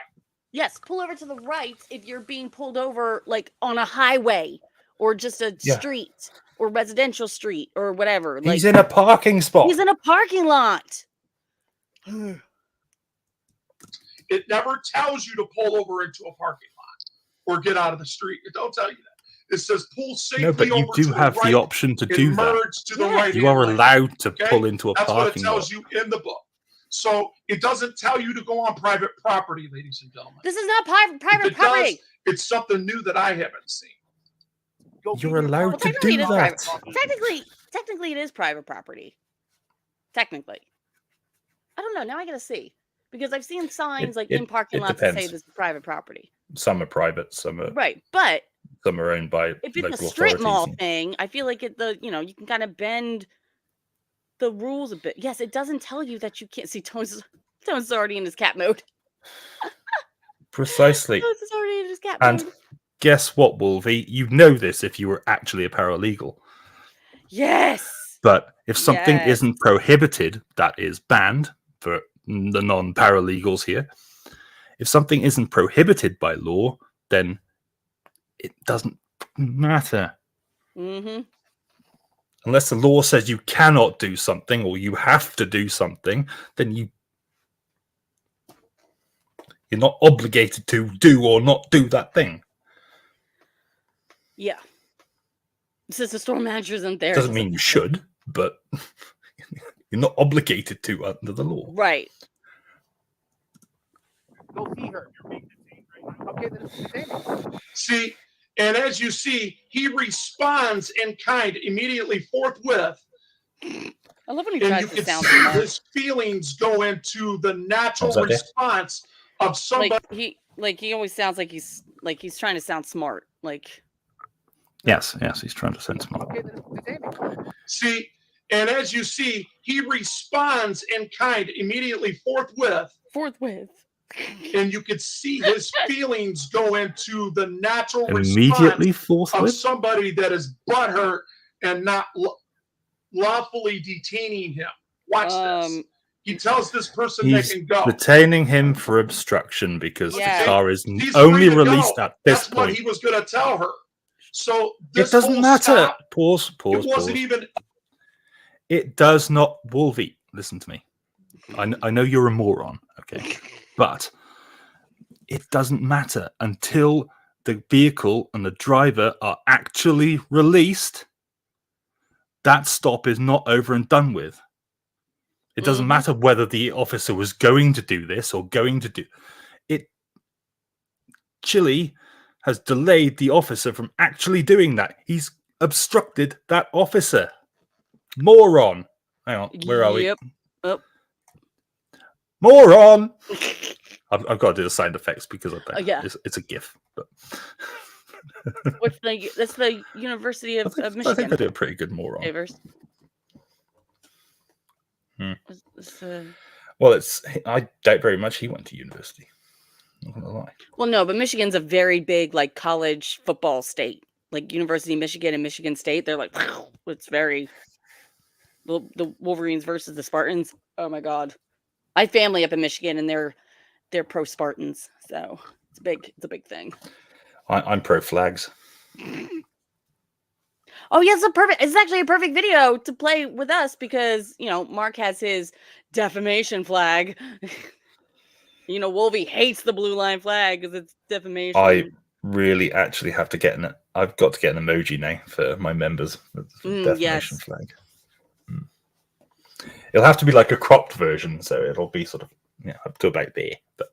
Yes, pull over to the right if you're being pulled over like on a highway or just a street or residential street or whatever. He's in a parking spot. He's in a parking lot. It never tells you to pull over into a parking lot or get out of the street. It don't tell you that. It says pull safely over. No, but you do have the option to do that. To the right. You are allowed to pull into a parking lot. That's what it tells you in the book. So it doesn't tell you to go on private property, ladies and gentlemen. This is not private property. It's something new that I haven't seen. You're allowed to do that. Technically, it is private property. Technically. I don't know. Now I got to see. Because I've seen signs in parking lots that say this is private property. Some are private, some are... Right, but... Some are owned by if it's a strip mall thing, I feel like you can kind of bend the rules a bit. Yes, it doesn't tell you that you can't see. Tone's already in his cat mode. Precisely. Tone's is already in his cat mode. And guess what, Wolvie? You know this if you were actually a paralegal. Yes. But if something isn't prohibited, that is banned for the non-paralegals here. If something isn't prohibited by law, then it doesn't matter. Mm-hmm. Unless the law says you cannot do something or you have to do something, then you're not obligated to do or not do that thing. Yeah. Since the store manager isn't there. Doesn't mean you should, but you're not obligated to under the law. Right. Go see her. You're being detained right now. Okay, then it's detained. See, and as you see, he responds in kind immediately forthwith. I love when he tries to sound smart. His feelings go into the natural response of somebody. He always sounds like he's trying to sound smart. Yes, he's trying to sound smart. See, and as you see, he responds in kind immediately forthwith. And you could see his feelings go into the natural response of somebody that is butthurt and not lawfully detaining him. Watch this. He tells this person they can go. Detaining him for obstruction because the car is only released at this point. That's what he was going to tell her. So it doesn't matter. Pause. It wasn't even. It does not, Wolvie. Listen to me. I know you're a moron, okay, but it doesn't matter until the vehicle and the driver are actually released. That stop is not over and done with. It doesn't matter whether the officer was going to do this or going to do it. Chille has delayed the officer from actually doing that. He's obstructed that officer. Moron. Hang on, where are we? Oh. Moron. I've got to do the sound effects because of that. It's a GIF. But that's the University of Michigan. I think I did a pretty good moron. Well, I doubt very much he went to university. Not gonna lie. Well, no, but Michigan's a very big college football state. University of Michigan and Michigan State, they're it's very the Wolverines versus the Spartans. Oh my God. I have family up in Michigan and they're pro Spartans, so it's a big thing. I'm pro flags. Oh yeah, it's actually a perfect video to play with us because Mark has his defamation flag. Wolvie hates the blue line flag because it's defamation. I really actually have to I've got to get an emoji now for my members with the defamation flag. It'll have to be like a cropped version, so it'll be sort of up to about there. But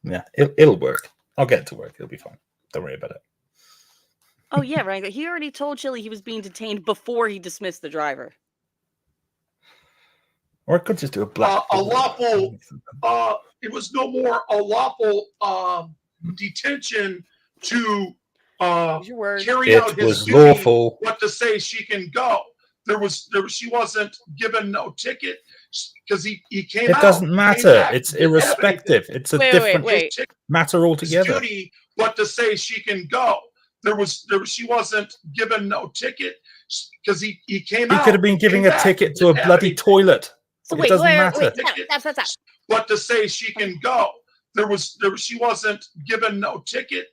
yeah, it'll work. I'll get it to work. It'll be fine. Don't worry about it. Oh yeah, right. He already told Chille he was being detained before he dismissed the driver. Or I could just do a black. A lawful. It was no more a lawful detention to carry out his duty. Lawful. What to say she can go. She wasn't given no ticket because he came out. It doesn't matter. It's irrespective. It's a different matter altogether. Duty, but to say she can go. She wasn't given no ticket because he came out. He could have been giving a ticket to a bloody toilet. So it doesn't matter. Stop. But to say she can go. She wasn't given no ticket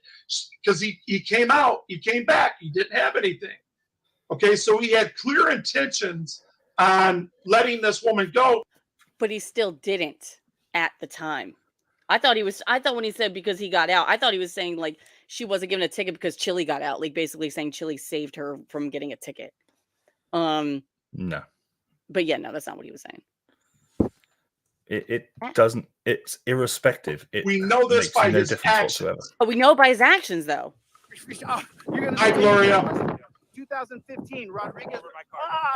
because he came out. He came back. He didn't have anything. Okay, so he had clear intentions on letting this woman go. But he still didn't at the time. I thought when he said because he got out, I thought he was saying like she wasn't given a ticket because Chille got out. Like basically saying Chille saved her from getting a ticket. No. But yeah, no, that's not what he was saying. It doesn't. It's irrespective. We know this by his actions. Whatsoever. Oh, we know by his actions, though. Hi, Gloria. 2015, Rodriguez.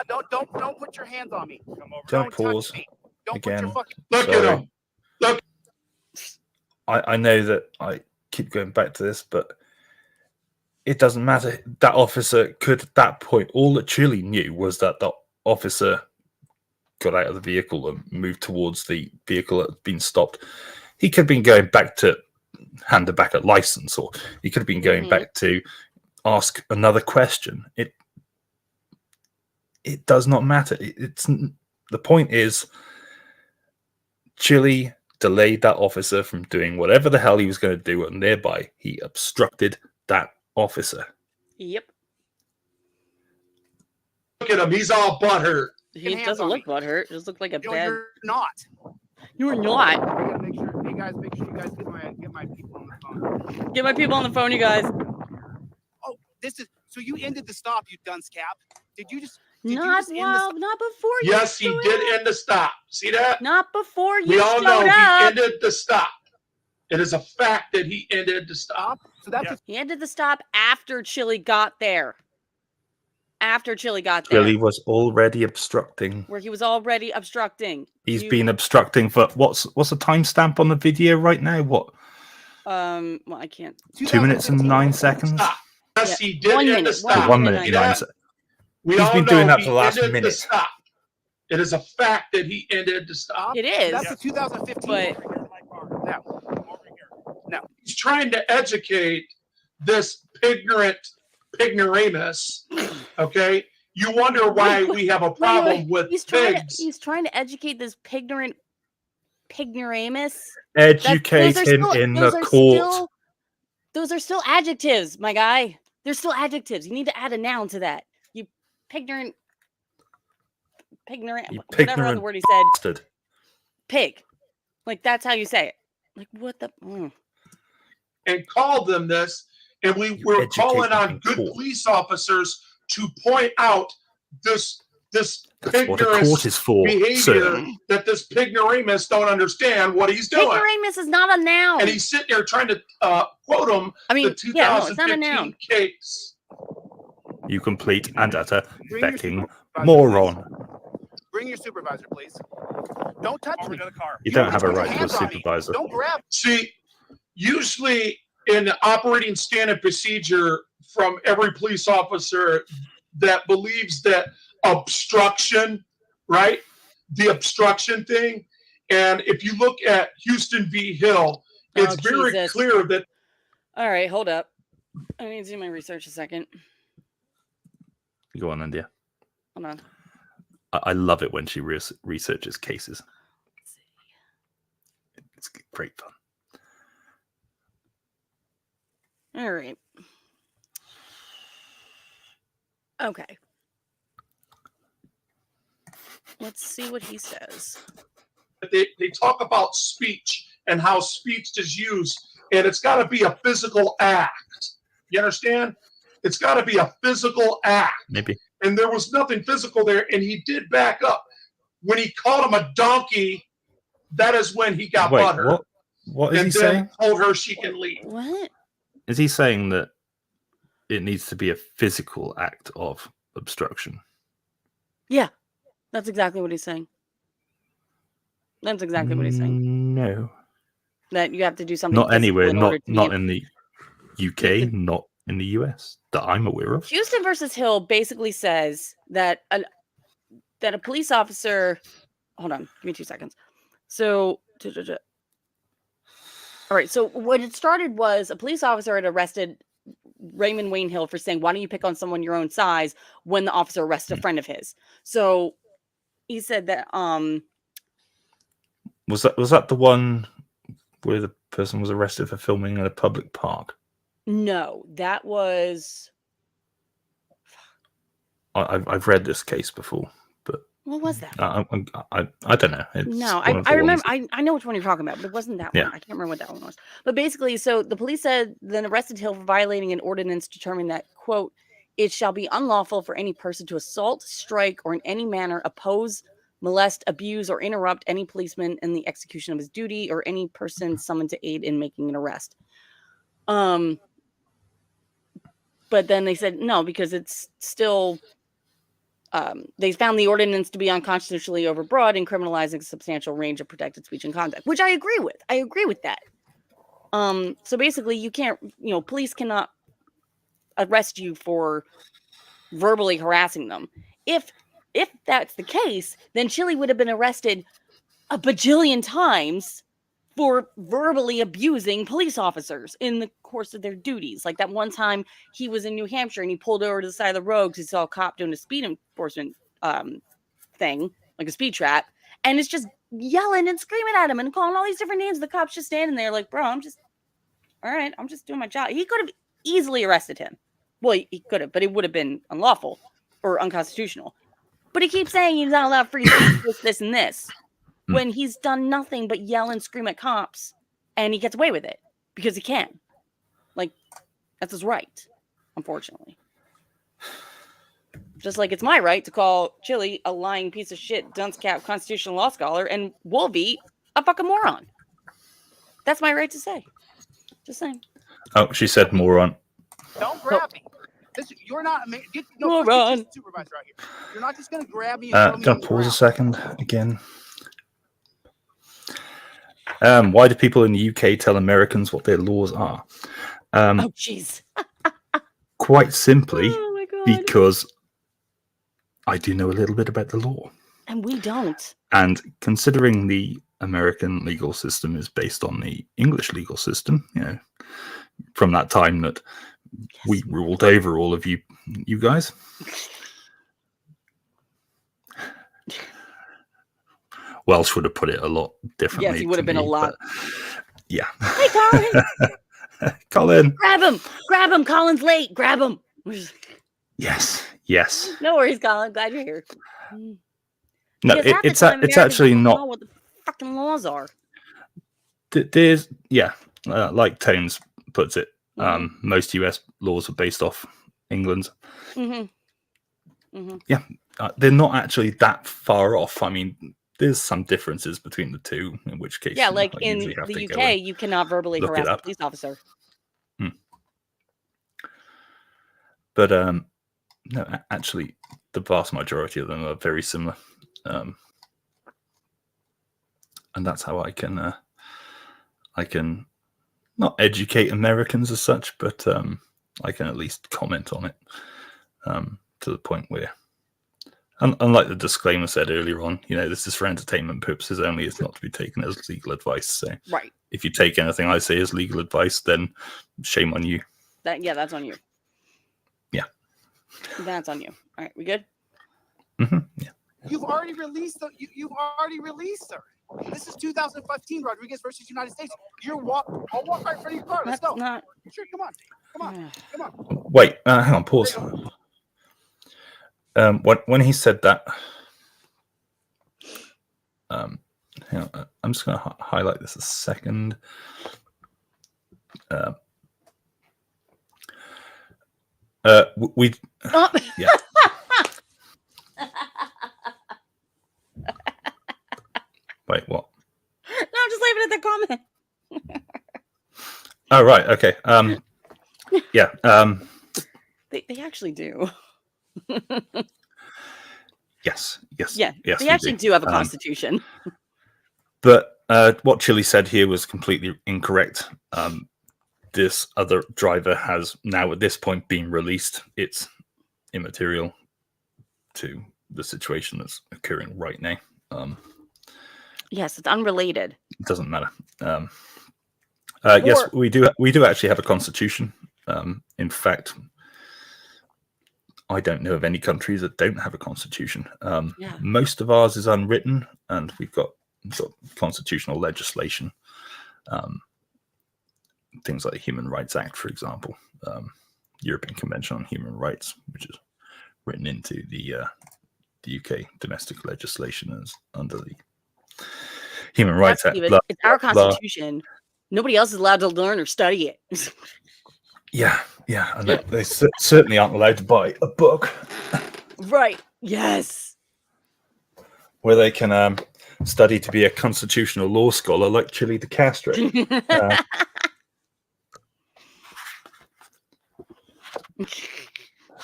Don't put your hands on me. Don't pause. Don't again. Look at him. Look. I know that I keep going back to this, but it doesn't matter. That officer could, at that point, all that Chille knew was that the officer got out of the vehicle and moved towards the vehicle that had been stopped. He could have been going back to hand her back a license, or he could have been going back to ask another question. It does not matter. The point is Chille delayed that officer from doing whatever the hell he was going to do, and thereby he obstructed that officer. Yep. Look at him. He's all butthurt. He doesn't look butthurt. He just look like a bad. You're not. You're not. I gotta make sure. Hey guys, make sure you guys get my people on the phone. Get my people on the phone, you guys. Oh, this is so you ended the stop, you dunce cap. Did you just? Not before you. Yes, he did end the stop. See that? Not before you. We all know he ended the stop. It is a fact that he ended the stop. So that's he ended the stop after Chille got there. After Chille got there. Chille was already obstructing. Where he was already obstructing. He's been obstructing for what's the timestamp on the video right now? What? Well, I can't. 2 minutes and 9 seconds. Yes, he did end the stop. 1 minute and 9 seconds. He's been doing that for the last minute. Stop. It is a fact that he ended the stop. It is. That's the 2015. No. He's trying to educate this pignoramus. Okay. You wonder why we have a problem with pigs. He's trying to educate this pignoramus. Educate him in the court. Those are still adjectives, my guy. They're still adjectives. You need to add a noun to that. You pignorant, whatever other word he said. Bastard. Pig. Like, that's how you say it. Like, what the? And called them this, and we were calling on good police officers to point out this pignorous behavior that this pignoramus don't understand what he's doing. Pignoramus is not a noun. And he's sitting there trying to quote him the 2015 case. You complete and utter becking moron. Bring your supervisor, please. Don't touch me. You don't have a right to a supervisor. Don't grab. See, usually in the operating standard procedure from every police officer that believes that obstruction, right? The obstruction thing. And if you look at Houston v. Hill, it's very clear that. All right, hold up. I need to do my research a second. Go on, India. Hold on. I love it when she researches cases. It's great fun. All right. Okay. Let's see what he says. They talk about speech and how speech is used, and it's got to be a physical act. You understand? It's got to be a physical act. Maybe. And there was nothing physical there, and he did back up. When he called him a donkey, that is when he got butthurt. What is he saying? Told her she can leave. What? Is he saying that it needs to be a physical act of obstruction? Yeah, that's exactly what he's saying. That's exactly what he's saying. No. That you have to do something. Not anywhere. Not in the UK. Not in the US that I'm aware of. Houston versus Hill basically says that that a police officer. Hold on, give me 2 seconds. So, all right. So what it started was a police officer had arrested Raymond Wayne Hill for saying, "Why don't you pick on someone your own size?" when the officer arrested a friend of his. So he said that was that the one where the person was arrested for filming in a public park? No, that was. I've read this case before, but what was that? I don't know. It's no, I remember. I know which one you're talking about, but it wasn't that one. I can't remember what that one was. But basically, so the police said then arrested Hill for violating an ordinance determined that, quote, "It shall be unlawful for any person to assault, strike, or in any manner oppose, molest, abuse, or interrupt any policeman in the execution of his duty or any person summoned to aid in making an arrest." But then they said no, because it's still, they found the ordinance to be unconstitutionally overbroad in criminalizing a substantial range of protected speech and conduct, which I agree with. I agree with that. So basically you can't, police cannot arrest you for verbally harassing them. If that's the case, then Chille would have been arrested a bajillion times for verbally abusing police officers in the course of their duties. Like that one time he was in New Hampshire and he pulled over to the side of the road because he saw a cop doing a speed enforcement thing, like a speed trap, and it's just yelling and screaming at him and calling all these different names. The cop's just standing there like, bro, I'm just doing my job. He could have easily arrested him. Well, he could have, but it would have been unlawful or unconstitutional. But he keeps saying he's not allowed free speech, this, and this, when he's done nothing but yell and scream at cops, and he gets away with it because he can. Like, that's his right, unfortunately. Just like it's my right to call Chille a lying piece of shit, dunce cap, constitutional law scholar, and Wolvie a fucking moron. That's my right to say. Just saying. Oh, she said moron. Don't grab me. You're not moron. Supervisor out here. You're not just going to grab me. Can I pause a second again? Why do people in the UK tell Americans what their laws are? Oh, jeez. Quite simply, because I do know a little bit about the law. And we don't. And considering the American legal system is based on the English legal system, from that time that we ruled over all of you guys. Welsh would have put it a lot differently. Yes, he would have been a lot. Yeah. Hey, Colin. Colin. Grab him. Colin's late. Grab him. Yes. No worries, Colin. Glad you're here. No, it's actually not what the fucking laws are. There's like Tones puts it. Most US laws are based off England's. Yeah, they're not actually that far off. I mean, there's some differences between the two, in which case, like in the UK, you cannot verbally harass a police officer. But no, actually, the vast majority of them are very similar, and that's how I can not educate Americans as such, but I can at least comment on it to the point where, unlike the disclaimer said earlier on, this is for entertainment purposes only. It's not to be taken as legal advice. So, right. If you take anything I say as legal advice, then shame on you. That's on you. Yeah, that's on you. All right, we good? Yeah. You've already released her. You've already released her. This is 2015 Rodriguez versus United States. I'll walk right in front of your car. Let's go. Sure, come on. Wait, hang on, pause. When he said that, hang on, I'm just going to highlight this a second. Yeah. Wait, what? No, I'm just leaving it at the comment. Oh, right. Okay. Yeah. They actually do. Yes. Yeah. They actually do have a constitution. But what Chille said here was completely incorrect. This other driver has now at this point been released. It's immaterial to the situation that's occurring right now. Yes, it's unrelated. It doesn't matter. Yes, we do actually have a constitution. In fact, I don't know of any countries that don't have a constitution. Most of ours is unwritten, and we've got sort of constitutional legislation. Things like the Human Rights Act, for example, European Convention on Human Rights, which is written into the UK domestic legislation as under the Human Rights Act. It's our constitution. Nobody else is allowed to learn or study it. Yeah, and they certainly aren't allowed to buy a book. Right. Yes. Where they can study to be a constitutional law scholar like Chille DeCastro.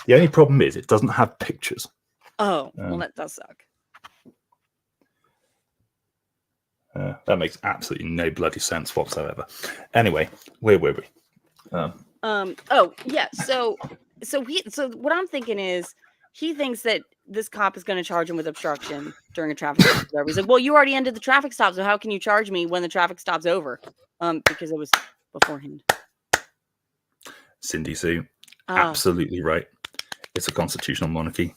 The only problem is it doesn't have pictures. Oh, well, that does suck. That makes absolutely no bloody sense whatsoever. Anyway, where were we? Oh yeah. So what I'm thinking is he thinks that this cop is going to charge him with obstruction during a traffic stop. He's like, well, you already ended the traffic stop, so how can you charge me when the traffic stop's over? Because it was beforehand. Cindy Sue, absolutely right. It's a constitutional monarchy.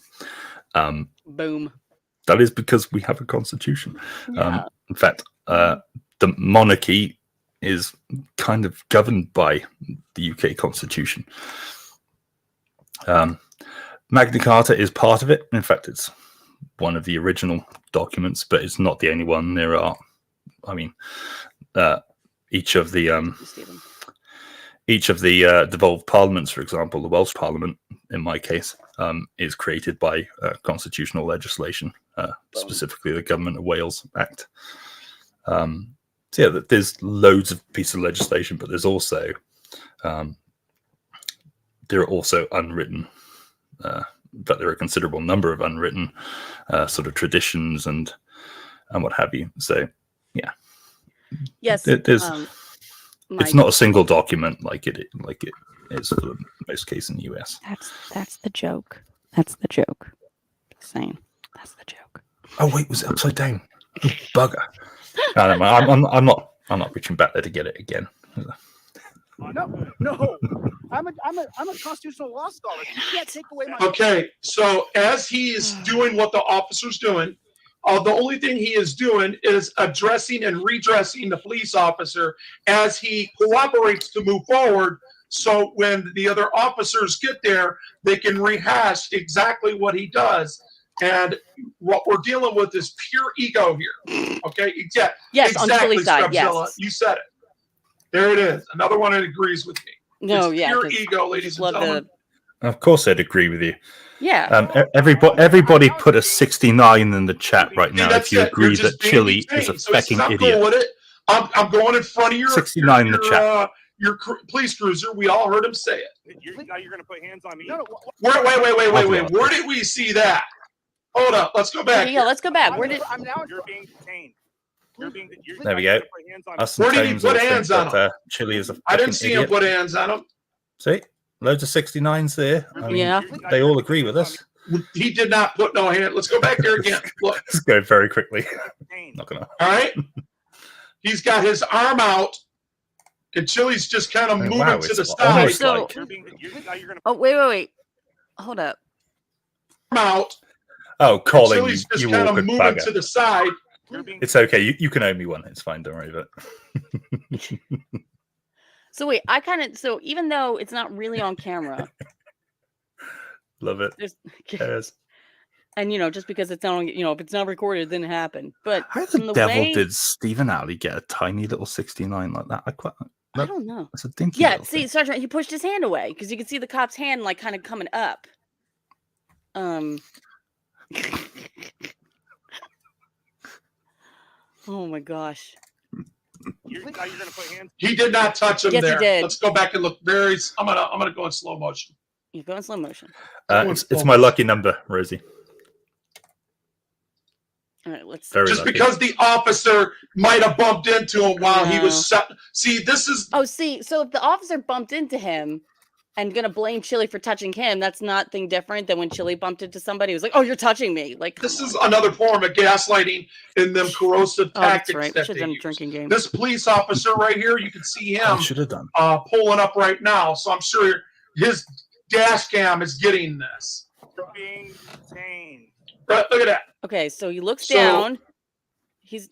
Boom. That is because we have a constitution. Yeah. In fact, the monarchy is kind of governed by the UK constitution. Magna Carta is part of it. In fact, it's one of the original documents, but it's not the only one. There are, each of the devolved parliaments, for example, the Welsh Parliament, in my case, is created by constitutional legislation, specifically the Government of Wales Act. So yeah, there's loads of pieces of legislation, but there's also there are also unwritten, but there are a considerable number of unwritten sort of traditions and what have you. So yeah, yes, there's. It's not a single document like it is for most cases in the US. That's the joke. That's the joke. Just saying. That's the joke. Oh wait, was it upside down? You bugger. No, I'm not reaching back there to get it again. No. I'm a constitutional law scholar. You can't take away my. Okay, so as he is doing what the officer's doing, the only thing he is doing is addressing and redressing the police officer as he cooperates to move forward. So when the other officers get there, they can rehash exactly what he does. And what we're dealing with is pure ego here. Okay? Yeah. Yes, exactly, on Chille's side, yes. You said it. There it is. Another one that agrees with me. No, it's pure ego, ladies and gentlemen. Of course, I'd agree with you. Yeah. Everybody put a 69 in the chat right now if you agree that Chille is a fucking idiot. Cool I'm going in front of your 69 in the chat. Your police cruiser. We all heard him say it. Now you're going to put hands on me. Wait. Where did we see that? Hold up. Let's go back. Yeah, let's go back. You're being detained. There we go. Where did he put hands on him? Chille is a I didn't see him put hands on him. See? Loads of 69s there. Yeah. They all agree with us. He did not put no hand. Let's go back there again. Look. Let's go very quickly. Not gonna. All right. He's got his arm out, and Chille's just kind of moving to the side. So, wait. Hold up. Arm out. Oh, Colin, Chille's just you kind of awkward moving bugger. to the side. It's okay. You can owe me one. It's fine. Don't worry about it. So wait, so even though it's not really on camera, love it. Yes. And just because it's not on, if it's not recorded, it didn't happen. But how the devil did Stephen Alley get a tiny little 69 like that? I don't know. It's a dinky. Yeah, see, Sergeant, he pushed his hand away because you could see the cop's hand like kind of coming up. Oh my gosh. You're going to put hands. He did not touch him yes, there. He did. Let's go back and look. I'm gonna go in slow motion. You go in slow motion. It's my lucky number, Rosie. All right, let's. Just lucky. Because the officer might have bumped into him while he was. See, this is. Oh, see, so if the officer bumped into him, and gonna blame Chille for touching him. That's nothing different than when Chille bumped into somebody who's like, "Oh, you're touching me!" Like, this is another form of gaslighting and them corrosive tactics. That's right. That Should have done a drinking game. This police officer right here, you can see him pulling up right now. So I'm sure his dash cam is getting this. You're being detained. Right, look at that. Okay, so he looks down. He's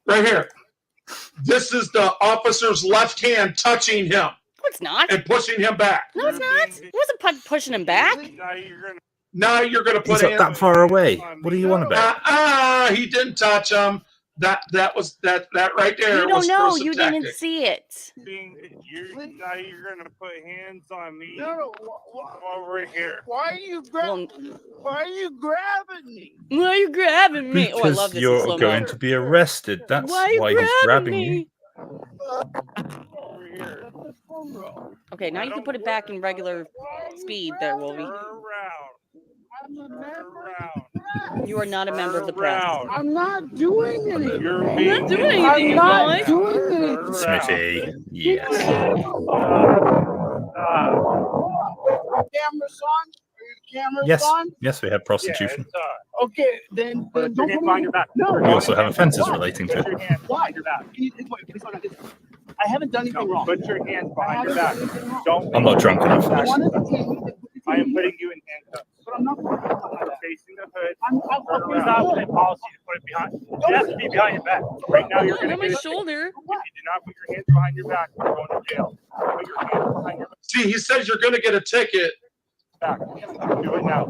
right here. This is the officer's left hand touching him. No, it's not. And pushing him back. No, it's not. He wasn't pushing him back. Now you're gonna put him that far away. What are you on about? He didn't touch him. That right there. You don't know. You didn't see it. Now you're gonna put hands on me. No, over here. Why are you grabbing me? Why are you grabbing me? Because I love this. You're going to be arrested. That's why he's grabbing you. Okay, now you can put it back in regular speed there, Wolvie. You are not a member of the press. I'm not doing anything. You're not doing anything, I'm not doing anything. Smithy, yes. Cameras on? Yes, yes, we have prostitution. Okay, then don't put behind your back. No, we also have offences relating to it. Why? I haven't done anything wrong. Put your hands behind your back. Don't. I'm not drunk enough for this. I am putting you in handcuffs. But I'm not facing the hood. It's not a policy to put it behind. It has to be behind your back. Right now, you're going to my shoulder. If you do not put your hands behind your back, you're going to jail. Put your hands behind your back. See, he says you're going to get a ticket. Do it now.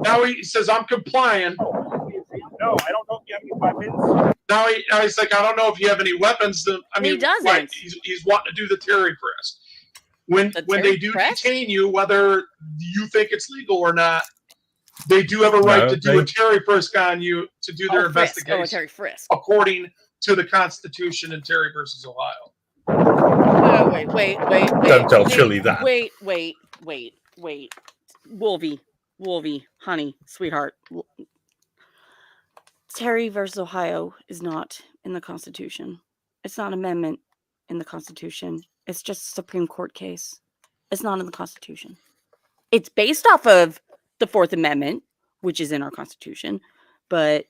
Now he says, I'm complying. No, I don't know if you have any weapons. Now he's like, I don't know if you have any weapons. I mean, he doesn't. Right, he's wanting to do the Terry frisk. When they do detain you, whether you think it's legal or not, they do have a right to do a Terry frisk on you to do their investigation. A Terry frisk. According to the Constitution in Terry versus Ohio. Wait. Don't tell Chille that. Wait. Wolvie, honey, sweetheart. Terry versus Ohio is not in the Constitution. It's not an amendment in the Constitution. It's just a Supreme Court case. It's not in the Constitution. It's based off of the Fourth Amendment, which is in our Constitution. But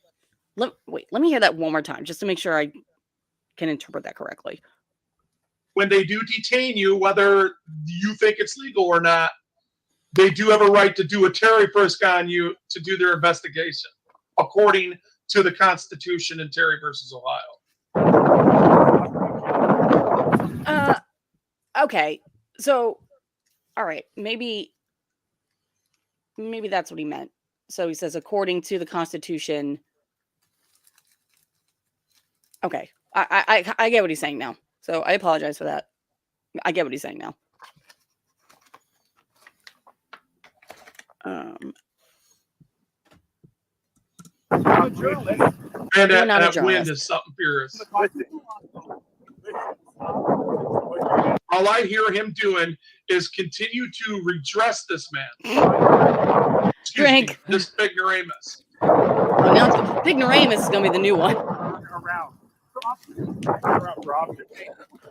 let me hear that one more time, just to make sure I can interpret that correctly. When they do detain you, whether you think it's legal or not, they do have a right to do a Terry frisk on you to do their investigation, according to the Constitution in Terry versus Ohio. Okay, so, all right, maybe that's what he meant. So he says, according to the Constitution. Okay, I get what he's saying now. So I apologize for that. I get what he's saying now. And that wind is something furious. All I hear him doing is continue to redress this man. Drink. This ignoramus. Oh, now ignoramus is going to be the new one.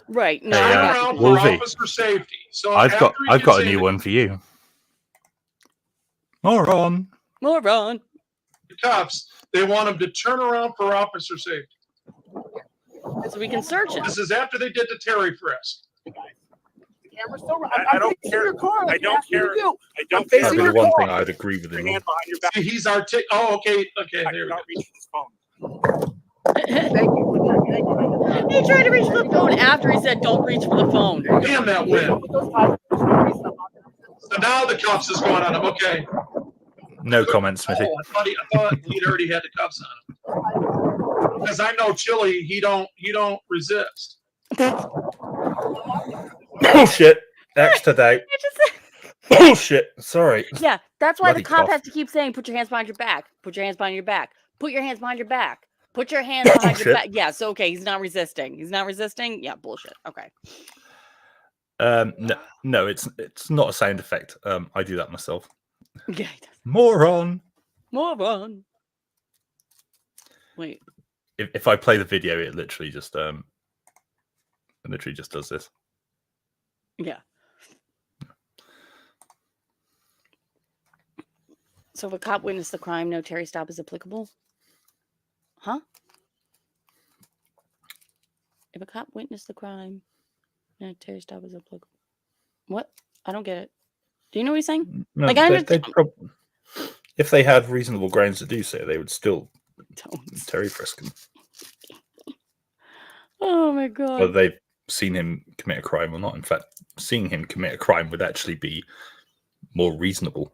Right. No, around for officer safety. So I've got a new one for you. Moron. The cops, they want him to turn around for officer safety. So we can search it. This is after they did the Terry frisk. I don't care. I don't care. That'd be the one thing I'd agree with him. See, he's Oh, okay. There we go. He tried to reach for the phone after he said, "Don't reach for the phone." Damn that win. So now the cuffs is going on him. Okay. No comments, Smithy. I thought he'd already had the cuffs on him. Because I know Chille, he don't resist. Bullshit. Extra doubt. Bullshit. Sorry. Yeah, that's why Bloody the cop cough. has to keep saying, "Put your hands behind your back. Put your hands behind your back. Put your hands behind your back. Put your hands behind your back." Yeah, so okay, he's not resisting. Yeah, bullshit. Okay. No, it's not a sound effect. I do that myself. Yeah. Moron. Wait. If I play the video, it literally just does this. Yeah. So if a cop witnessed the crime, no Terry stop is applicable? Huh? If a cop witnessed the crime, no Terry stop is applicable. What? I don't get it. Do you know what he's saying? No, like, if they had reasonable grounds to do so, they would still Terry frisk him. Oh my god. Whether they've seen him commit a crime or not. In fact, seeing him commit a crime would actually be more reasonable.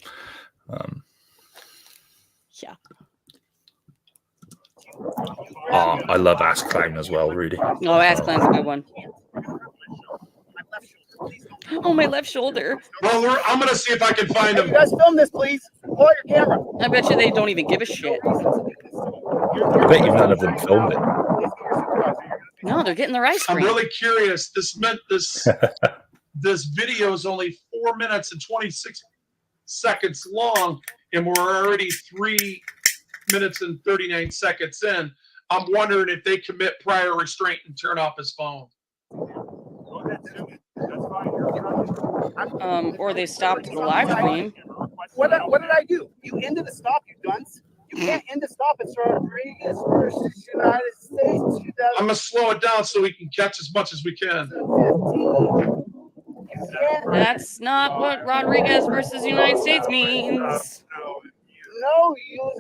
Yeah. I love Ask Clown as well, Rudy. Oh, Ask Clown's a good one. Oh, my left shoulder. Well, I'm going to see if I can find him. You guys film this, please. Pull out your camera. I bet you they don't even give a shit. I bet you none of them filmed it. No, they're getting their ice cream. I'm really curious. This this video is only 4 minutes and 26 seconds long, and we're already 3 minutes and 39 seconds in. I'm wondering if they commit prior restraint and turn off his phone. Or they stopped the live stream. What did I do? You ended the stop, you dunce. You can't end the stop. It's Rodriguez versus United States. I'm going to slow it down so we can catch as much as we can. That's not what Rodriguez versus United States means. No, you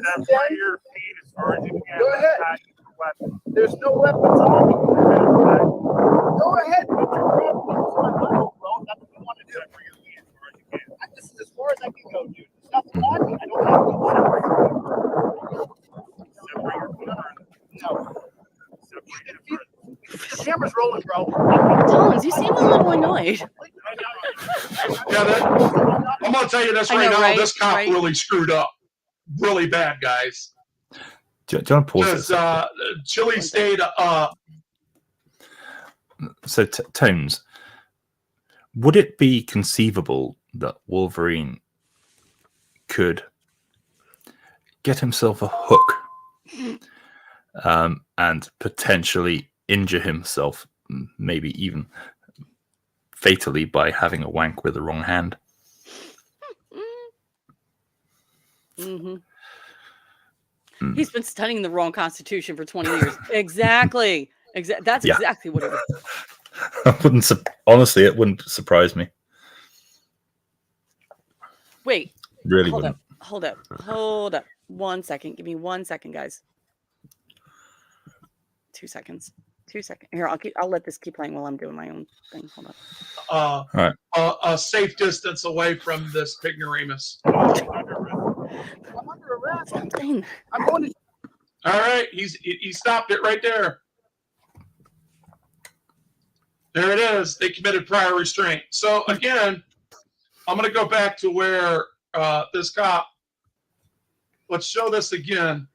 go ahead. There's no weapons on me. Go ahead. That's what you want to do. This is as far as I can go, dude. There's nothing on me. I don't have the camera's rolling, bro. Tones, you seem a little annoyed. Yeah, I'm going to tell you this right now. This cop really screwed up. Really bad, guys. Do you want to pause this? Chille stayed. So, Tones, would it be conceivable that Wolverine could get himself a hook and potentially injure himself, maybe even fatally, by having a wank with the wrong hand? Mm-hmm. He's been studying the wrong Constitution for 20 years. Exactly. That's exactly what it is. Honestly, it wouldn't surprise me. Wait. Really hold wouldn't. Hold up. 1 second. Give me 1 second, guys. 2 seconds. 2 seconds. Here, I'll let this keep playing while I'm doing my own thing. Hold up. All right. A safe distance away from this pignoramus. I'm under arrest. I'm going to. All right, he stopped it right there. There it is. They committed prior restraint. So again, I'm going to go back to where this cop. Let's show this again,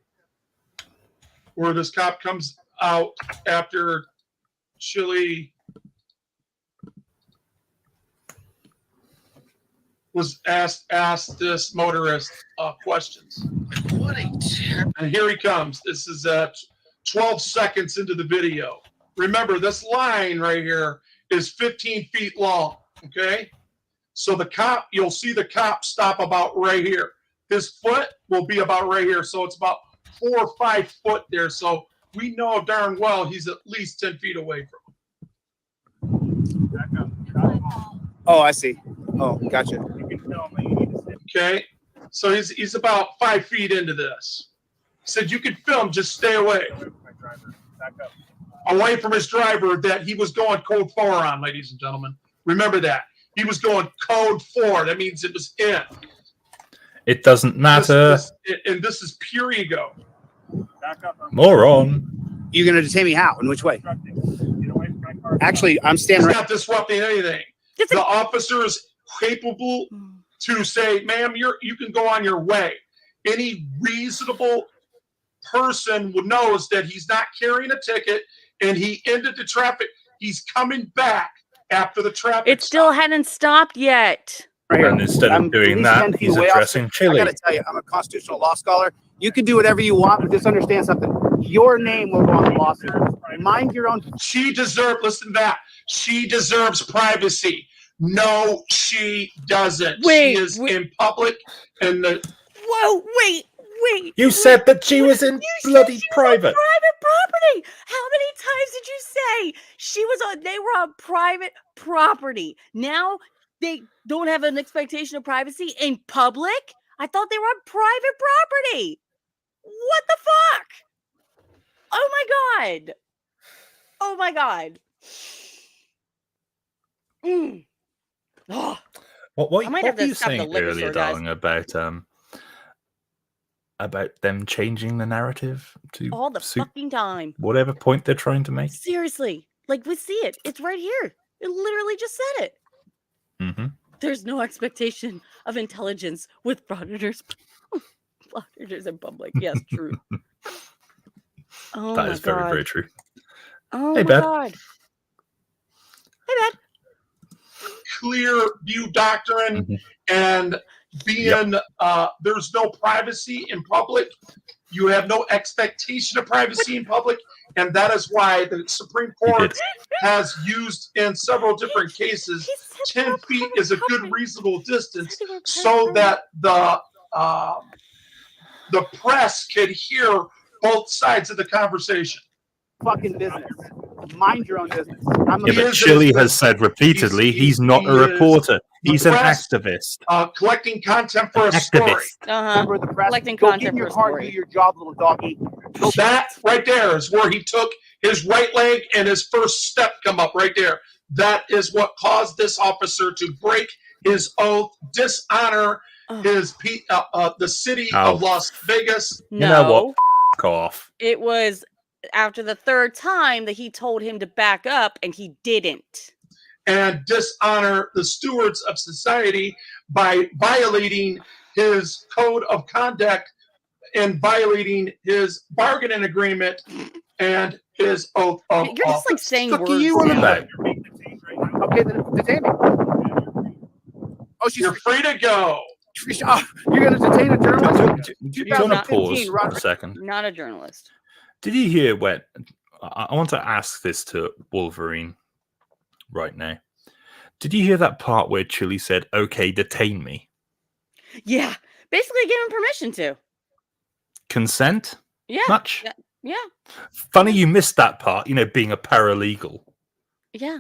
where this cop comes out after Chille was asked this motorist questions. And here he comes. This is 12 seconds into the video. Remember, this line right here is 15 feet long, okay? So the cop, you'll see the cop stop about right here. His foot will be about right here, so it's about 4 or 5 foot there. So we know darn well he's at least 10 feet away from him. Oh, I see. Oh, gotcha. Okay, so he's about 5 feet into this. He said, you can film, just stay away. Away from his driver that he was going code 4 on, ladies and gentlemen. Remember that. He was going code 4. That means it was in. It doesn't matter. And this is pure ego. Moron. You're going to detain me how? In which way? Actually, I'm standing right. It's not disrupting anything. The officer is capable to say, ma'am, you can go on your way. Any reasonable person knows that he's not carrying a ticket and he ended the traffic. He's coming back after the traffic. It still hadn't stopped yet. Right here. And instead of doing that, he's addressing Chille. I got to tell you, I'm a constitutional law scholar. You can do whatever you want, but just understand something. Your name will go on the lawsuit. Mind your own. She deserves, listen to that. She deserves privacy. No, she doesn't. She is in public, and Whoa, wait. You said that she was in bloody private. Private property. How many times did you say they were on private property? Now they don't have an expectation of privacy in public? I thought they were on private property. What the fuck? Oh my god. Oh my god. Oh. What were you saying earlier, darling, about them changing the narrative to all the fucking time, whatever point they're trying to make? Seriously, like we see it. It's right here. It literally just said it. Mm-hmm. There's no expectation of intelligence with frauditors. Frauditors in public. Yes, true. That is very, very true. Oh my god. Hey, Beth. Clear view doctrine and being there's no privacy in public. You have no expectation of privacy in public, and that is why the Supreme Court has used in several different cases 10 feet is a good reasonable distance so that the press could hear both sides of the conversation. Fucking business. Mind your own business. But Chille has said repeatedly he's not a reporter. He's an activist. Collecting content for a story. Member of the press. Collecting Go content get in your for a car, story. do your job, little doggy. That right there is where he took his right leg and his first step come up right there. That is what caused this officer to break his oath, dishonor the city of Las Vegas. No. You know what? F off. It was after the third time that he told him to back up, and he didn't. And dishonor the stewards of society by violating his code of conduct and violating his bargaining agreement and his oath of You're just like saying words. You in the back. Okay, then detain me. Oh, you're free to go. You're going to detain a journalist? Do you want to pause for a second? Not a journalist. Did you hear when I want to ask this to Wolverine right now? Did you hear that part where Chille said, "Okay, detain me"? Yeah, basically gave him permission to. Consent? Yeah. Much? Yeah. Funny you missed that part, being a paralegal. Yeah.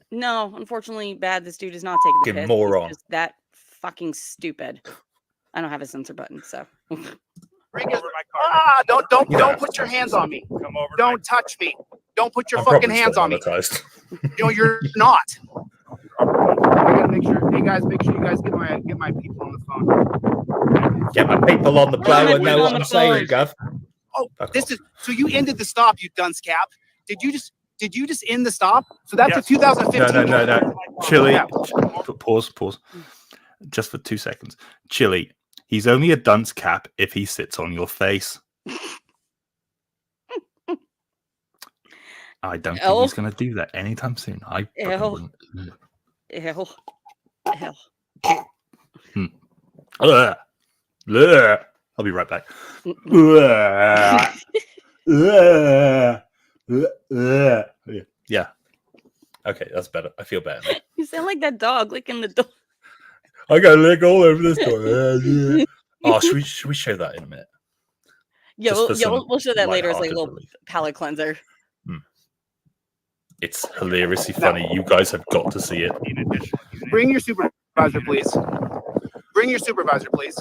No, unfortunately, bad. This dude is not taking the piss. Moron. He's just that fucking stupid. I don't have a censor button, so. Don't put your hands on me. Come over. Don't touch me. Don't put your fucking hands on me. You're not. I gotta make sure. Hey guys, make sure you guys get my people on the phone. Get my people on the phone and know what I'm saying, Gov. Oh, this is so you ended the stop, you dunce cap. Did you just end the stop? So that's a 2015. No. Chille, pause. Just for 2 seconds. Chille, he's only a dunce cap if he sits on your face. I don't think he's going to do that anytime soon. I wouldn't. Ew. I'll be right back. Yeah. Okay, that's better. I feel better now. You sound like that dog licking the door. I got to lick all over this door. Oh, should we show that in a minute? Yeah, we'll show that later as like a little palate cleanser. It's hilariously funny. You guys have got to see it. Bring your supervisor, please. Bring your supervisor, please.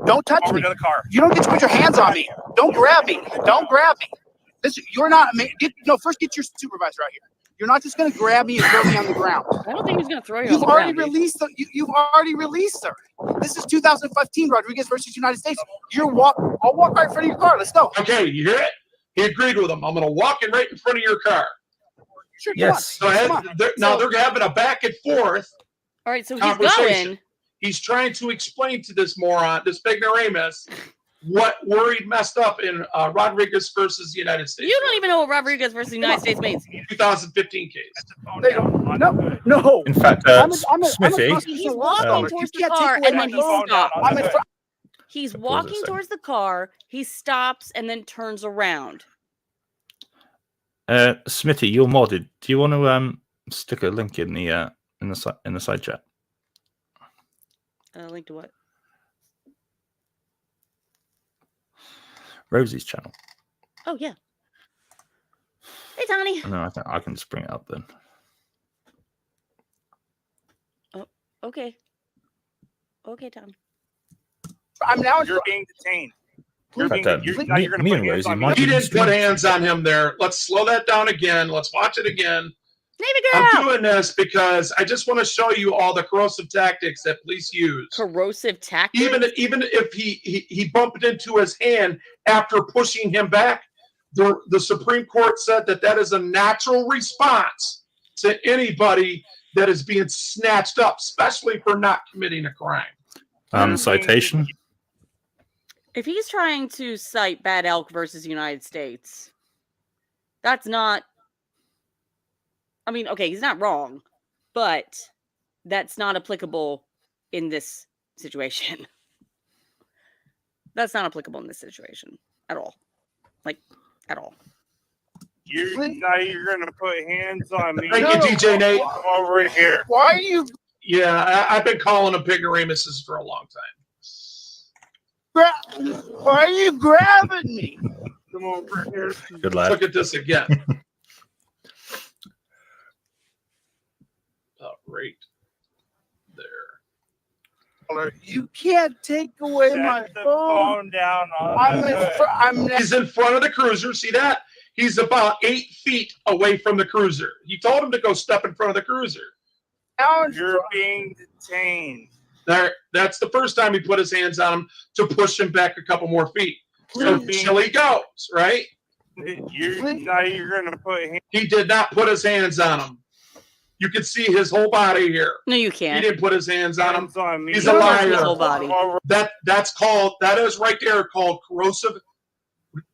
Don't touch me. To the car. You don't get to put your hands on me. Don't grab me. Don't grab me. You're not. First get your supervisor out here. You're not just going to grab me and throw me on the ground. I don't think he's going to throw you. You've already released. You've already released her. This is 2015 Rodriguez versus United States. I'll walk right in front of your car. Let's go. Okay, you hear it? He agreed with him. I'm going to walk in right in front of your car. Sure, yes. Now they're having a back and forth. All right, so he's going. He's trying to explain to this moron, this ignoramus, where he messed up in Rodriguez versus the United States. You don't even know what Rodriguez versus the United States means. 2015 case. No. In fact, Smithy. He's walking towards the car and then he stops. He's walking towards the car. He stops and then turns around. Smithy, you're modded. Do you want to stick a link in the side chat? Link to what? Rosie's channel. Oh yeah. Hey, Tony. No, I think I can just bring it up then. Oh, okay. Okay, Tom. I'm now. You're being detained. He didn't put hands on him there. Let's slow that down again. Let's watch it again. I'm doing this because I just want to show you all the corrosive tactics that police use. Corrosive tactics? Even if he bumped into his hand after pushing him back, the Supreme Court said that is a natural response to anybody that is being snatched up, especially for not committing a crime. Citation. If he's trying to cite Bad Elk versus United States, that's not. I mean, okay, he's not wrong, but that's not applicable in this situation. That's not applicable in this situation at all. Like, at all. You're going to put hands on me. Thank you, DJ Nate. Over here. Why are you? Yeah, I've been calling them pignoramuses for a long time. Why are you grabbing me? Come over here. Good lad. Look at this again. Right there. You can't take away my phone. Down. He's in front of the cruiser. See that? He's about 8 feet away from the cruiser. He told him to go step in front of the cruiser. You're being detained. That's the first time he put his hands on him to push him back a couple more feet. So Chille goes, right? You're going to put hands. He did not put his hands on him. You can see his whole body here. No, you can't. He didn't put his hands on him. He's a liar. His whole body. That is right there called corrosive.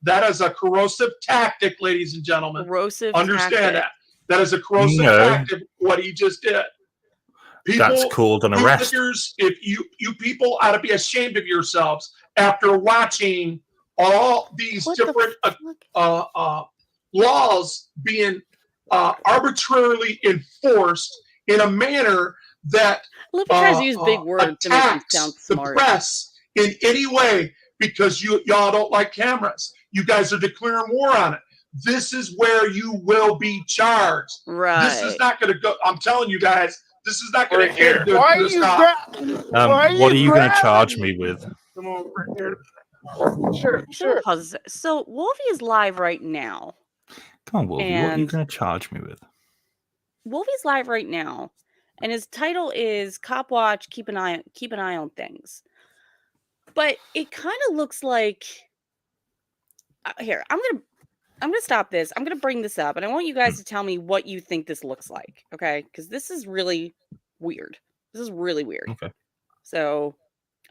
That is a corrosive tactic, ladies and gentlemen. Corrosive Understand tactic. that. That is a corrosive tactic, what he just did. People, that's called an arrest. If you people ought to be ashamed of yourselves after watching all these different laws being arbitrarily enforced in a manner that tries to use big words to make him sound smart. The press in any way because y'all don't like cameras. You guys are declaring war on it. This is where you will be charged. Right. This is not going to go. I'm telling you guys, this is not going to get good. What are you going to charge me with? Come over here. Sure. So Wolfie is live right now. Come on, Wolfie. What are you going to charge me with? Wolfie's live right now, and his title is Cop Watch. Keep an eye on things. But it kind of looks like here. I'm gonna stop this. I'm gonna bring this up, and I want you guys to tell me what you think this looks like. Okay, because this is really weird. This is really weird. Okay. So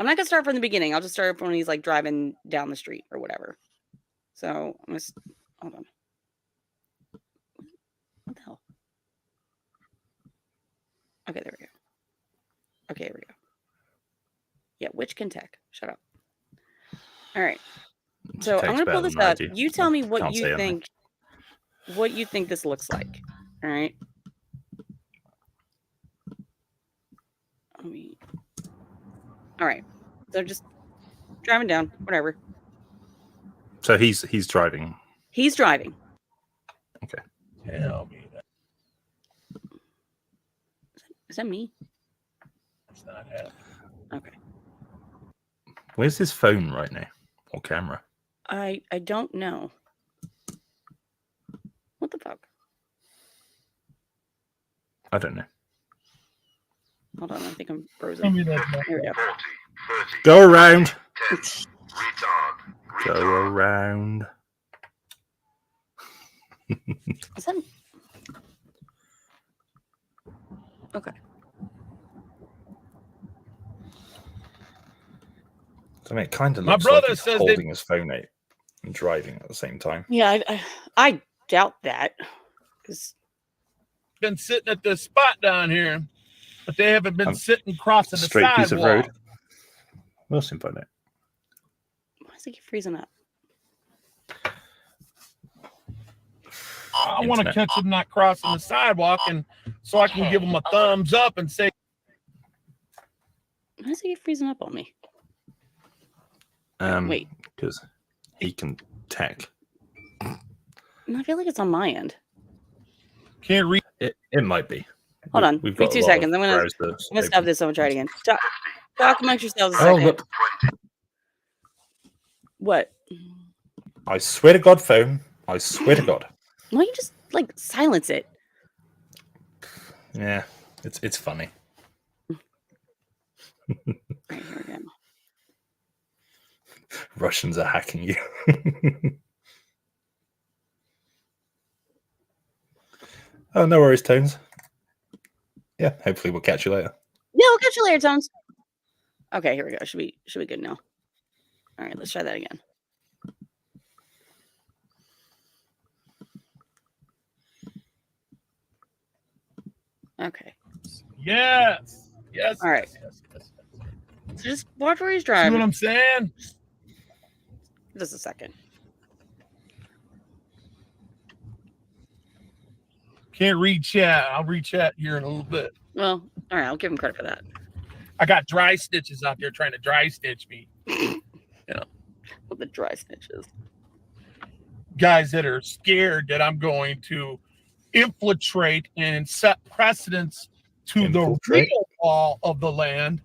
I'm not gonna start from the beginning. I'll just start from when he's like driving down the street or whatever. So I'm gonna hold on. What the hell? Okay, there we go. Okay, here we go. Yeah, which can tech? Shut up. All right. So I'm gonna pull this up. You tell me what you think. What you think this looks like? All right. All right. So just driving down, whatever. So he's driving. He's driving. Okay. Tell me that. Is that me? It's not happening. Okay. Where's his phone right now? Or camera? I don't know. What the fuck? I don't know. Hold on, I think I'm frozen. Here we go. Go around. Go around. Is that... Okay. I mean, it kind of looks like he's holding his phone out and driving at the same time. Yeah, I doubt that. Been sitting at this spot down here, but they haven't been sitting crossing the straight sidewalk. Piece of road. We'll soon find out. Why is he freezing up? I want to catch him not crossing the sidewalk, and so I can give him a thumbs up and say, "Why is he freezing up on me?" Wait, because he can tech. I feel like it's on my end. Can't read it. It might be. Hold on. Give me 2 seconds. I'm gonna stop this. I'm gonna try it again. Talk amongst yourselves a second. What? I swear to God, phone. I swear to God. Why don't you just like silence it? Yeah, it's funny. Right, here we go. Russians are hacking you. Oh, no worries, Tones. Yeah, hopefully we'll catch you later. Yeah, we'll catch you later, Tones. Okay, here we go. Should be good now. All right, let's try that again. Okay. Yes. All right. So just watch where he's driving. See what I'm saying? Just a second. Can't read chat. I'll read chat here in a little bit. Well, all right. I'll give him credit for that. I got dry stitches out there trying to dry stitch me. With the dry stitches. Guys that are scared that I'm going to infiltrate and set precedents to the real law of the land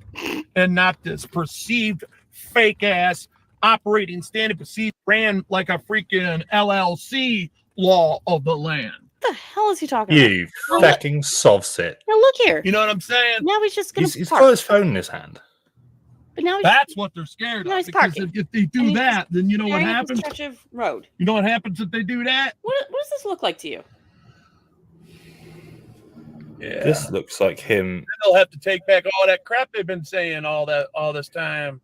and not this perceived fake ass operating standard perceived ran like a freaking LLC law of the land. What the hell is he talking about? You fucking sovs it. Now look here. You know what I'm saying? Now he's just gonna. He's got his phone in his hand. But now that's what they're scared of. Because if they do that, then you know what happens. Stretch of road. You know what happens if they do that? What does this look like to you? Yeah. This looks like him. Then they'll have to take back all that crap they've been saying all this time.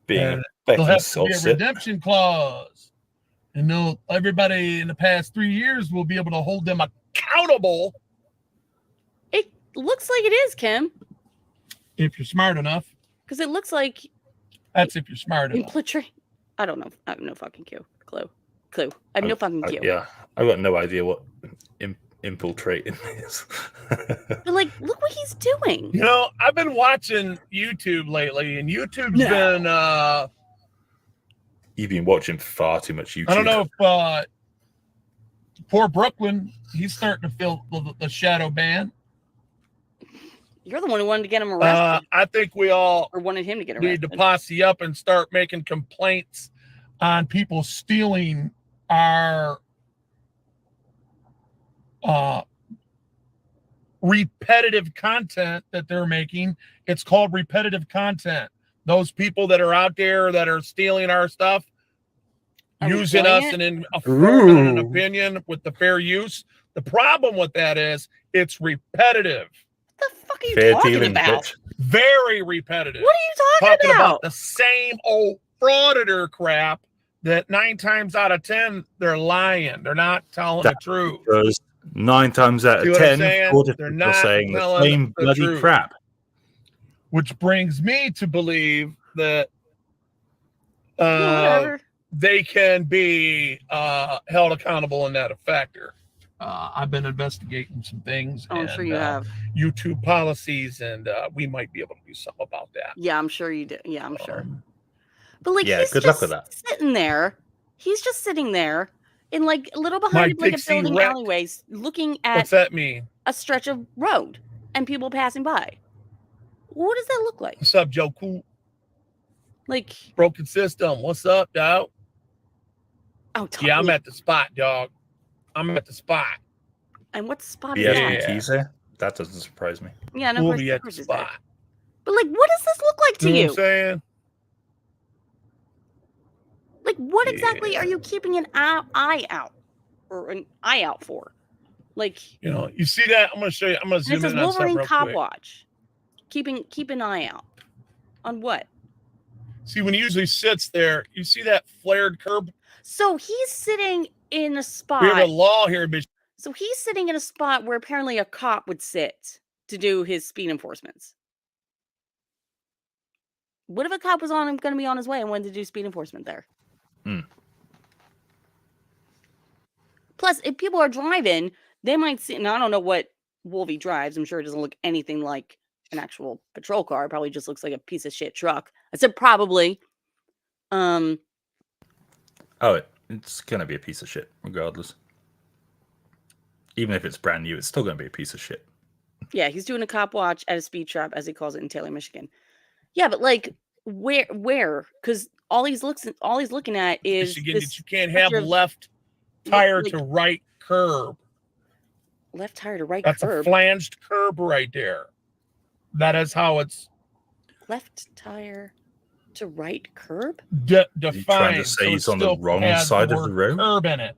Being there'll have to be a redemption clause, and everybody in the past 3 years will be able to hold them accountable. It looks like it is, Kim. If you're smart enough. Because it looks like. That's if you're smart enough. I don't know. I have no fucking clue. I have no fucking clue. Yeah, I've got no idea what infiltrating is. But look what he's doing. I've been watching YouTube lately, and YouTube's been. You've been watching far too much YouTube. I don't know if poor Brooklyn, he's starting to feel the shadow ban. You're the one who wanted to get him arrested. I think we all wanted him to get arrested. Need to posse up and start making complaints on people stealing our repetitive content that they're making. It's called repetitive content. Those people that are out there that are stealing our stuff, using us and in affirming an opinion with the fair use. The problem with that is it's repetitive. What the fuck are you talking about? Bitch. Very repetitive. What are you talking about? The same old frauditor crap that 9 times out of 10 they're lying. They're not telling the truth. Because 9 times out of 10, they're not saying the same bloody truth. crap. Which brings me to believe that they can be held accountable in that factor. I've been investigating some things. I'm sure you have. YouTube policies, and we might be able to do something about that. Yeah, I'm sure you do. Yeah, I'm sure. But he's good luck with that. Sitting there. He's just sitting there in a little behind a building alleyways, looking at what's that mean? A stretch of road and people passing by. What does that look like? What's up, Joe Cool? Broken system. What's up, dog? Oh, yeah, I'm at the spot, dog. I'm at the spot. And what spot is that? Keys there? That doesn't surprise me. Yeah, no, we'll be at the spot. But what does this look like to you? Know what I'm saying? What exactly are you keeping an eye out for? You see that? I'm gonna show you. I'm gonna zoom in on Wolverine something Cop real quick. Watch. Keep an eye out on what? See, when he usually sits there, you see that flared curb. So he's sitting in a spot. We have a law here, bitch. So he's sitting in a spot where apparently a cop would sit to do his speed enforcements. What if a cop was going to be on his way and wanted to do speed enforcement there? Plus, if people are driving, they might see. And I don't know what Wolvie drives. I'm sure it doesn't look anything like an actual patrol car. It probably just looks like a piece of shit truck. I said probably. Oh, it's going to be a piece of shit, regardless. Even if it's brand new, it's still going to be a piece of shit. Yeah, he's doing a cop watch at a speed trap, as he calls it in Taylor, Michigan. Yeah, but like, where? Because all he's looking at is Michigan, that you can't have left tire to right curb. Left tire to right curb. That's curb. A flanged curb right there. That is how it's. Left tire to right curb? Defined. Trying to say he's on the wrong side of the road? Curb in it.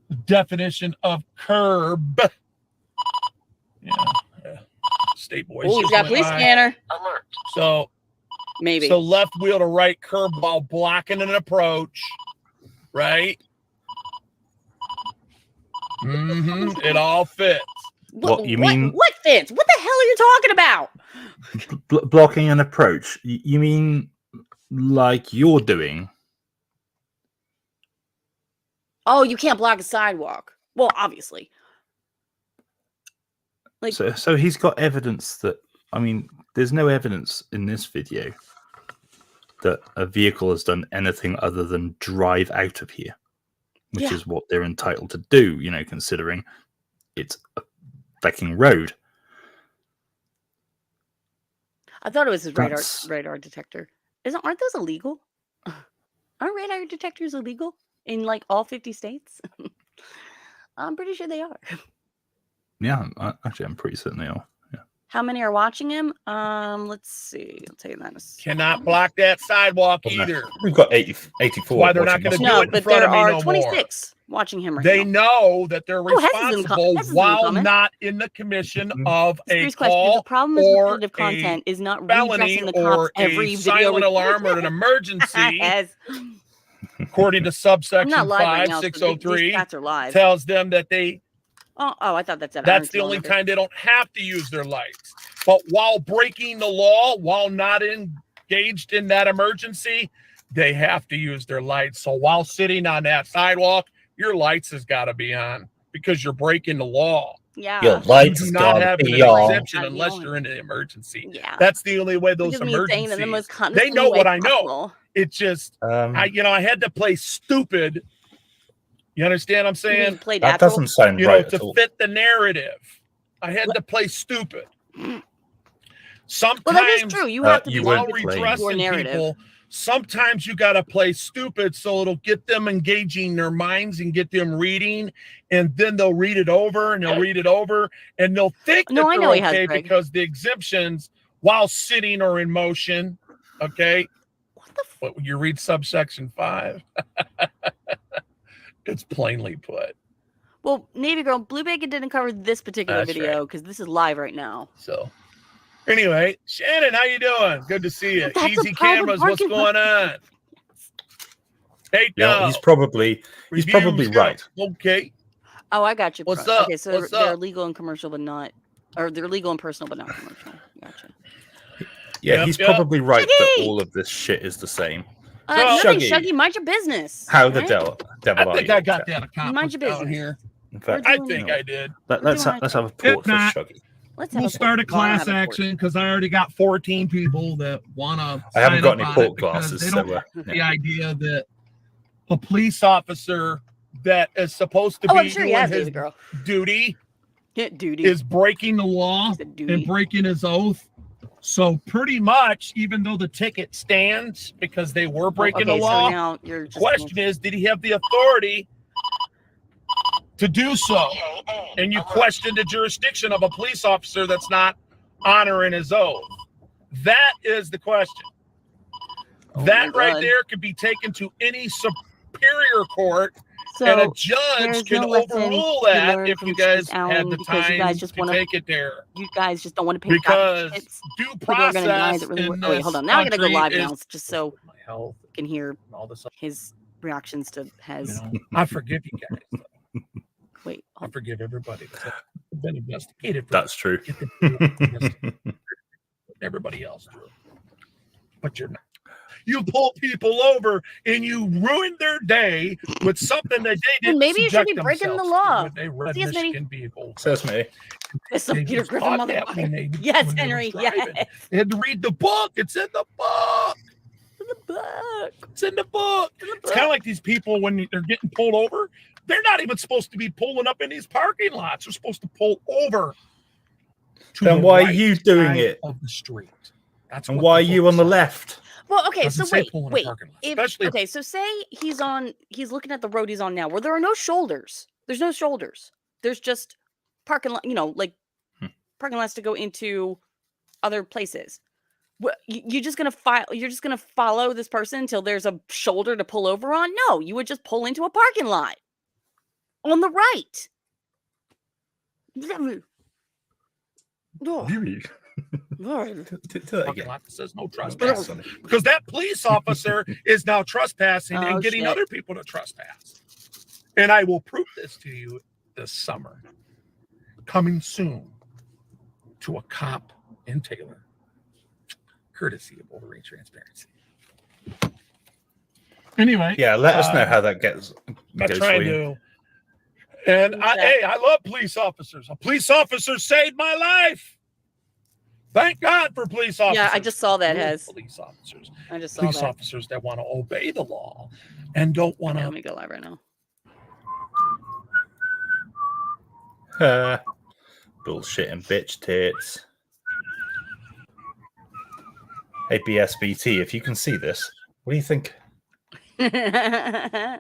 The definition of curb. Yeah. State voice. Oh, he's got a police scanner. Alert. So maybe. So left wheel to right curb while blocking an approach. Right? It all fits. What you mean? What fits? What the hell are you talking about? Blocking an approach. You mean like you're doing? Oh, you can't block a sidewalk. Well, obviously. Like, so he's got evidence that, I mean, there's no evidence in this video that a vehicle has done anything other than drive out of here, which is what they're entitled to do, you know, considering it's a fucking road. I thought it was his radar detector. Aren't those illegal? Aren't radar detectors illegal in like all 50 states? I'm pretty sure they are. Yeah, I'm pretty certain they are. Yeah. How many are watching him? Let's see. I'll tell you that. Cannot block that sidewalk either. We've got 84. Why they're not going to do it in front of me no more. 26 watching him right now. They know that they're responsible while not in the commission of a call the problem is or repetitive content is not felony redressing the cops or every a video silent alarm or an emergency. According to subsection 5603, tells them that they. Oh, I thought that's the only time they don't have to use their lights. But while breaking the law, while not engaged in that emergency, they have to use their lights. So while sitting on that sidewalk, your lights has got to be on because you're breaking the law. Yeah, your lights do not have an exemption unless you're in an emergency. Yeah, that's the only way those emergencies. They know what I know. It's just I had to play stupid. You understand what I'm saying? That doesn't sound right to fit the narrative. I had to play stupid. Sometimes that is true. You have to while redressing people. Sometimes you got to play stupid so it'll get them engaging their minds and get them reading, and then they'll read it over and they'll read it over and they'll think that they're okay because the exemptions while sitting or in motion. Okay. What you read subsection 5? It's plainly put. Well, Navy Girl, Blue Bacon didn't cover this particular video because this is live right now. So, anyway, Shannon, how you doing? Good to see you. Easy Cameras, what's going on? Hey, he's probably right. Okay. Oh, I got you. What's up? Okay, so they're legal and commercial, but not, or they're legal and personal, but not commercial. Gotcha. Yeah, he's probably right that all of this shit is the same. Shuggy, mind your business. How the devil I think I got that accomplished mind your business down here. In fact, I think I did. Let's have a port for Shuggy. We'll start a class action because I already got 14 people that want to. I haven't got any port glasses. They don't like the idea that a police officer that is supposed to be doing his duty is breaking the law and breaking his oath. So pretty much, even though the ticket stands because they were breaking the law, the question is, did he have the authority to do so? And you question the jurisdiction of a police officer that's not honoring his oath. That is the question. That right there could be taken to any superior court, and a judge can overrule that if you guys had the time to take it there. You guys just don't want to pay because due process. Wait, hold on. Now I gotta go live now, just so you can hear his reactions to his. I forgive you guys. Wait, I forgive everybody that's been investigated. That's true. Everybody else do it, but you're not. You pull people over and you ruin their day with something that they didn't. And maybe you should be breaking the law. They read Michigan people. Says me. It's some Peter Griffin motherfucker. Yes, Henry. Yes. They had to read the book. It's in the book. the book. It's in the book. It's kind of like these people when they're getting pulled over. They're not even supposed to be pulling up in these parking lots. They're supposed to pull over. Then why are you doing it? Of the street. That's and why are you on the left? Well, okay, so wait. Okay, so say he's looking at the road he's on now, where there are no shoulders. There's no shoulders. There's just parking lot, like parking lots to go into other places. You're just gonna follow this person until there's a shoulder to pull over on? No, you would just pull into a parking lot on the right. Says no trespassing because that police officer is now trespassing and getting other people to trespass. And I will prove this to you this summer. Coming soon to a cop in Taylor, courtesy of Boulder Transparency. Anyway, yeah, let us know how that goes. I try to. And I love police officers. A police officer saved my life. Thank God for police officers. Yeah, I just saw that. Police officers. I just saw police that. officers that want to obey the law and don't want to. Let me go live right now. Bullshit and bitch tits. Hey, BSBT, if you can see this, what do you think? Are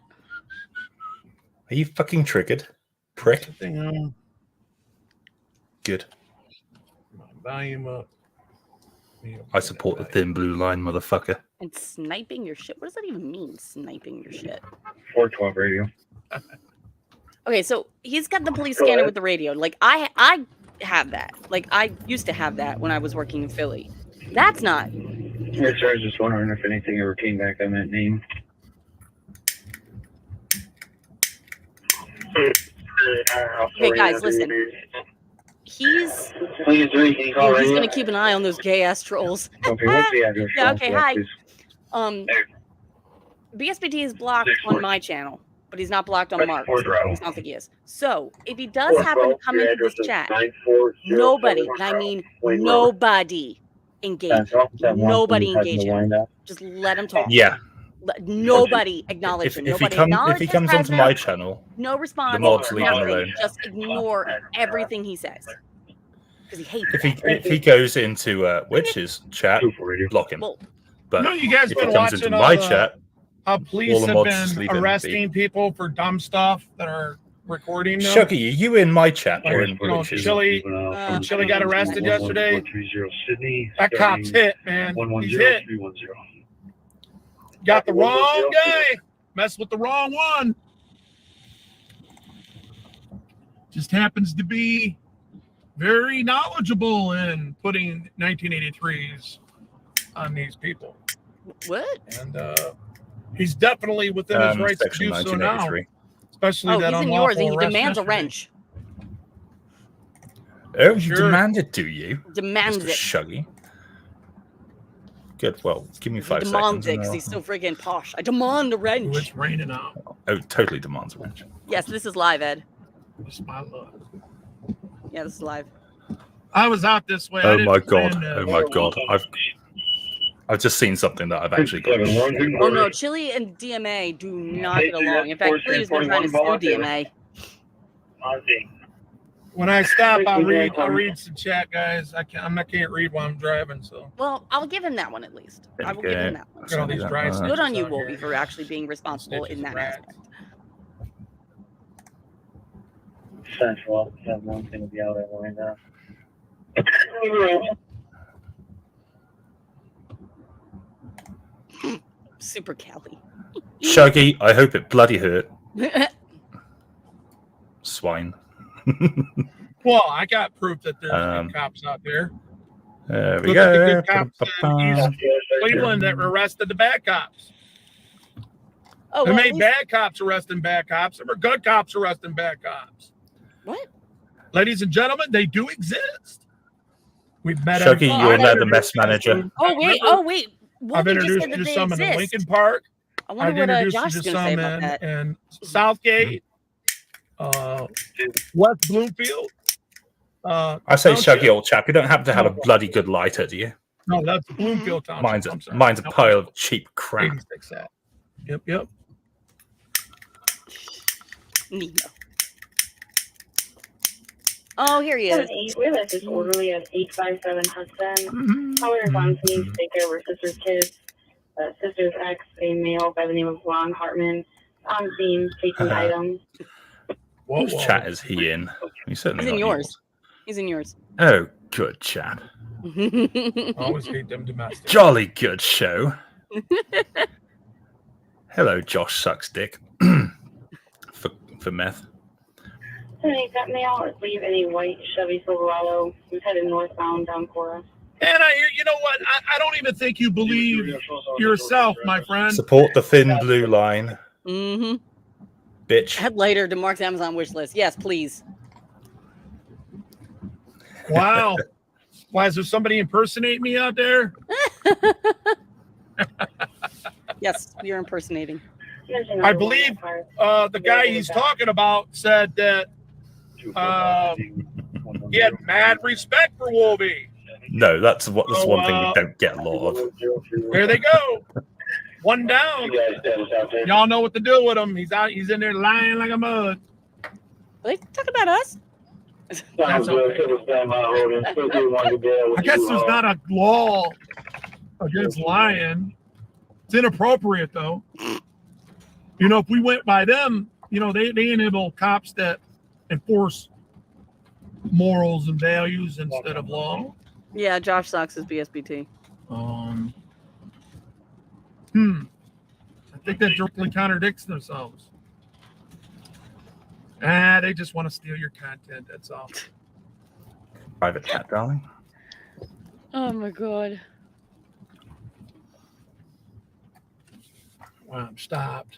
you fucking triggered, prick? Good. Volume up. I support the thin blue line, motherfucker. And sniping your shit? What does that even mean, sniping your shit? 412 radio. Okay, so he's got the police scanner with the radio. Like, I have that. Like, I used to have that when I was working in Philly. That's not. Yes, sir. I was just wondering if anything ever came back on that name. Okay, guys, listen. He's going to keep an eye on those gay-ass trolls. Okay, what's the address? Yeah, okay, hi. BSBT is blocked on my channel, but he's not blocked on Mark. I don't think he is. So, if he does happen to come into this chat, nobody, and I mean nobody, engage. Nobody engage him. Just let him talk. Yeah. Nobody acknowledge him. If he comes onto my channel, no response. The mods leave him alone. Just ignore everything he says. Because he hates if he goes into Witch's chat, block him. Well, but no, you guys if been he comes into my chat, how police have been arresting people for dumb stuff that are recording them. Shuggy, are you in my chat or in Witch's? Chille got arrested yesterday. That cop's hit, man. He's hit. Got the wrong guy. Messed with the wrong one. Just happens to be very knowledgeable in putting 1983s on these people. What? And he's definitely within his rights to do so now. Especially that he's in yours and he demands a wrench. Oh, you demand it, do you? Demands it. Shuggy. Good. Well, give me 5 seconds. Demands it because he's so freaking posh. I demand a wrench. It's raining out. Oh, totally demands a wrench. Yes, this is live, Ed. It's my love. Yeah, this is live. I was out this way. Oh my god! Oh my god! I've just seen something that I've actually got. Oh no, Chille and DMA do not get along. In fact, Chille's been trying to sue DMA. When I stop, I'll read some chat, guys. I can't read while I'm driving, so. Well, I'll give him that one at least. I will give him that one. Good on you, Wolfie, for actually being responsible in that aspect. Central, that one thing to be out there right now. Super Kelly. Shuggy, I hope it bloody hurt. Swine. Well, I got proof that there's good cops out there. There we go. The good cops in East Cleveland that arrested the bad cops. Oh, they made bad cops arresting bad cops. There were good cops arresting bad cops. What? Ladies and gentlemen, they do exist. We've met. Shuggy, you're now the mess manager. Oh wait. I've introduced you to some in Lincoln Park. I've introduced you to some in Southgate, West Bloomfield. I say, Shuggy, old chap, you don't happen to have a bloody good lighter, do you? No, that's Bloomfield Township. Mine's a pile of cheap crap. 86 at. Yep. Oh, here he is. We have this orderly at 857 Hudson. Caller is on scene to take care of her sister's kids. Sister's ex, a male by the name of Ron Hartman, on scene taking items. Whose chat is he in? He's in yours. He's in yours. Oh, good chat. Always hate them domestic. Jolly good show. Hello, Josh sucks dick. for meth. Hey, that male is leave in a white Chevy Silverado. He's headed northbound down Cora. And you know what? I don't even think you believe yourself, my friend. Support the thin blue line. Mm-hmm. Bitch. Add later to Mark's Amazon wish list. Yes, please. Wow. Why, is there somebody impersonating me out there? Yes, you're impersonating. I believe the guy he's talking about said that he had mad respect for Wolby. No, that's one thing we don't get a lot of. There they go. One down. Y'all know what to do with him. He's in there lying like a mud. Are they talking about us? That's okay. I guess there's not a law against lying. It's inappropriate, though. You know, if we went by them, you know, they enable cops that enforce morals and values instead of law. Yeah, Josh Sox is BSBT. I think that directly contradicts themselves. They just want to steal your content, that's all. Private chat, darling. Oh my god. Well, I'm stopped.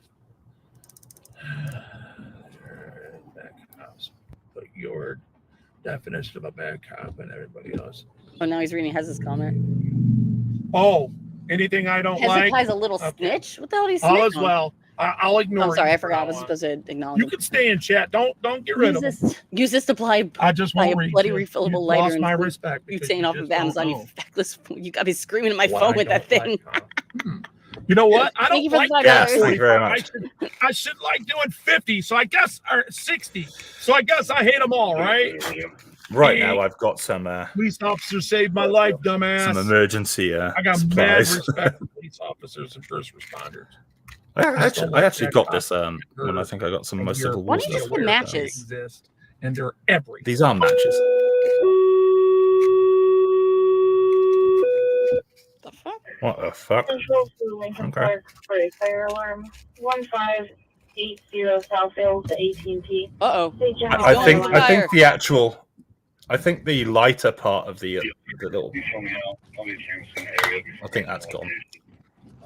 Put your definition of a bad cop and everybody else. Oh, now he's reading Hez's comment. Oh, anything I don't like. Hezekiah's a little snitch? What the hell did he snitch All is on? well. I'll ignore. I'm sorry, I forgot. I was supposed to acknowledge. You can stay in chat. Don't get rid of them. Use this to apply. I just won't a bloody refillable lighter. Lost my respect. Butane off of Amazon. You feckless. You got me screaming at my phone with that thing. You know what? I don't like that. Thank you very much. I should like doing 50. So I guess or 60. So I guess I hate them all, right? Right now, I've got some. Police officer saved my life, dumbass. Some emergency. I got supplies. mad respect for police officers and first responders. I actually got this when I think I got some of my Civil War. Why don't you just put matches? Exist, and they're everywhere. These are matches. The fuck? What the fuck? Central to Lincoln Park for a fire alarm. 1580 Southfield to AT&T. Uh-oh. I think the actual. I think the lighter part of the little. I think that's gone.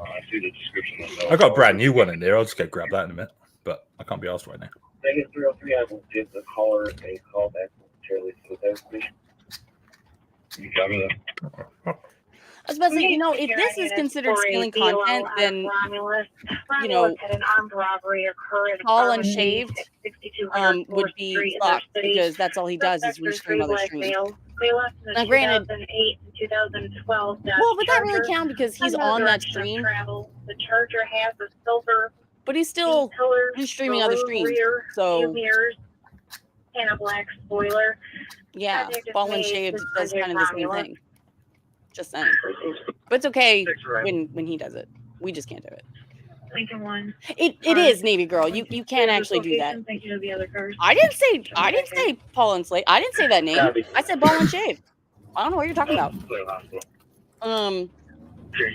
I see the description. I got a brand new one in there. I'll just go grab that in a minute, but I can't be asked right now. Negative 303, I will give the caller a call back momentarily to the station. You got me there. I was about to say, you know, if this is considered stealing content, then, you know, an armed robbery occurred Paul Unshaved would be fucked because that's all he does is restream other streams. Now, granted, 2008 and 2012. well, but that really count because he's on that stream. The Charger has a silver, but he's still streaming other streams. So, mirrors and a black spoiler. Yeah, Paul Unshaved does kind of the same thing. Just saying. But it's okay when he does it. We just can't do it. Lincoln 1. It is Navy Girl. You can actually do that. Thank you to the other cars. I didn't say Paul and Slade. I didn't say that name. I said Ball and Shave. I don't know what you're talking about.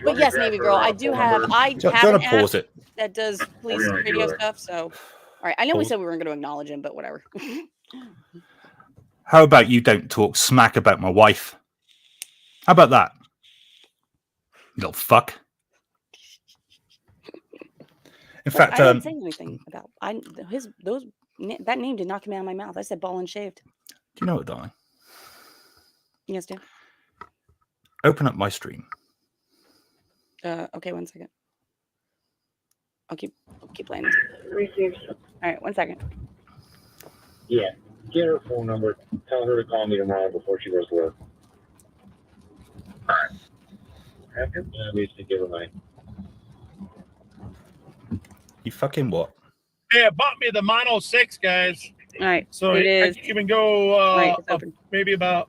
But yes, Navy Girl, I have an app that does police radio stuff. So, all right. I know we said we weren't going to acknowledge him, but whatever. How about you don't talk smack about my wife? How about that? You little fuck. In fact, I didn't say anything about that name did not come out of my mouth. I said Ball and Shaved. Do you know what, darling? Yes, Dan. Open up my stream. Okay, 1 second. I'll keep playing this. All right, 1 second. Yeah, get her phone number. Tell her to call me tomorrow before she goes to work. All right. You fucking what? Yeah, bought me the Mono 6, guys. All right. So I can even go maybe about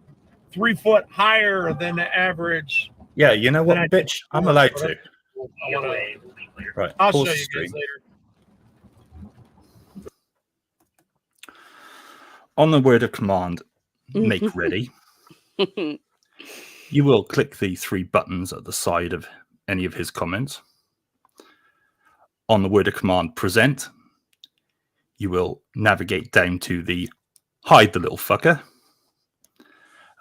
3 foot higher than the average. Yeah, you know what, bitch? I'm allowed to. Right. I'll show you guys later. On the word of command, make ready. You will click the 3 buttons at the side of any of his comments. On the word of command, present, you will navigate down to the hide the little fucker.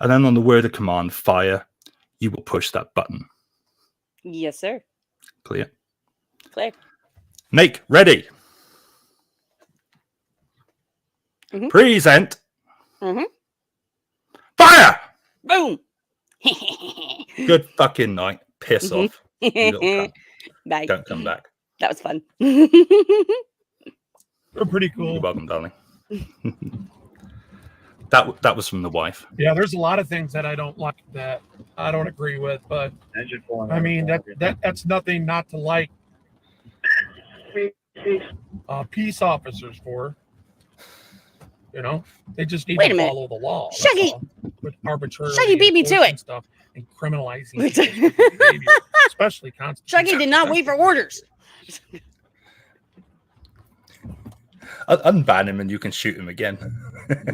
And then on the word of command, fire, you will push that button. Yes, sir. Clear? Clear. Make ready. Present. Fire! Boom! Good fucking night. Piss off. You little cunt. Bye. Don't come back. That was fun. They're pretty cool. You're welcome, darling. That was from the wife. Yeah, there's a lot of things that I don't like that I don't agree with, but I mean that's nothing not to like peace officers for. You know, they just need to follow the law. Shaggy, with arbitrary Shaggy beat me to it. Stuff and criminalizing behavior, especially constitutional. Shaggy did not wait for orders. Unban him and you can shoot him again.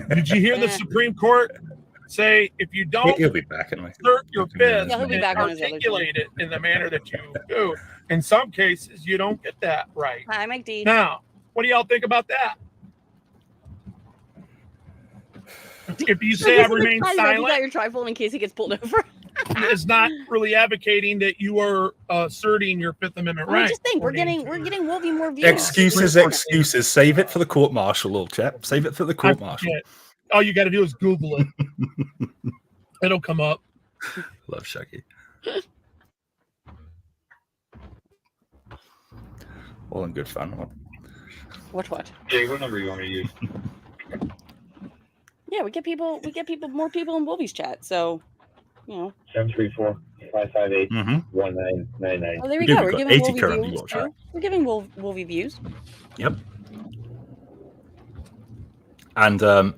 Did you hear the Supreme Court say if you don't he'll be back anyway. Assert your fist and articulate it in the manner that you do, in some cases you don't get that right. Hi, Mike D. Now, what do y'all think about that? If you say I remain silent, you got your trifold in case he gets pulled over. It's not really advocating that you are asserting your Fifth Amendment right. I just think we're getting Wolvie more views. Excuses. Save it for the court martial, little chap. Save it for the court martial. All you got to do is Google it. It'll come up. Love Shaggy. All in good fun. What? Jay, what number you want me to use? Yeah, we get more people in Wolvie's chat. So, you know. 734-558-1999. Oh, there we go. We're giving Wolvie views too. We're giving Wolvie views. Yep. And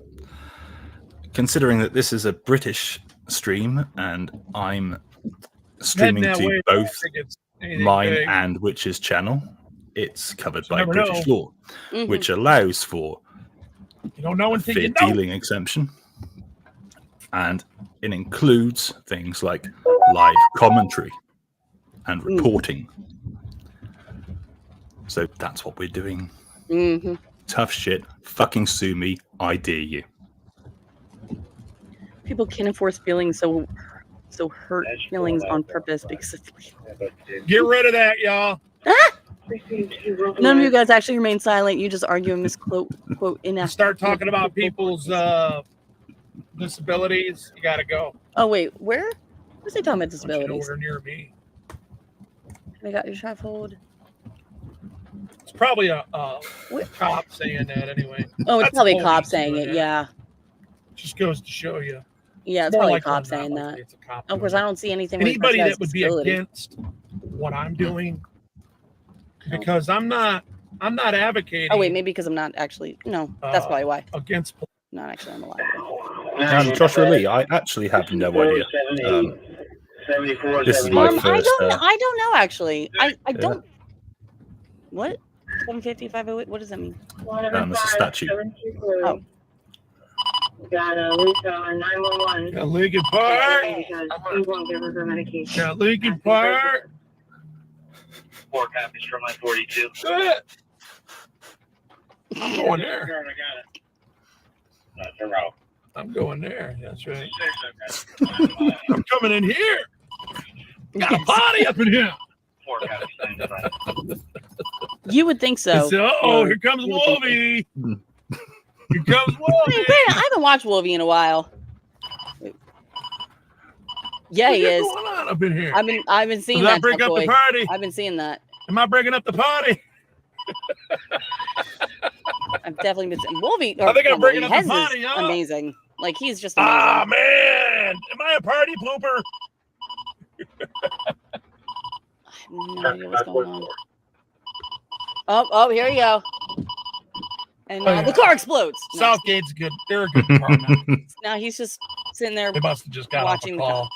considering that this is a British stream and I'm streaming to both mine and Witch's channel, it's covered by British law, which allows for you don't know fair dealing exemption, and it includes things like live commentary and reporting. So that's what we're doing. Tough shit. Fucking sue me. I dare you. People can't enforce feelings so hurt feelings on purpose because it's get rid of that, y'all. None of you guys actually remain silent. You just argue in this quote enactment. Start talking about people's disabilities. You gotta go. Oh wait, where? Who's they talking about disabilities? Nowhere near me. They got your trifold. It's probably a cop saying that anyway. Oh, it's probably a cop saying it. Yeah. Just goes to show you. Yeah, it's probably a cop saying that. Of course, I don't see anything. Anybody that would be against what I'm doing, because I'm not advocating. Oh wait, maybe because I'm not actually. No, that's probably why. Against. Not actually, I'm alive. Joshua Lee, I actually have no idea. This is my first. I don't know actually. I don't. What? 750, 508. What does that mean? It's a statute. Oh. Got a Lisa on 911. Got Lincoln Park. Because he won't give her her medication. Got Lincoln Park. 4 copies from my 42. I'm going there. That's a route. I'm going there. That's right. I'm coming in here. Got a body up in here. 4 copies. You would think so. Oh, here comes Wolvie. Here comes Wolvie. I haven't watched Wolvie in a while. Yeah, he is. What's going on up in here? I've been seeing that. Break up the party. I've been seeing that. Am I breaking up the party? I've definitely been seeing Wolvie. I think I'm breaking up the party. Huh? Amazing. Like he's just amazing. Ah man, am I a party pooper? no idea what's going on. Oh, here you go. And the car explodes. Southgate's good. They're a good department. Now he's just sitting there. They must have just got watching off a call.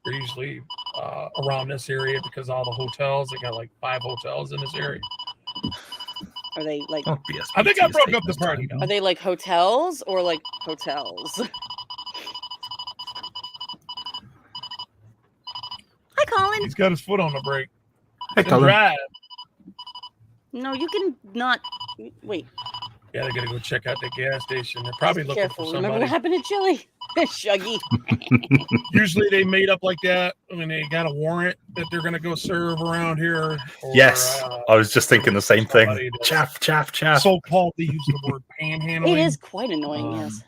They're usually around this area because all the hotels. They got like 5 hotels in this area. Are they like? I think I broke up the party. Are they like hotels or like hotels? Hi, Colin. He's got his foot on the brake. Hey, Colin. Drive. No, you can not. Wait. Yeah, they gotta go check out the gas station. They're probably looking Careful. for somebody. Remember what happened to Chille? Shuggy. Usually they made up like that when they got a warrant that they're gonna go serve around here. Or, yes, I was just thinking the same thing. Chaff. So-called, they use the word panhandling. It is quite annoying, yes.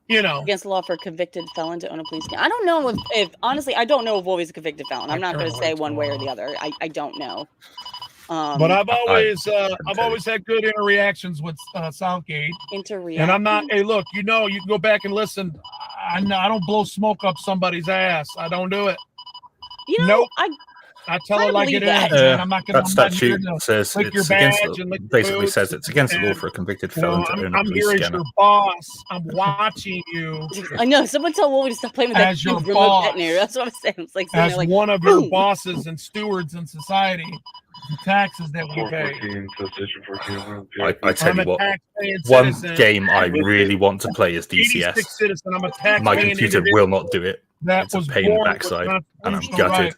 You know, against the law for a convicted felon to own a police gun. I don't know if honestly, I don't know if Wolvie's a convicted felon. I'm not going to say one way or the other. I don't know. But I've always had good interreactions with Southgate. And I'm not. Hey, look, you can go back and listen. I don't blow smoke up somebody's ass. I don't do it. Nope. I tell it like it is. I'm not going that statute says lick your it's badge against and lick your basically boots. says it's against the law for a convicted felon to own a I'm police here as scanner. your boss. I'm watching you. I know. Someone tell Wolvie to stop playing with that As your remote boss. detonator. That's what I'm saying. It's like As like, one of your bosses and stewards in society, the taxes that we pay. I tell you what, tax-paying one citizen. game I really want to play is 86 DCS. citizen. I'm a My tax-paying computer individual will not do it. that It's a was pain in the born with backside, and I'm constitutional gutted. right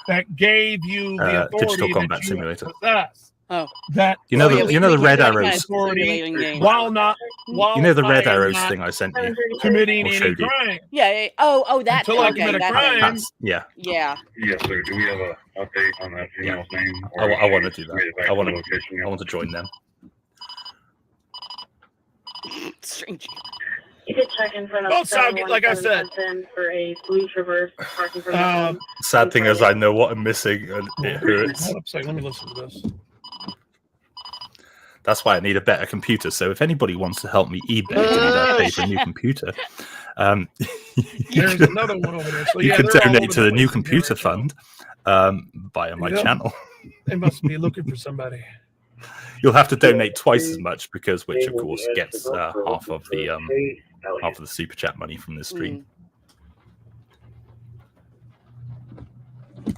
that gave you the authority Digital Combat that you Simulator. possess. Oh, that You know the red arrows. while The red arrows thing I sent you. committing Or any showed you. crime. Yeah. Oh, that. Until I Okay, commit a that crime. thing. That's, yeah. Yeah. Yes, sir. Do we have an update on that female's name? I want to do that. I want to join them. Strange. You could check in front of Well, Southgate, like I said. for a blue traverse parking for the Sad thing is, I know what I'm missing, and it hurts. Hold up a second, let me listen to this. That's why I need a better computer. So if anybody wants to help me eBay to pay for a new computer, There's another one over there. So you yeah, can they're all donate over to the the new place computer here. fund via my Yep. channel. They must be looking for somebody. You'll have to donate twice as much because which of course gets half of the super chat money from this stream.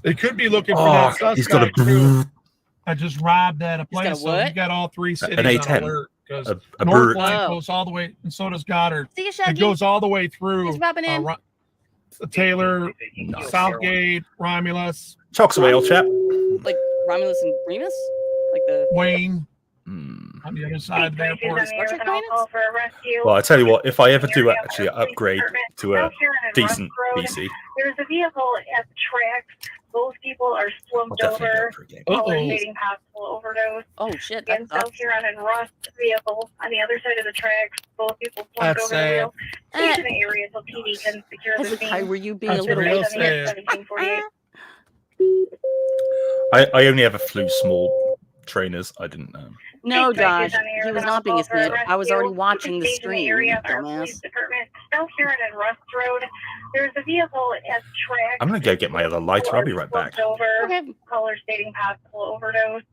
They could be looking for that suspect. He's got too. I just robbed at a got a place, so what? we got all 3 cities An on A10. alert. Because A North bird. Line goes all the way, and so does Goddard. See you, It Shaggy. goes all the way through Thanks for popping in. Taylor, Southgate, Romulus, Chalks away, old chap. Like Romulus and Remus? Like the Wayne on the other side of the airport. Well, I tell you what, if I ever do actually upgrade to a decent PC, There's a vehicle at the tracks. Both people are slumped I'll definitely over. go for a game. Stating possible overdose. Oh shit! Again, South Huron and Rust vehicle on the other side of the tracks. Both people slumped That's over the wheel. sad. Stay in the area so PD can secure the Hezekiah, scene. were you being a That's little real bit sad. 1748. I only ever flew small trainers. I didn't know. No, Josh, he was not being a snitch. I was already watching the stream, you dumbass. South Huron and Rust Road. There's a vehicle at the tracks. I'm gonna go get my other lighter. I'll be right back. Over. Okay. Caller stating possible overdose.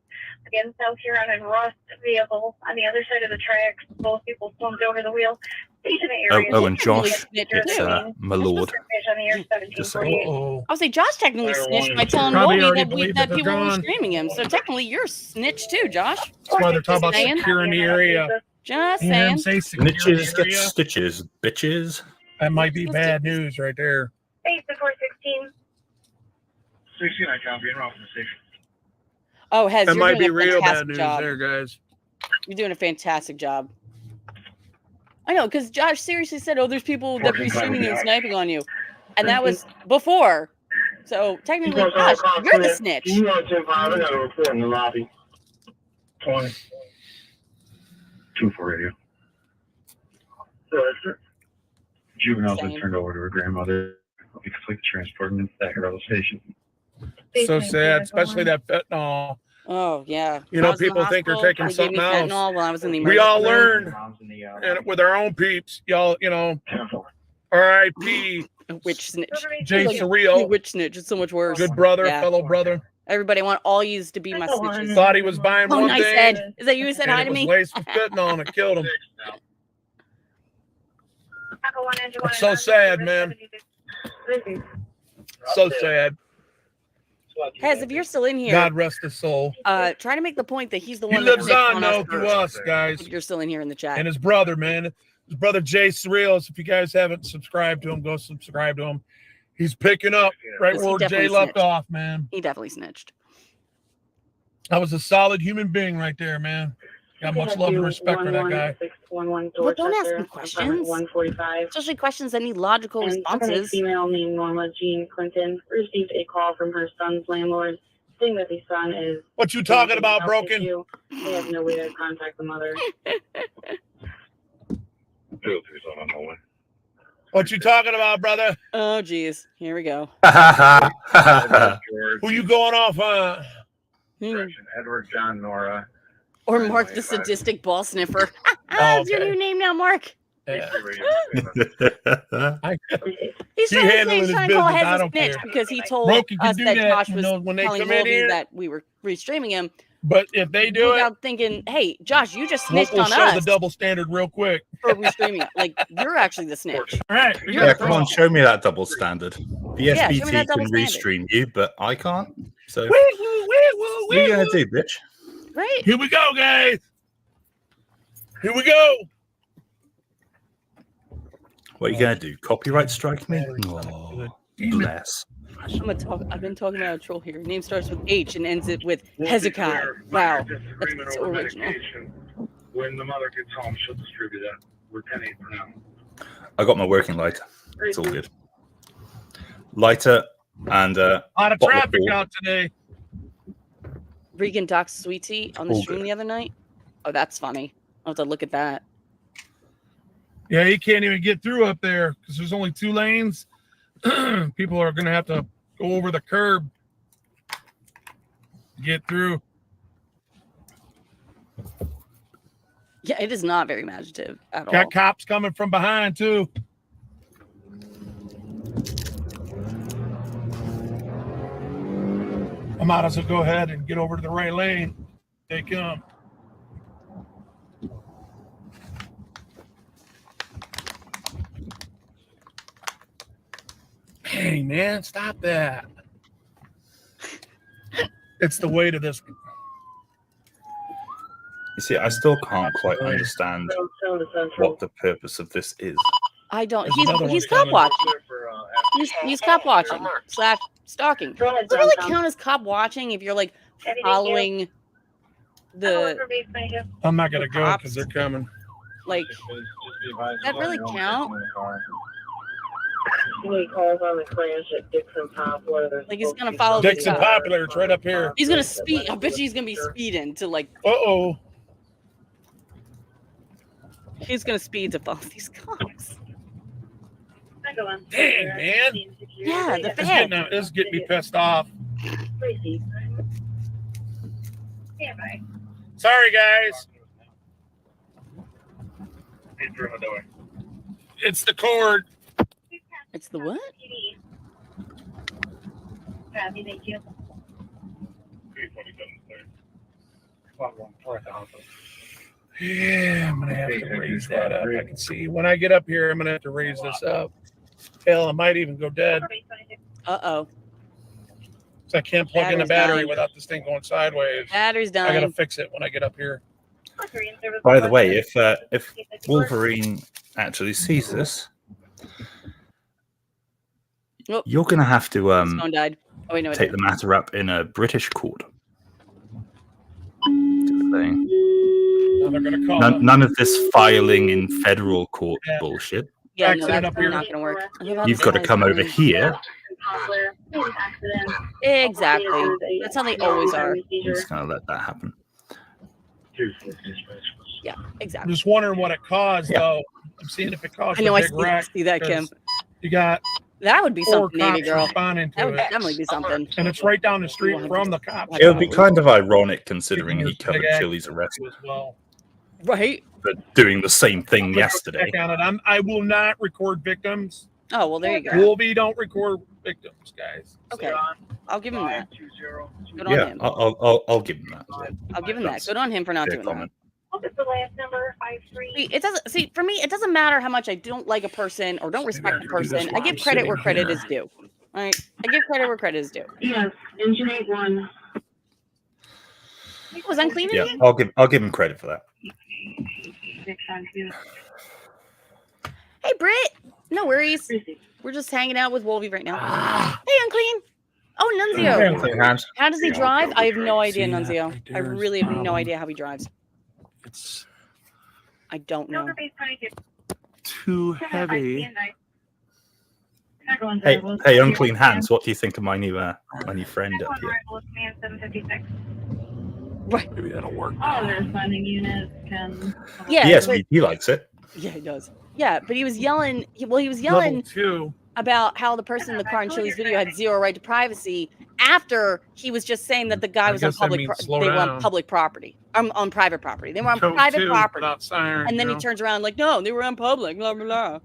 Again, South Huron and Rust vehicle on the other side of the tracks. Both people slumped over the wheel. Stay in the area. Oh, and Josh, Snitch it's too. my lord. I would say Josh technically snitched by telling Probably Wolvie already that, believe that that people they're were gone. streaming him. So technically, you're a snitch too, Josh. That's why they're talking about Saying. securing the area. Just You hear him saying. say secure Snitches the get area? stitches, bitches. That might be bad news right there. 8-4-16. 16, I copy. En route from the station. Oh, Hez, That you're might doing be a real bad fantastic news job. there, guys. You're doing a fantastic job. I know, because Josh seriously said, "Oh, there's people that be streaming and sniping on you," and that was before. So technically, Josh, you're the snitch. You know, 10-5, I got a report in the lobby. 20. 2 for radio. Juvenile's been turned over to her grandmother. Will be complete transporting into that Hero station. So sad, especially that fentanyl. Oh yeah. You When know, I was in the people think they're hospital, taking they gave me something else. fentanyl while I was in the We all emergency room. learned and with our own peeps, y'all, you know, R.I.P. Witch snitch. Jay Like, Surreal. witch snitch. It's so much worse. Good brother, fellow brother. Everybody want all yous to be my snitches. Thought he was buying one nice, thing. Ed. Is that you who said hi to me? It was laced with fentanyl and it killed him. It's so sad, man. So sad. Hez, if you're still in here, God rest his soul. Try to make the point that he's the one He that lives picked on though through us, guys. If you're still in here in the chat. And his brother, man. His brother Jay Surreals. If you guys haven't subscribed to him, go subscribe to him. He's picking up right where Jay left off, man. He definitely snitched. That was a solid human being right there, man. Got much love and respect for that guy. But don't ask him questions. 145. Especially questions that need logical responses. Female named Norma Jean Clinton received a call from her son's landlord saying that the son is. What you talking about, Broken? They have no way to contact the mother. What you talking about, brother? Oh, geez. Here we go. Who you going off on? Edward John Nora. Or Mark the sadistic ball sniffer. That's your new name now, Mark. Yeah. He's trying to call Hez a snitch because he told us that Josh was when they telling come in Wolfie here, that we were restreaming him. But if they do it, thinking, hey, Josh, you just snitched we'll on show us the double standard real quick. for restreaming. Like, you're actually the snitch. All right. Yeah, come on, show me that double standard. The Yeah, show me SBT that double can restream you, but I can't. So what are you gonna do, bitch? Right. Here we go, guys. Here we go. What are you gonna do? Copyright strike me? Oh, bless. I've been talking about a troll here. Name starts with H and ends it with Hezekiah. Wow, that's so original. When the mother gets home, she'll distribute it. We're 10-8 for now. I got my working lighter. It's all good. Lighter and a lot of traffic out today. Regan docs Sweet T on the stream the other night. Oh, that's funny. I'll have to look at that. Yeah, he can't even get through up there because there's only 2 lanes. People are going to have to go over the curb to get through. Yeah, it is not very imaginative at all. Got cops coming from behind, too. I might as well go ahead and get over to the right lane. They come. Hey, man, stop that. It's the weight of this. You see, I still can't quite understand what the purpose of this is. I don't. He's cop watching. He's cop watching / stalking. Does it really count as cop watching if you're like following the? I'm not gonna go because they're coming. Like, does that really count? Like he's gonna follow Dixon Popular. It's right up here. He's gonna speed. I bet you he's gonna be speeding to like. He's gonna speed to follow these cops. Dang, man. Yeah, the fed. This is getting me pissed off. Sorry, guys. It's the cord. It's the what? Thank you. Yeah, I'm gonna have to raise that up. I can see when I get up here, I'm gonna have to raise this up. Hell, I might even go dead. Uh-oh. So I can't plug in the battery without this thing going sideways. Battery's dying. I gotta fix it when I get up here. By the way, if Wolverine actually sees this, you're gonna have to phone died. Oh, wait, no, take the matter up in a British court. They're gonna call none of this filing in federal court bullshit. Yeah, no, that's not gonna work. You've got to come over here. Exactly. That's how they always are. I'm just gonna let that happen. Yeah, exactly. I'm just wondering what it caused, though. I'm seeing if it caused. I know. A I big see that, Kim. You got. That would be something, Navy cops girl. responding to That would it. definitely be something. And it's right down the street from the cops. It would be kind of ironic considering he covered Chille's arrest. Right. But doing the same thing yesterday. I will not record victims Oh, well, there you go. Wolby don't record victims, guys. Okay, I'll give him that. Good on Yeah, him. I'll give him that as well. I'll give him that. Good on him for not Fair doing comment. What is the last number? 53. that. It doesn't see for me. It doesn't matter how much I don't like a person or don't respect a person. I give credit where credit is due. All right, I give credit where credit is due. Yes, engine 81. Was unclean? Yeah, I'll give him credit for that. Hey, Britt. No worries. We're just hanging out with Wolvie right now. Hey, unclean. Oh, Nunzio. Hey, Unclean Hans. How does he drive? I have no idea, Nunzio. I really have no idea how he drives. I don't know. Too heavy. Hey, Unclean Hands, what do you think of my new friend up here? Right. Maybe that'll work. Oh, there's finding units can. Yeah. Yes, but, he likes it. yeah, he does. Yeah, but he was yelling. He was yelling Level 2. about how the person in the car in Chille's video had zero right to privacy after he was just saying that the guy was on public. They were on public property. On private property. They were on private property. And then he turns around like, no, they were on public. Blah blah blah.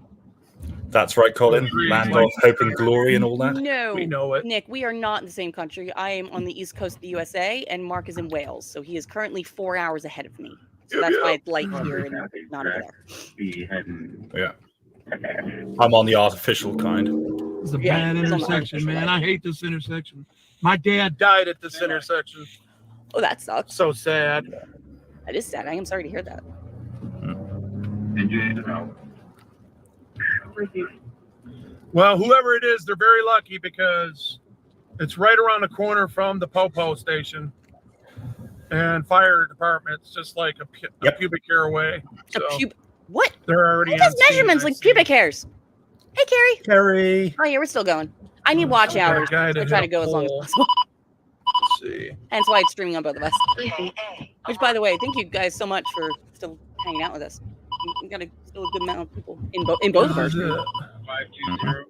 That's right, Colin. Land of hope and glory and all that. No, we know it. Nick, we are not in the same country. I am on the east coast of the USA, and Mark is in Wales, so he is currently 4 hours ahead of me. So that's why it's light here and not over there. Yeah, I'm on the artificial kind. It's a bad intersection, man. I hate this intersection. My dad died at this intersection. Oh, that sucks. So sad. That is sad. I am sorry to hear that. Well, whoever it is, they're very lucky because it's right around the corner from the Popo station and fire department's just like a pubic hair away. So what? They're already. Who does measurements like pubic hairs? Hey, Carrie. Carrie. Oh yeah, we're still going. I need watch hours. I try to go as long as possible. Let's see. Hence why it's streaming on both of us. Which, by the way, thank you guys so much for still hanging out with us. We got still a good amount of people in both of our streams. 520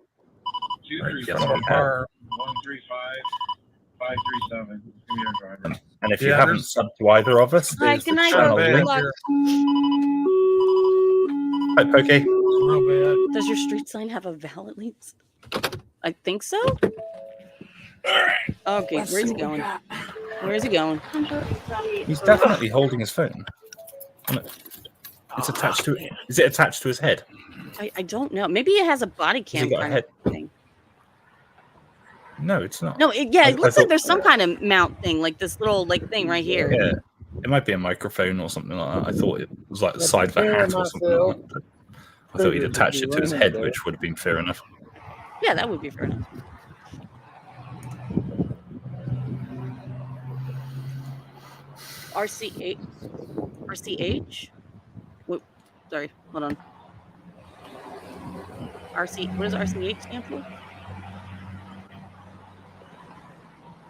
237 135 537. Give me your driver. And if you haven't subbed to either of us, Hi, there's good the night. channel link. Hi, Pokey. Does your street sign have a vowel at least? I think so. Okay, where's he going? Where's he going? He's definitely holding his phone. It's attached to it. Is it attached to his head? I don't know. Maybe it has a body cam kind of thing. No, it's not. No, it looks like there's some kind of mount thing, like this little thing right here. Yeah, it might be a microphone or something like that. I thought it was like the side of a hat or something like that. I thought he'd attached it to his head, which would have been fair enough. Yeah, that would be fair enough. RCH? What? Sorry, hold on. RC, what does RCH stand for?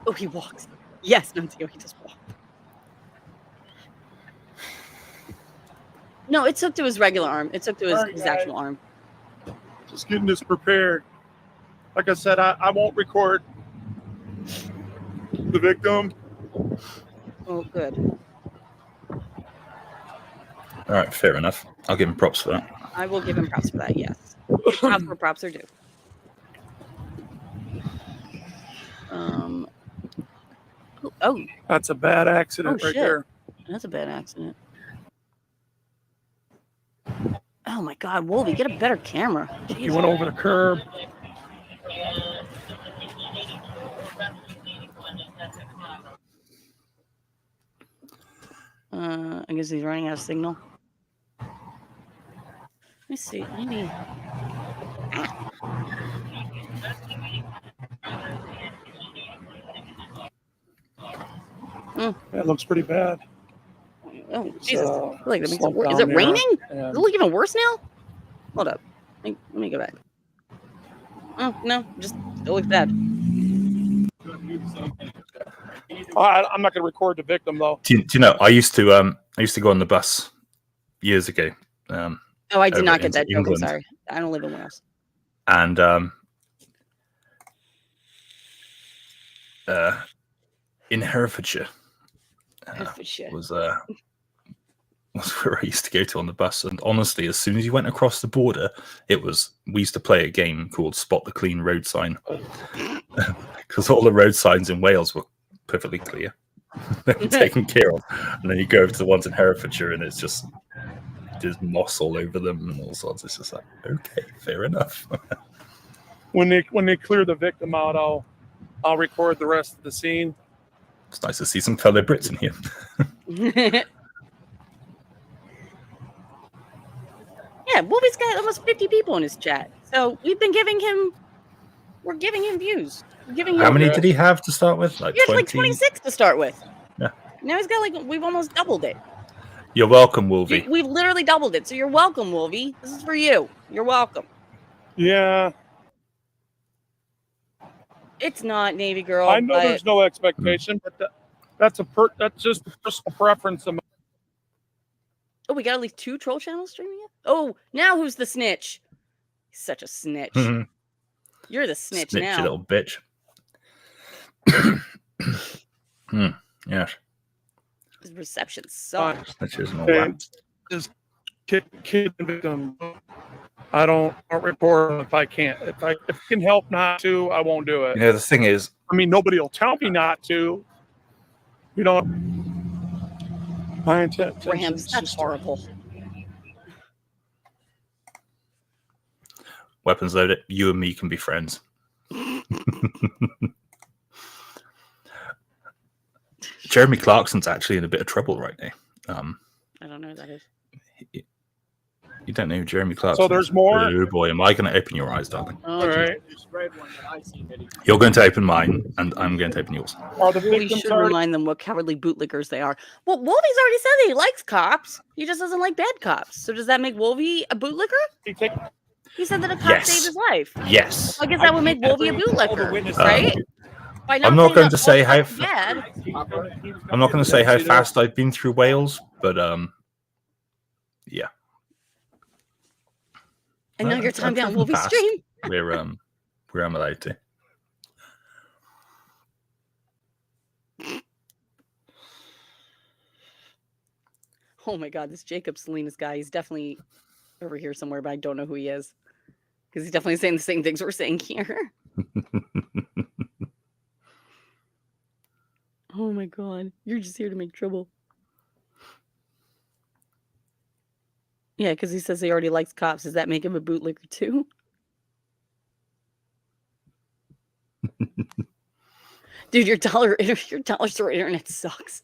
Oh, he walks. Yes, Nunzio, he just walked. No, it took to his regular arm. It took to his actual arm. Just getting this prepared. Like I said, I won't record the victim. Oh, good. All right, fair enough. I'll give him props for that. I will give him props for that, yes. Props where props are due. Oh. That's a bad accident right there. That's a bad accident. Oh my God, Wolvie, get a better camera. Jeez. He went over the curb. I guess he's running out of signal. Let me see. Maybe. That looks pretty bad. Oh, Jesus. I feel like that makes it worse. Is it raining? Does it look even worse now? Hold up. Let me go back. Oh, no. Just still looks bad. I'm not going to record the victim, though. Do you know, I used to go on the bus years ago. Oh, I did not get that joke. I'm sorry. I don't live in Wales. And in Herefordshire, was was where I used to go to on the bus. And honestly, as soon as you went across the border, we used to play a game called Spot the Clean Road Sign. Because all the road signs in Wales were perfectly clear. They were taken care of. And then you go over to the ones in Herefordshire and it's just there's moss all over them and all sorts. It's just like, okay, fair enough. When they clear the victim out, I'll record the rest of the scene. It's nice to see some fellow Brits in here. Yeah, Wolfie's got almost 50 people in his chat. So we're giving him views. How many did he have to start with? He has like 26 to start with. Yeah. Now he's got we've almost doubled it. You're welcome, Wolfie. We've literally doubled it. So you're welcome, Wolfie. This is for you. You're welcome. Yeah. It's not, Navy girl. I know there's no expectation, but that's just a personal preference. Oh, we got at least 2 troll channels streaming it? Oh, now who's the snitch? He's such a snitch. You're the snitch Snitchy now. little bitch. Yes. His reception sucks. Snitches and all that. Just kid victim. I don't report them if I can't. If I can help not to, I won't do it. Yeah, the thing is, I mean, nobody will tell me not to. You know, my intent. Rams, that's horrible. Weapons loaded. You and me can be friends. Jeremy Clarkson's actually in a bit of trouble right now. I don't know who that is. You don't know who Jeremy Clarkson So there's more? Oh boy, am I going to open your eyes, darling? All right. You're going to open mine, and I'm going to open yours. We should remind them what cowardly bootlickers they are. Well, Wolfie's already said that he likes cops. He just doesn't like bad cops. So does that make Wolfie a bootlicker? He said that a cop saved his life. Yes. I guess that would make Wolfie a bootlicker, right? I'm not going to say how. Bad. I'm not going to say how fast I've been through Wales, but yeah. And now your time down Wolfie's stream. Where I'm allowed to. Oh my God, this Jacob Salinas guy, he's definitely over here somewhere, but I don't know who he is. Because he's definitely saying the same things we're saying here. Oh my God, you're just here to make trouble. Yeah, because he says he already likes cops. Does that make him a bootlicker too? Dude, your dollar store internet sucks.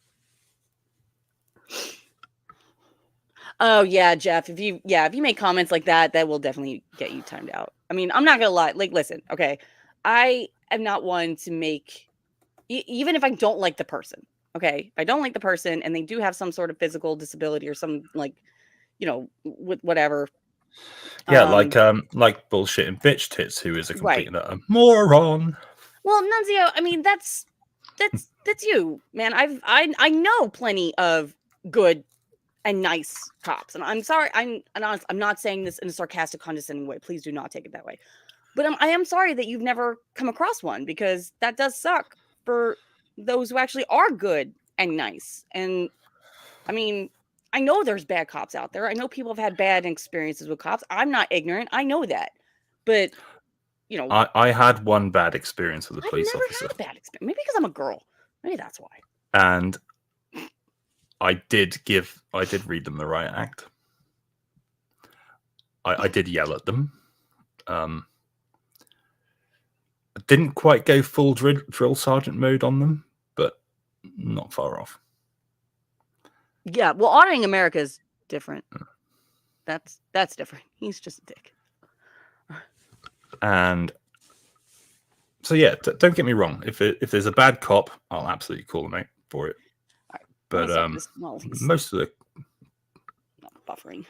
Oh yeah, Jeff. If you make comments like that, that will definitely get you timed out. I mean, I'm not gonna lie. Like, listen, okay, I am not one to make, even if I don't like the person. Okay, if I don't like the person and they do have some sort of physical disability or some with whatever. Yeah, like bullshit and bitch tits, who is a complete and utter moron. Well, Nunzio, I mean that's you, man. I know plenty of good and nice cops, and I'm sorry, I'm not saying this in a sarcastic, condescending way. Please do not take it that way. But I am sorry that you've never come across one, because that does suck for those who actually are good and nice. And I mean, I know there's bad cops out there. I know people have had bad experiences with cops. I'm not ignorant. I know that. But, I had one bad experience with a police officer. Had a bad experience. Maybe because I'm a girl. Maybe that's why. And I did read them the riot act. I did yell at them. I didn't quite go full drill sergeant mode on them, but not far off. Yeah, well, auditing America is different. That's different. He's just a dick. And so, yeah, don't get me wrong. If there's a bad cop, I'll absolutely call him out for it. Right. But most of the not buffering.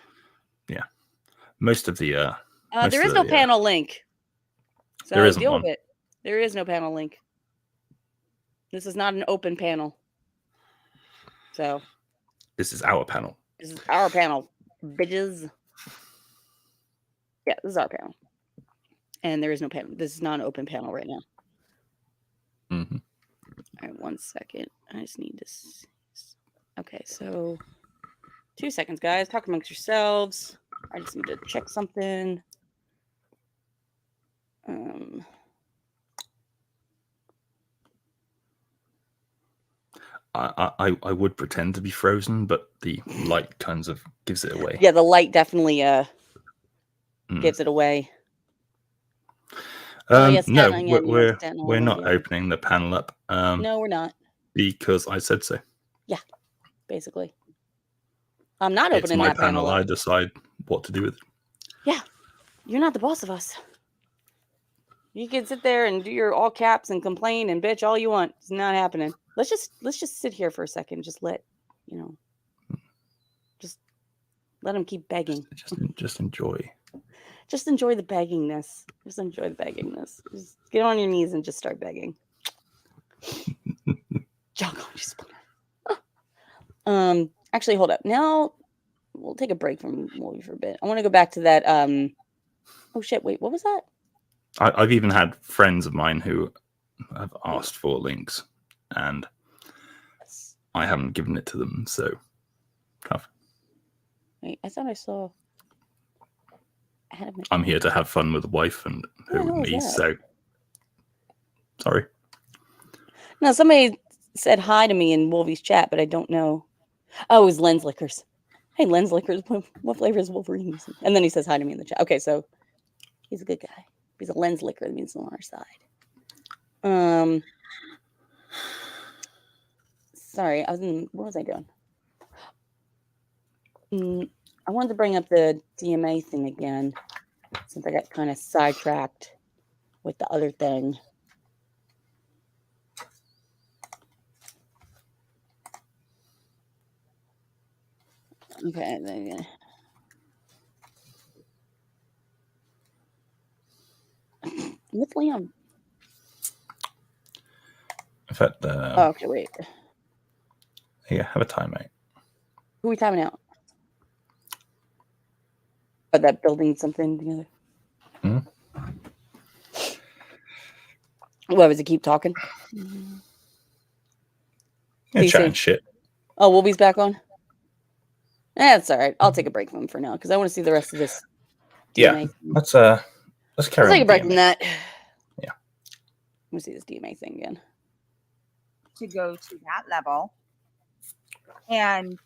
Yeah, most of the there is no panel link. So there isn't deal one. with it. There is no panel link. This is not an open panel. So. This is our panel. This is our panel, bitches. Yeah, this is our panel. And there is no panel. This is not an open panel right now. Mm-hmm. All right, 1 second. I just need to... Okay, so... 2 seconds, guys. Talk amongst yourselves. I just need to check something. I would pretend to be frozen, but the light kind of gives it away. Yeah, the light definitely gives it away. No, we're not opening the panel up. No, we're not. Because I said so. Yeah, basically. I'm not opening that panel up. I decide what to do with it. Yeah, you're not the boss of us. You can sit there and do your all caps and complain and bitch all you want. It's not happening. Let's just sit here for a second. Just let them keep begging. Just enjoy. Just enjoy the beggingness. Just enjoy the beggingness. Just get on your knees and just start begging. Jog on, just actually, hold up. Now we'll take a break from movie for a bit. I want to go back to that. Oh shit! Wait, what was that? I've even had friends of mine who have asked for links, and I haven't given it to them. So tough. Wait, I thought I saw. I'm here to have fun with the wife and her with me. So sorry. No, somebody said hi to me in Wolvie's chat, but I don't know. Oh, it was Lens Lickers. Hey, Lens Lickers, what flavor is Wolverine? And then he says hi to me in the chat. Okay, so he's a good guy. He's a lens licker. That means he's on our side. Sorry, what was I doing? I wanted to bring up the DMA thing again, since I got kind of sidetracked with the other thing. Okay, with Liam. In fact, okay, wait. Yeah, have a timeout. Who are we timing out? Oh, that building something together. What was it? Keep talking. Yeah, chatting shit. Oh, Wolvie's back on. That's all right. I'll take a break from him for now because I want to see the rest of this. DMA let's carry on. Take a break from that. Yeah. Let me see this DMA thing again. To go to that level, and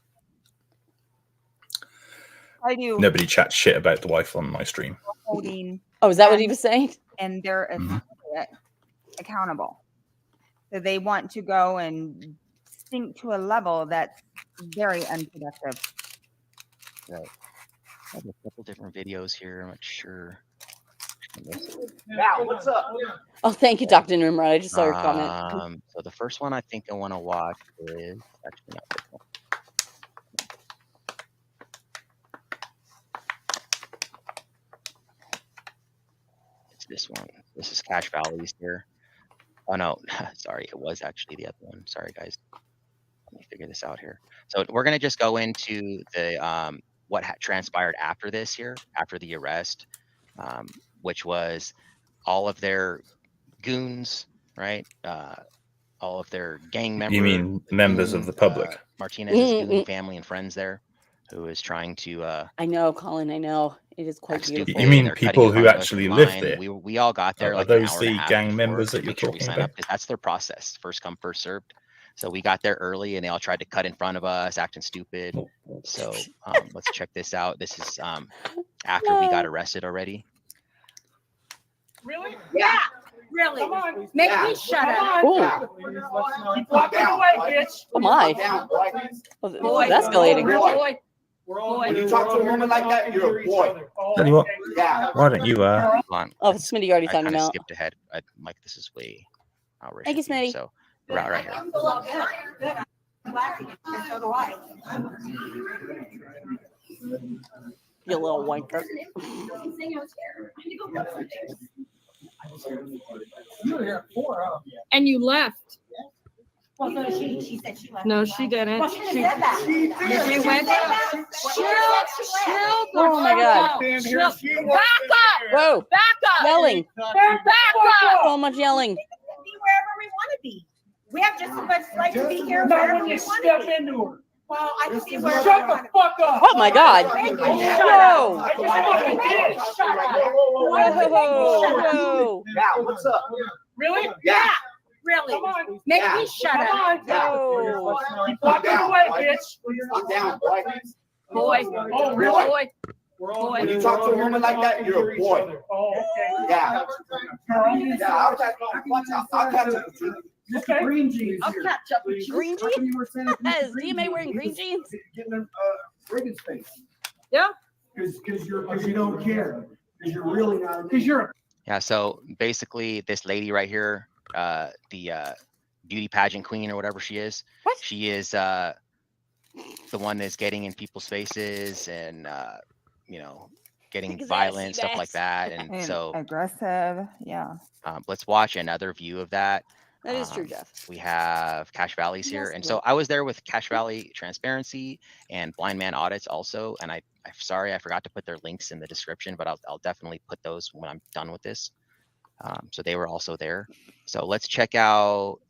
I do. Nobody chats shit about the wife on my stream. Oh, is that what he was saying? And they're accountable. So they want to go and sink to a level that's very unproductive. Right. I have a couple different videos here. I'm not sure. Now, what's up? Oh, thank you, Dr. Nimrod. I just saw your comment. So the first one I think I want to watch is actually not this one. It's this one. This is Cache Valleys here. Oh no, sorry, it was actually the other one. Sorry, guys. Let me figure this out here. So we're gonna just go into the what transpired after this here, after the arrest, which was all of their goons, right? All of their gang members. You mean members of the public? Martinez's goon family and friends there, who is trying to. I know, Colin. I know it is quite beautiful. You mean people who actually live there? We all got there. Are those the gang members that you're talking about? That's their process. First come, first served. So we got there early, and they all tried to cut in front of us, acting stupid. So let's check this out. This is after we got arrested already. Really? Yeah. Really? Come on. Make me shut up. Ooh. Walk away, bitch. Oh my. Boy. That's escalating. Boy. When you talk to a woman like that, you're a boy. Tell you what, why don't you Hold on. Oh, Smitty already found him out. Skipped ahead. Mike, this is way outrageous. Thank you, Smitty. So right here. You little wanker. And you left. Well, no, she said she left. No, she didn't. Well, she said that. She went. Chill. Oh my God. Back up. Whoa. Back up. Yelling. Back up. So much yelling. We can be wherever we want to be. We have just as much right to be here wherever we want to be. Well, I can see where. Shut the fuck up! Oh my God! Whoa! Whoa! Yeah, what's up? Really? Yeah, really. Make me shut up. Whoa! Keep walking away, bitch. I'm down, boy. Boy. Oh, really? Boy. When you talk to a woman like that, you're a boy. Oh, okay. Yeah. Yeah, I'll catch up with you. Okay. Green jeans. I'll here. catch up with you. Green How come you were saying Is DMA wearing green jeans? Getting a ribbon space. Yeah. Because you don't care. Because you're really not. Because you're. Yeah. So basically, this lady right here, the beauty pageant queen or whatever she is, she is the one that's getting in people's faces and you know, getting violent, stuff like that, and so aggressive. Yeah. Let's watch another view of that. That is true, Jeff. We have Cache Valley's here, and so I was there with Cache Valley Transparency and Blind Man Audits also, and I'm sorry I forgot to put their links in the description, but I'll definitely put those when I'm done with this. So they were also there. So let's check out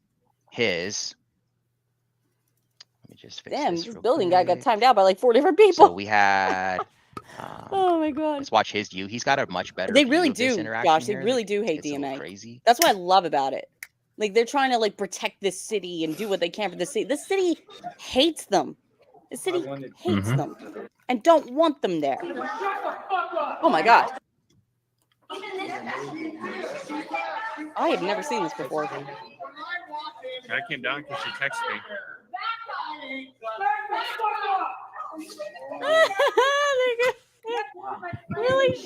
his. Let me just fix Damn, this this real building quick. guy got timed out by like 4 different people. So we had. Oh my God! Let's watch his view. He's got a much better. They view really of this do, interaction Josh. They here. really do hate It's a little DMA. Crazy. That's what I love about it. Like they're trying to like protect this city and do what they can for the city. This city hates them. The city hates them and don't want them there. Oh my God! I have never seen this before. I came down because she texted me. Really?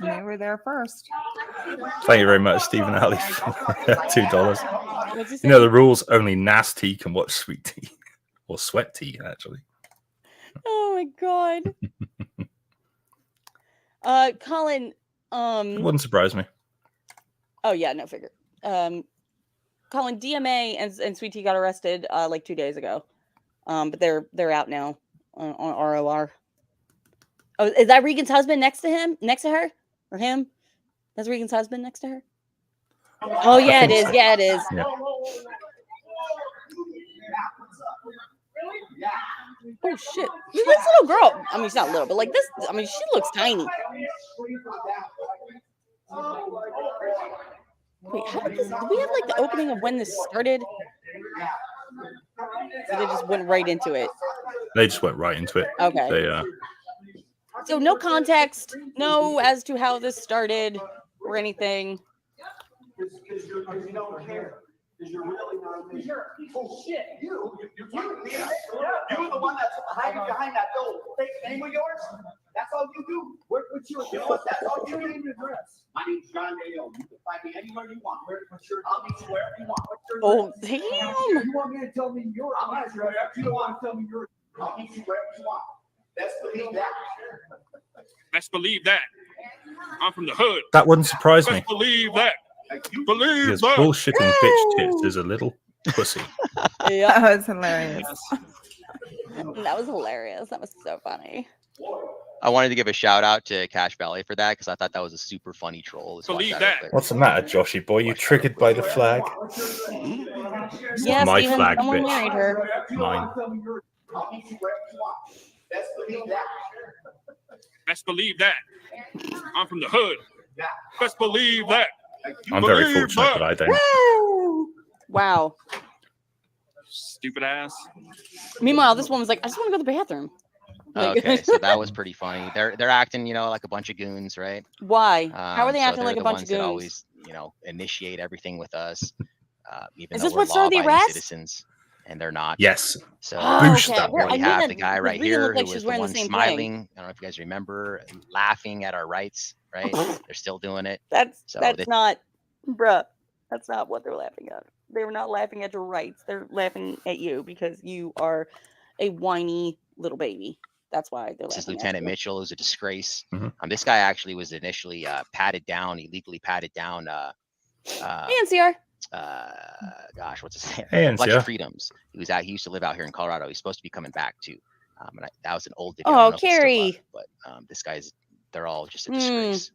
They were there first. Thank you very much, Stephen Alley, for $2. You know the rules: only nasty can watch Sweet Tea or Sweat Tea, actually. Oh my God. Colin. It wouldn't surprise me. Oh yeah, no figure. Colin, DMA and Sweet Tea got arrested like 2 days ago. But they're out now on ROR. Oh, is that Regan's husband next to her, or him? That's Regan's husband next to her. Oh yeah, it is. So. Yeah, it is. Yeah. Oh shit! This little girl. I mean, she's not little, but like this. I mean, she looks tiny. Wait, how did this? Do we have like the opening of when this started? So they just went right into it. They just went right into it. Okay. They, So no context, no as to how this started or anything. Because you don't care. Because you're really not. Oh shit! You're the one that's hiding behind that little fake name of yours. That's all you do. What's your? That's all you name and address. My name's John Dale. You can find me anywhere you want. I'll meet you wherever you want. Oh damn! You want me to tell me your address? You don't want to tell me your. I'll meet you wherever you want. Best believe that. Best believe that. I'm from the hood. that wouldn't surprise me. Best believe that. Believe Because that. bullshitting bitch tits is a little pussy. Yeah, That was hilarious. that was hilarious. That was so funny. I wanted to give a shout out to Cache Valley for that because I thought that was a super funny troll. Let's Believe watch that. real quick. What's the matter, Joshy boy? You triggered by the flag? Yeah, My Steven, flag, someone bitch. married her. Mine. I'll meet you wherever you want. Best believe that. Best believe that. I'm from the hood. Best believe that. I'm very Believe fortunate that. that I don't. Wow. Stupid ass. Meanwhile, this one was like, I just want to go to the bathroom. Like, Okay, so that was pretty funny. They're acting, you know, like a bunch of goons, right? why? How are they So acting they're like a the bunch ones of that goons? always, you know, initiate everything with us, even Is though this we're what started the law-abiding arrest? citizens, and they're not. Yes. So Boosh okay. that here boy. we I knew have that the guy the right Regan here looked like who she was was the wearing the one same thing. smiling. I don't know if you guys remember, laughing at our rights, right? They're still doing it. That's So that's this- not, bruh. That's not what they're laughing at. They were not laughing at your rights. They're laughing at you because you are a whiny little baby. That's why they're This is laughing at Lieutenant you. Mitchell, who's a disgrace. Mhm. This guy actually was initially illegally patted down. NCR. Gosh, what's his name? Hey, Flex NCR. Freedoms. He used to live out here in Colorado. He's supposed to be coming back too. That was an old video. I Oh, don't know if it's still Carrie. up, but this guy's, they're all just a disgrace.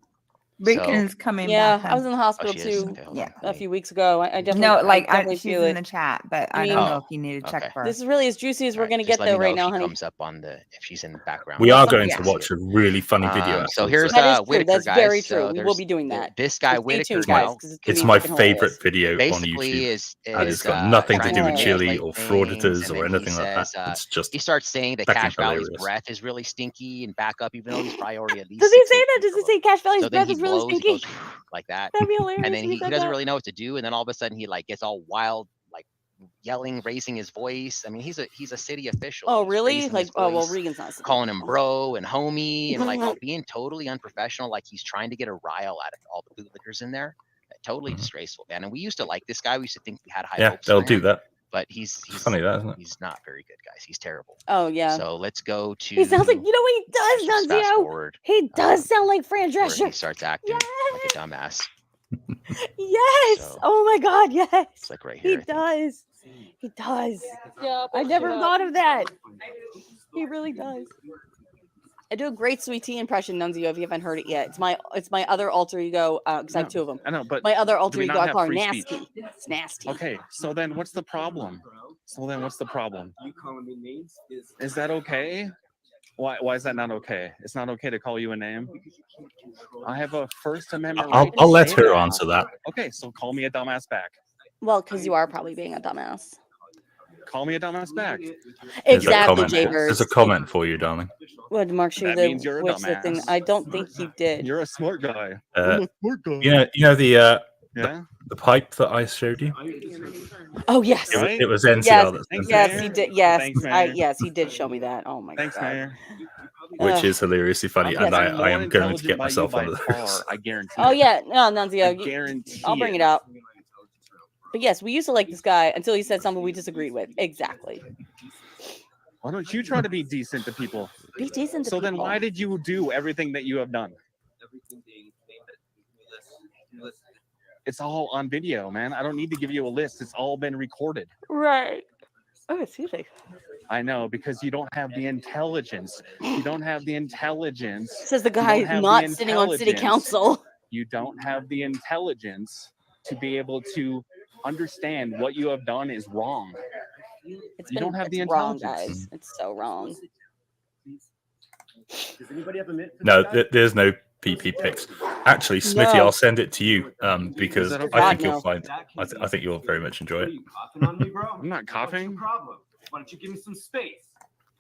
Bacon's coming Yeah, back. I was in the hospital she is? too Okay, hold Yeah. on. a few weeks ago. I definitely No, like I definitely she's feel in it. the chat, but I I don't mean- know if you need to check okay. for her. This is really as juicy as we're Alright, gonna just get let me though know right if now, she honey. comes up on the if she's in the background. We are Yes, going yes. to watch a really funny video. So afterwards, here's That is true. Whitaker, That's guys. very So true. We will there's be doing that. this guy So stay Whitaker tuned, guys, now. 'cause it's gonna it's be my fucking hilarious. favorite video on Basically, YouTube. And is it's got nothing to trying do with manipulate Chille or frauditors things, and or then he anything like that. says, It's just he starts saying that fucking Cash Valley's hilarious. breath is really stinky and back up, even though he's probably already at least. Does he 6, say 8 that? feet Does he below. say Cash Valley's So then breath he is really blows, he stinky? goes like that, That'd be hilarious. and then if he said doesn't that. really know what to do, and then all of a sudden he like gets all wild, like yelling, raising his voice. I mean, he's a city official. Oh, He's really? raising Like, his oh well, voice, Regan's not. calling him bro and homie, and like being totally unprofessional, like he's trying to get a rile out of all the bootlickers in there. Totally disgraceful, man. And we used to like this guy. We used to think we had high Yeah, hopes they'll for do him, that. but he's funny, that isn't it? he's not very good, guys. He's terrible. Oh yeah. So let's go to. He sounds like, you know what he let's does, just fast Nunzio? forward He does sound like Fran where Drescher. he starts acting like a dumbass. Yes. So, Oh my God. Yes. it's like right here. He does. He does. Yeah, I never thought of that. He really does. I do a great Sweet T impression, Nunzio, if you haven't heard it yet. It's my other alter ego, because I have two of them. I know, but My other do alter we ego, not I have call her free Nasty. speech? It's Nasty. Okay, so then what's the problem? You calling me names Is that okay? Why is that not okay? It's not okay to call you a name. I have a First Amendment right. I'll let say her that. answer that. Okay, so call me a dumbass back. Well, because you are probably being a dumbass. Call me a dumbass back. Exactly, Jaybird. There's a comment for you, darling. What, Mark, show That the means you're a what's the thing? dumbass. I don't think you did. You're a smart guy. You know the pipe that I showed you. Oh yes, It was NCR. Yes, that sent yes, it, he did. Yes, Thanks, Mayor. yes, he did show me that. Oh my Thanks, God. Mayor. which is hilariously funny, and I am going to get myself by under far, those. I guarantee. Oh it. yeah, no, Nunzio. I guarantee. I'll bring it up. But yes, we used to like this guy until he said something we disagreed with. Exactly. Why don't you try to be decent to people? Be decent to So people. then, why did you do everything that you have done? It's all on video, man. I don't need to give you a list. It's all been recorded. Right. Oh, excuse me. I know, because you don't have the intelligence. You don't have the intelligence. Says the You don't guy have not the sitting on city intelligence. council. You don't have the intelligence to be able to understand what you have done is wrong. It's You don't have the wrong, intelligence. guys. It's so wrong. Does anybody have a minute? No, there's no PP pics. Actually, Smitty, No. I'll send it to you because Is that I okay? think you'll no. find. I think you'll very much enjoy it. Coughing on me, bro? I'm not coughing. Problem. Why don't you give me some space?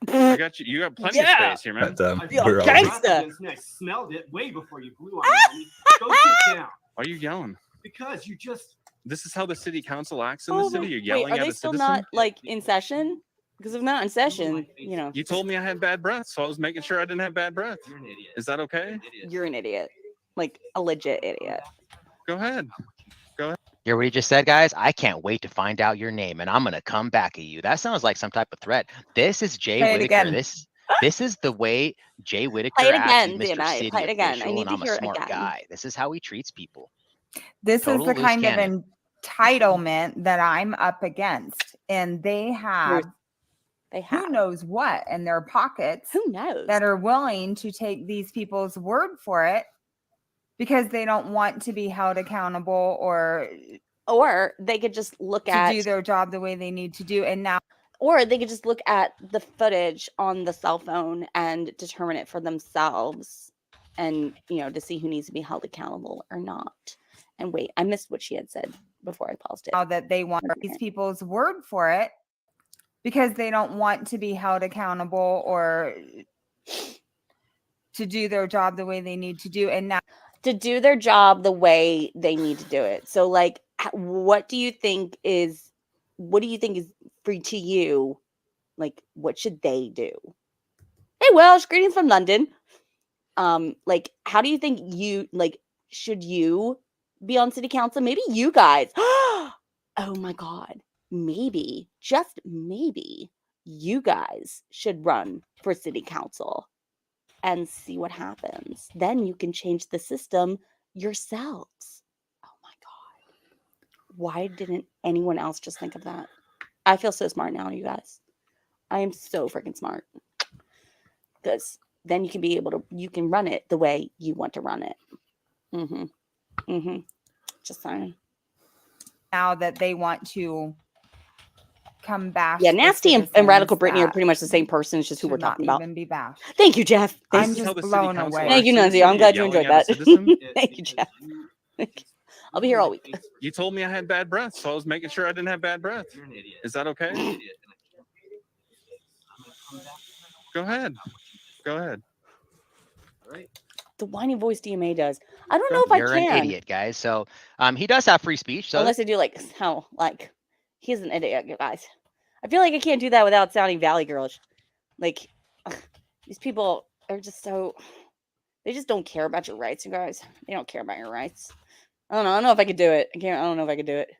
I got you. You got plenty of space here, man. But, I feel we're all- gangsta. I smelled it way before you blew on me. Go sit down. Why are you yelling? Because you just. This is how the city council acts in Oh, the city. You're wait, yelling are at they a still citizen. not like in session? Because if not in session, you know, You told me I had bad breath, so I was making sure I didn't have bad breath. You're an idiot. Is that okay? you're an idiot, like a legit idiot. Go ahead. Hear what he just said, guys? I can't wait to find out your name, and I'm gonna come back at you. That sounds like some type of threat. This is Jay Play it Whitaker. again. This is the way Jay Whitaker Play it acts. again, He's Mr. DMA. City Play it again. I official, need and to I'm hear a it smart again. guy. This is how he treats people. This Total is the loose kind cannon. of entitlement that I'm up against. And they have who knows what in their pockets Who knows? that are willing to take these people's word for it because they don't want to be held accountable or they could just look to at do their job the way they need to do. And now, or they could just look at the footage on the cell phone and determine it for themselves, and to see who needs to be held accountable or not. And wait, I missed what she had said before I paused it. now that they want these people's word for it because they don't want to be held accountable or to do their job the way they need to do. And now To do their job the way they need to do it. So, like, what do you think is free to you? Like, what should they do? Hey, Welsh, greetings from London. Like, how do you think should you be on city council? Maybe you guys. Oh my God. Maybe, just maybe, you guys should run for city council and see what happens. Then you can change the system yourselves. Oh my God. Why didn't anyone else just think of that? I feel so smart now, you guys. I am so freaking smart. Because then you can run it the way you want to run it. Just saying. Now that they want to come back. Yeah, Nasty and Radical Brittany are pretty much the same person. It's just who we're talking about. Even be bashed. Thank you, Jeff. I'm just blown away. Thank you, Nancy. I'm glad you enjoyed that. Thank you, Jeff. I'll be here all week. You told me I had bad breath, so I was making sure I didn't have bad breath. Is that okay? Go ahead. Go ahead. The whiny voice DMA does. I don't know if You're I can. an idiot, guys. So he does have free speech. So unless I do like how like he's an idiot, you guys. I feel like I can't do that without sounding Valley Girlish. Like these people are just so they just don't care about your rights, you guys. They don't care about your rights. I don't know if I could do it. I don't know if I could do it.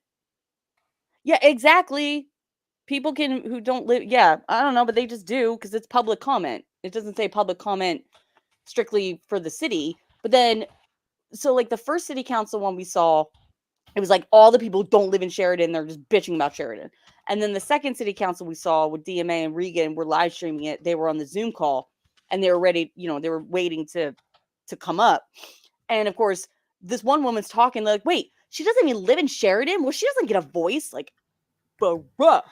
Yeah, exactly. People can who don't live. Yeah, I don't know, but they just do because it's public comment. It doesn't say public comment strictly for the city. But then, so like the first city council one we saw, it was like all the people who don't live in Sheridan, they're just bitching about Sheridan. And then the second city council we saw with DMA and Regan were live streaming it. They were on the Zoom call and they were ready, they were waiting to come up. And of course, this one woman's talking like, wait, she doesn't even live in Sheridan? Well, she doesn't get a voice. Like, bruh.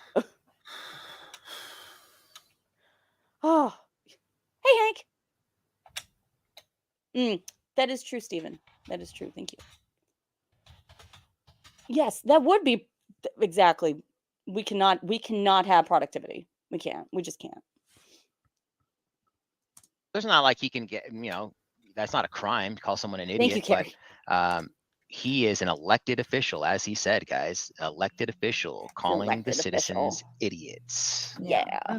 Oh, hey, Hank. That is true, Stephen. That is true. Thank you. Yes, that would be exactly. We cannot have productivity. We can't. We just can't. There's not like he can get, that's not a crime to call someone an idiot. Thank you, Carrie. But he is an elected official, as he said, guys. Elected official calling the citizens idiots. Yeah.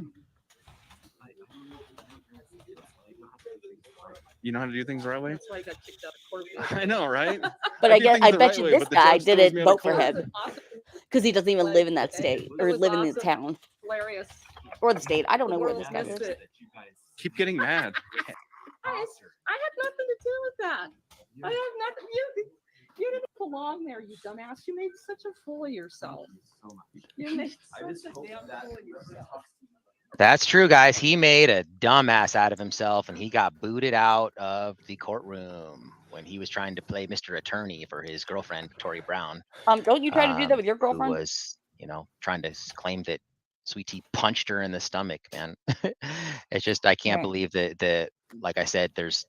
You know how to do things the right way? That's why I got kicked out of court. I know, right? But I bet you this guy didn't vote for him because he doesn't even live in that state or live in the town. Hilarious. Or the state. I don't know where this guy lives. Keep getting mad. Guys, I have nothing to do with that. I have nothing. You didn't belong there, you dumbass. You made such a fool of yourself. You made such a damn fool of yourself. That's true, guys. He made a dumbass out of himself, and he got booted out of the courtroom when he was trying to play Mr. Attorney for his girlfriend, Victoria Brown. Don't you try to do that with your girlfriend? Who was, trying to claim that Sweet T punched her in the stomach, man. It's just, I can't believe that, like I said, there's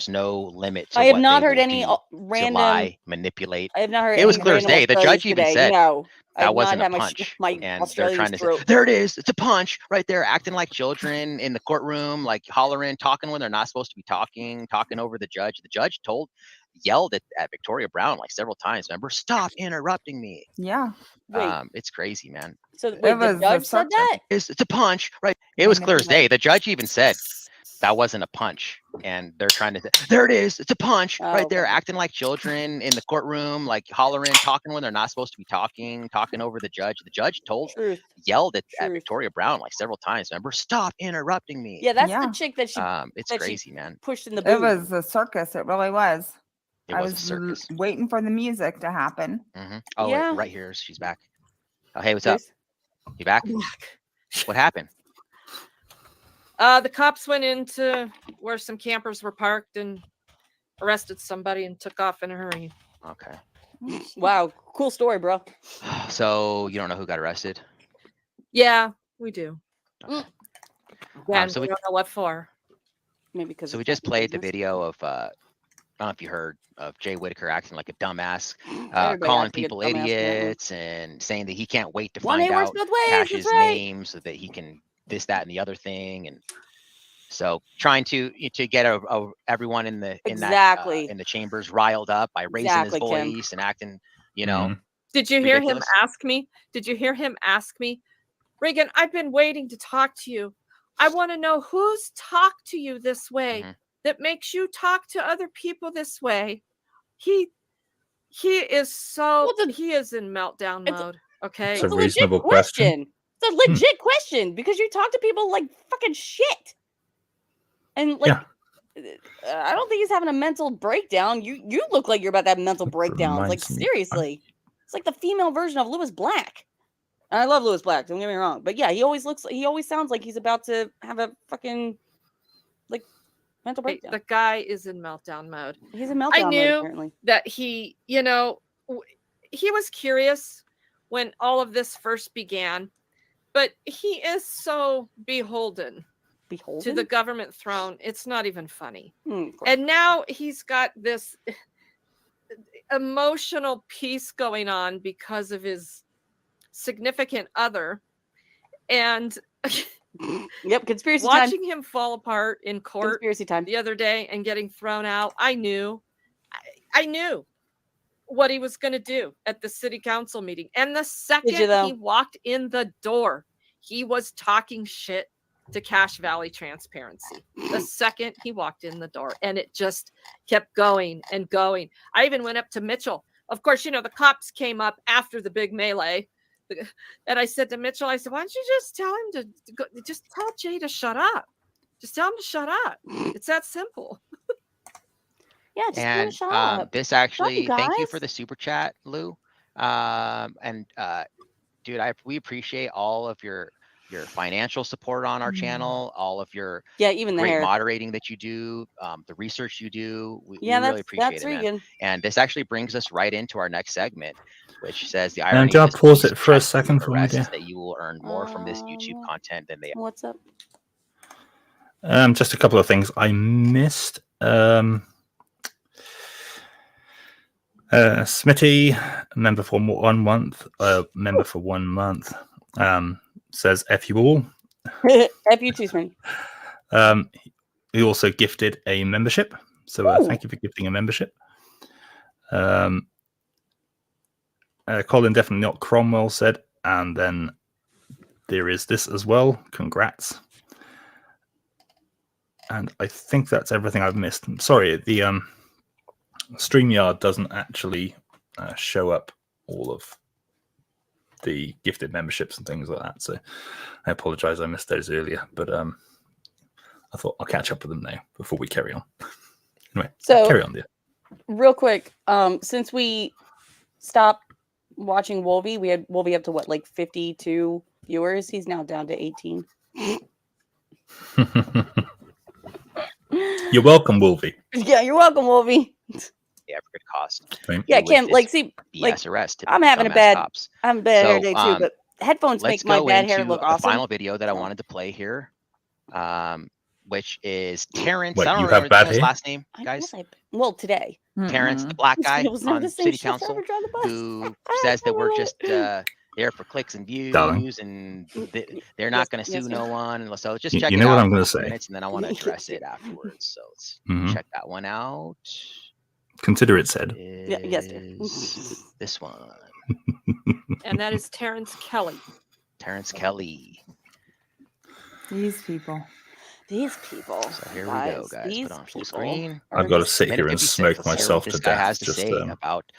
no limit to I have not heard any random lie, manipulate. I have not heard. It was clear as day. The judge even said no, that wasn't a punch, and they're trying to say, there it is. It's a punch right there, acting like children in the courtroom, like hollering, talking when they're not supposed to be talking over the judge. The judge yelled at Victoria Brown like several times. Remember, stop interrupting me. Yeah. It's crazy, man. So the judge said that it's a punch, right? It was clear as day. The judge even said that wasn't a punch, and they're trying to say, there it is. It's a punch right there, acting like children in the courtroom, like hollering, talking when they're not supposed to be talking over the judge. The judge yelled at Victoria Brown like several times. Remember, stop interrupting me. Yeah, that's the chick that she. It's crazy, man. Pushed in the booth. It was a circus. It really was. I was a circus. Waiting for the music to happen. Oh, yeah. Right here, she's back. Oh, hey, what's up? You back? What happened? The cops went into where some campers were parked and arrested somebody and took off in a hurry. Okay. Wow, cool story, bro. So you don't know who got arrested? Yeah, we do. Okay. Yeah, so we don't know what for. Maybe because. So we just played the video of I don't know if you heard of Jay Whitaker acting like a dumbass, calling people idiots and saying that he can't wait to find out Cash's name so that he can this, that, and the other thing, and so trying to get everyone in the chambers riled up by raising his voice and acting, Did you hear him ask me? Reagan, I've been waiting to talk to you. I want to know who's talked to you this way that makes you talk to other people this way. He is so he is in meltdown mode. Okay, it's a reasonable question. It's a legit question because you talk to people like fucking shit, and like I don't think he's having a mental breakdown. You look like you're about to have mental breakdowns. Like seriously, it's like the female version of Lewis Black. And I love Lewis Black. Don't get me wrong, but yeah, he always sounds like he's about to have a fucking like Mental breakdown. The guy is in meltdown mode. He's in meltdown I knew mode, apparently. that he, you know, he was curious when all of this first began, but he is so beholden to the government throne. It's not even funny. And now he's got this emotional piece going on because of his significant other. And yep, conspiracy watching time. him fall apart in court Conspiracy time. the other day and getting thrown out, I knew what he was going to do at the city council meeting. And the second he walked in the door, he was talking shit to Cache Valley Transparency. The second he walked in the door, and it just kept going and going. I even went up to Mitchell. Of course, you know, the cops came up after the big melee. And I said to Mitchell, I said, why don't you just tell him to go, just tell Jay to shut up. Just tell him to shut up. It's that simple. Yeah, just and shut up. This actually, Shut up, thank you guys. for the super chat, Lou. Dude, we appreciate all of your financial support on our channel, all of your even the great hair. moderating that you do, the research you do. We Yeah, really appreciate that's it, man. Regan. And this actually brings us right into our next segment, which says the And irony do I of this pause it super for a chat second for me, arrest dear? is that you will earn more from this YouTube content than they ever. What's up? Just a couple of things I missed. Smitty, member for 1 month. Member for 1 month. Says F you all. F you too, Smitty. He also gifted a membership. So thank you for gifting a membership. Colin, definitely not Cromwell, said. And then there is this as well. Congrats. And I think that's everything I've missed. Sorry, the StreamYard doesn't actually show up all of the gifted memberships and things like that. So I apologize, I missed those earlier. But I thought I'll catch up with them now before we carry on. Anyway, so carry on, dear. Real quick, since we stopped watching Wolvie, we had Wolvie up to what, like 52 viewers? He's now down to 18. You're welcome, Wolvie. Yeah, you're welcome, Wolvie. Yeah, for good cost. Yeah, Kim, like, see, like, I'm having a bad hair day too, but headphones make my bad hair look awesome. The final video that I wanted to play here, which is Terrence. What, I don't you remember have bad his hair? last name, guys. Well, today. Terrence, the black guy on city council, who says that we're just there for clicks and views, Darling. and they're not going to sue no one. And so just You check it know out what I'm for gonna a few say. minutes, and then I want to address it afterwards. So let's check that one out. Consider it said. Yes, dear. This one. And that is Terrence Kelly. Terrence Kelly. These people. These people. So here we go, guys. Put on full screen. I've got to sit here and smoke myself to This guy has death to just, say about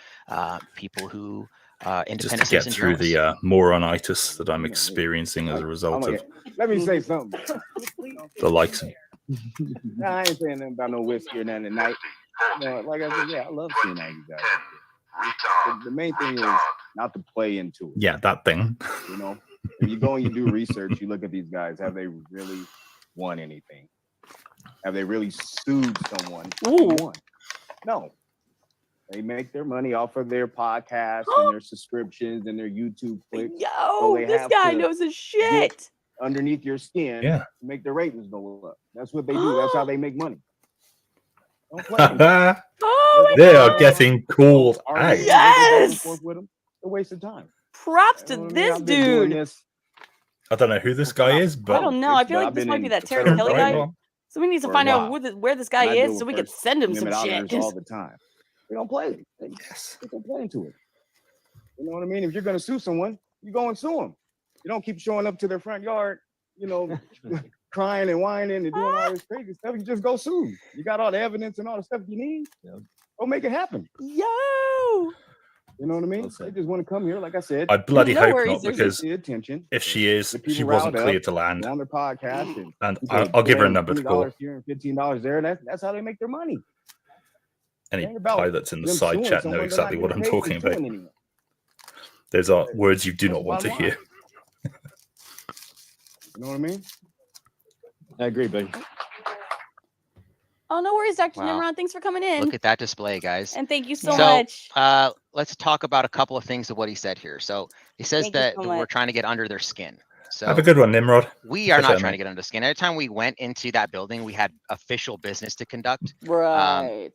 people who just independent to get citizen through journalists. the moronitis that I'm experiencing as a result of Let me say something. the likes of. Nah, I ain't saying nothing about no whiskey or nothing tonight. No, like I said, yeah, I love seeing all you guys. The main thing is not to play into it. Yeah, that thing. You know, when you go and you do research, you look at these guys. Have they really won anything? Have they really sued someone? Won? No. They make their money off of their podcasts and their subscriptions and their YouTube clicks. Yo, this guy knows his shit. Underneath your skin, yeah, to make their ratings go up. That's what they do. That's how they make money. Don't play. They are getting called out. Yes. With them. A waste of time. Props to this dude. I don't know who this guy is, but I don't know. I feel like this might be that Terrence Kelly guy. So we need to find out where this guy is so we can send him some shit. All the time. They don't play. They don't play into it. You know what I mean? If you're going to sue someone, you go and sue them. You don't keep showing up to their front yard, you know, crying and whining and doing all this crazy stuff. You just go sue. You got all the evidence and all the stuff you need. Go make it happen. Yo. You know what I mean? They just want to come here, like I said. I bloody hope not, because attention. if she is, she wasn't cleared to land. On their podcast, and I'll give her a number to call. $20 here and $15 there. That's how they make their money. Any pilots in the side chat know exactly what I'm talking about. Those are words you do not want to hear. You know what I mean? I agree, buddy. Oh, no worries, Dr. Nimrod. Thanks for coming in. Look at that display, guys. And thank you so much. Let's talk about a couple of things of what he said here. So he says that we're trying to get under their skin. So have a good one, Nimrod. We are not trying to get under the skin. Every time we went into that building, we had official business to conduct. Right.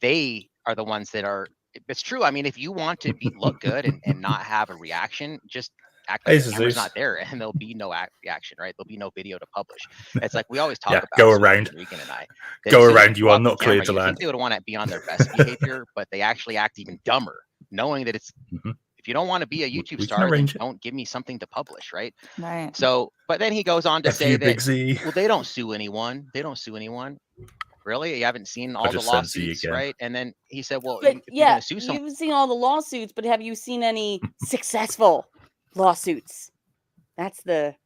They are the ones that are. It's true. I mean, if you want to look good and not have a reaction, just act like the camera's not there, and there'll be no reaction, right? There'll be no video to publish. It's like we always talk about. Go around. Regan and I. Go around. You are not clear to land. I think they would want to be on their best behavior, but they actually act even dumber, knowing that it's. If you don't want to be a YouTube star, then don't give me something to publish, right? Right. So, but then he goes on to say that, well, they don't sue anyone. They don't sue anyone. Really? You haven't seen all the lawsuits, right? And then he said, well, but yeah, sue someone. You've seen all the lawsuits, but have you seen any successful lawsuits? That's the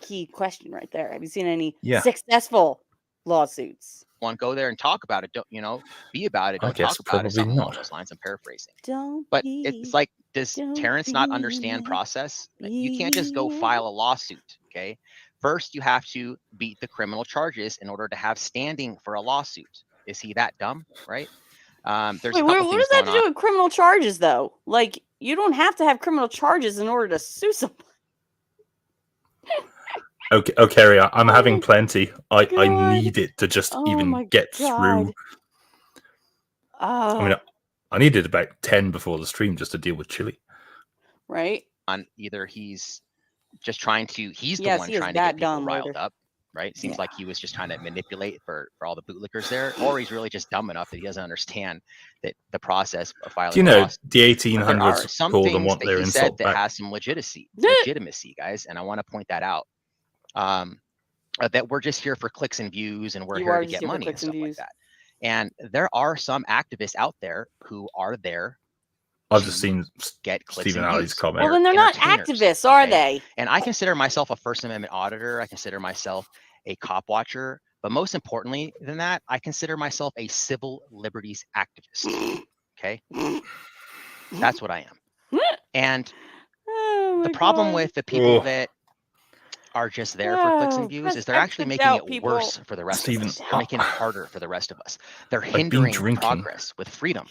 key question right there. Have you seen any successful lawsuits? One, go there and talk about it. Don't, be about it. Don't talk about it. Something along those lines. I'm paraphrasing. But it's like, does Terrence not understand process? You can't just go file a lawsuit, okay? First, you have to beat the criminal charges in order to have standing for a lawsuit. Is he that dumb, right? There's Wait, what does that have to do with criminal charges, though? Like, you don't have to have criminal charges in order to sue someone. Okay, I'm having plenty. I need it to just even get through. I mean, I needed about 10 before the stream just to deal with Chille. Right. On either he's just trying to, he's the one trying to get people riled up, right? Seems like he was just trying to manipulate for all the bootlickers there, or he's really just dumb enough that he doesn't understand that the process of filing. Do you know the 1800s call them what their insult that has some legitimacy, guys, and I want to point that out. That we're just here for clicks and views, and we're here to get money and stuff like that. And there are some activists out there who are there. I've just seen Stephen Alley's comment. Well, then they're not activists, are they? And I consider myself a First Amendment auditor. I consider myself a cop watcher. But most importantly than that, I consider myself a civil liberties activist. Okay? That's what I am. And the problem with the people that are just there for clicks and views is they're actually making it worse for the rest of us. They're making it harder for the rest of us. They're hindering progress with freedom.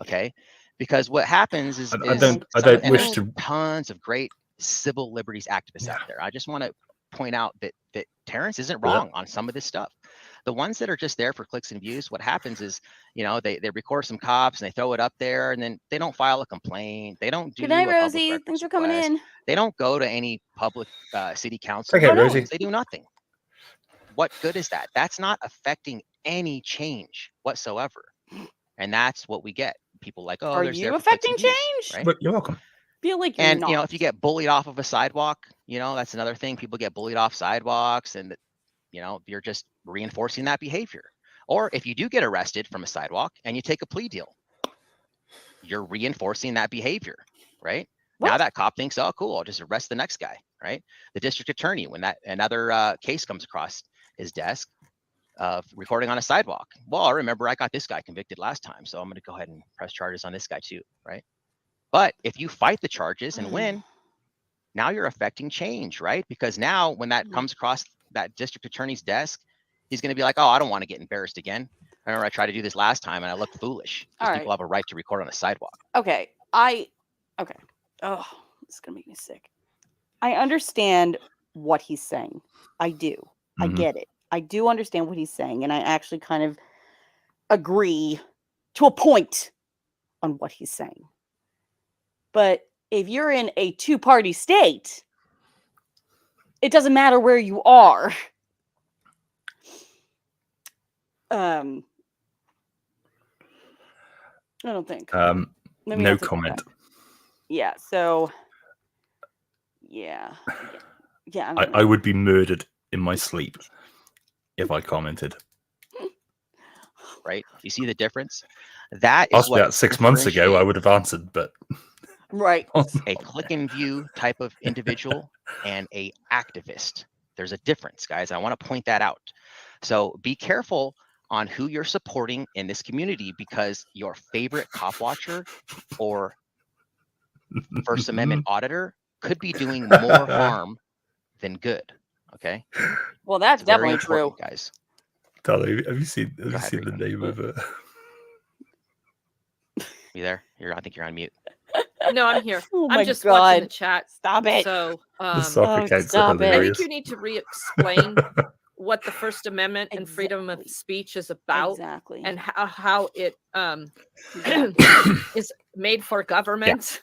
Okay? Because what happens is I don't wish to. Tons of great civil liberties activists out there. I just want to point out that Terrence isn't wrong on some of this stuff. The ones that are just there for clicks and views, what happens is, they record some cops and they throw it up there, and then they don't file a complaint. They don't do. Good night, Rosie. Thanks for coming in. They don't go to any public city council. Okay, Rosie. They do nothing. What good is that? That's not affecting any change whatsoever, and that's what we get. People like, oh, are you affecting change? Right? But you're welcome. Feel like you're not. If you get bullied off of a sidewalk, that's another thing. People get bullied off sidewalks, and you're just reinforcing that behavior. Or if you do get arrested from a sidewalk and you take a plea deal, you're reinforcing that behavior, right? What? Now that cop thinks, oh, cool, I'll just arrest the next guy, right? The district attorney, when another case comes across his desk of recording on a sidewalk, well, I remember I got this guy convicted last time, so I'm going to go ahead and press charges on this guy too, right? But if you fight the charges and win, now you're affecting change, right? Because now when that comes across that district attorney's desk, he's going to be like, oh, I don't want to get embarrassed again. I remember I tried to do this last time and I looked foolish. People have a right to record on a sidewalk. Okay. Oh, this is going to make me sick. I understand what he's saying. I do. I get it. I do understand what he's saying. And I actually kind of agree to a point on what he's saying. But if you're in a two-party state, it doesn't matter where you are. I don't think. No comment. Yeah. So. Yeah. Yeah. I would be murdered in my sleep if I commented. Right? You see the difference? That is possibly about 6 months ago I would have answered, but right. A click and view type of individual and a activist. There's a difference, guys. I want to point that out. So be careful on who you're supporting in this community, because your favorite cop watcher or First Amendment auditor could be doing more harm than good. Okay. Well, that's definitely true, guys. Darling, have you seen the name of it? You there? I think you're on mute. No, I'm here. Oh I'm my just God. watching the chat. Stop it. So, The soccer counts are I think hilarious. you need to re-explain what the First Amendment and freedom of speech is about, and how it is made for government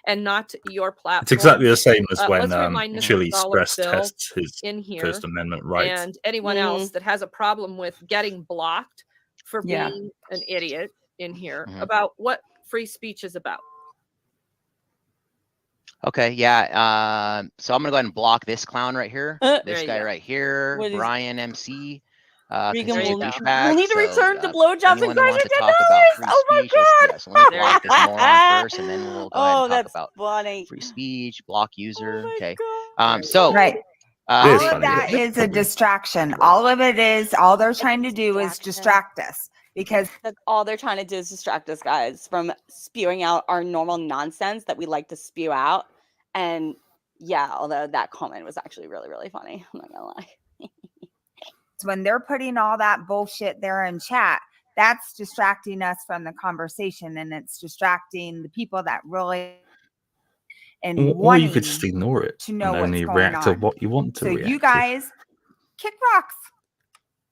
and not your platform. It's exactly the same as when let's remind Mr. Chille Dollar stress Bill tests his in here, First Amendment rights. and anyone else that has a problem with getting blocked for being an idiot in here about what free speech is about. Okay, yeah. So I'm gonna go ahead and block this clown right here, this guy right here, Brian MC. Regan We'll we'll need to return to blowjobs and crushing $10. Oh my God! So let me block this moron first, and then we'll go ahead and talk that's about funny. free speech, block user. Okay. So right. All of that is a distraction. All of it is, all they're trying to do is distract us, because that's all they're trying to do is distract us, guys, from spewing out our normal nonsense that we like to spew out. And yeah, although that comment was actually really, really funny. I'm not gonna lie. When they're putting all that bullshit there in chat, that's distracting us from the conversation, and it's distracting the people that really or you could just ignore it to know and only what's react going to what you want to so react you guys kick rocks.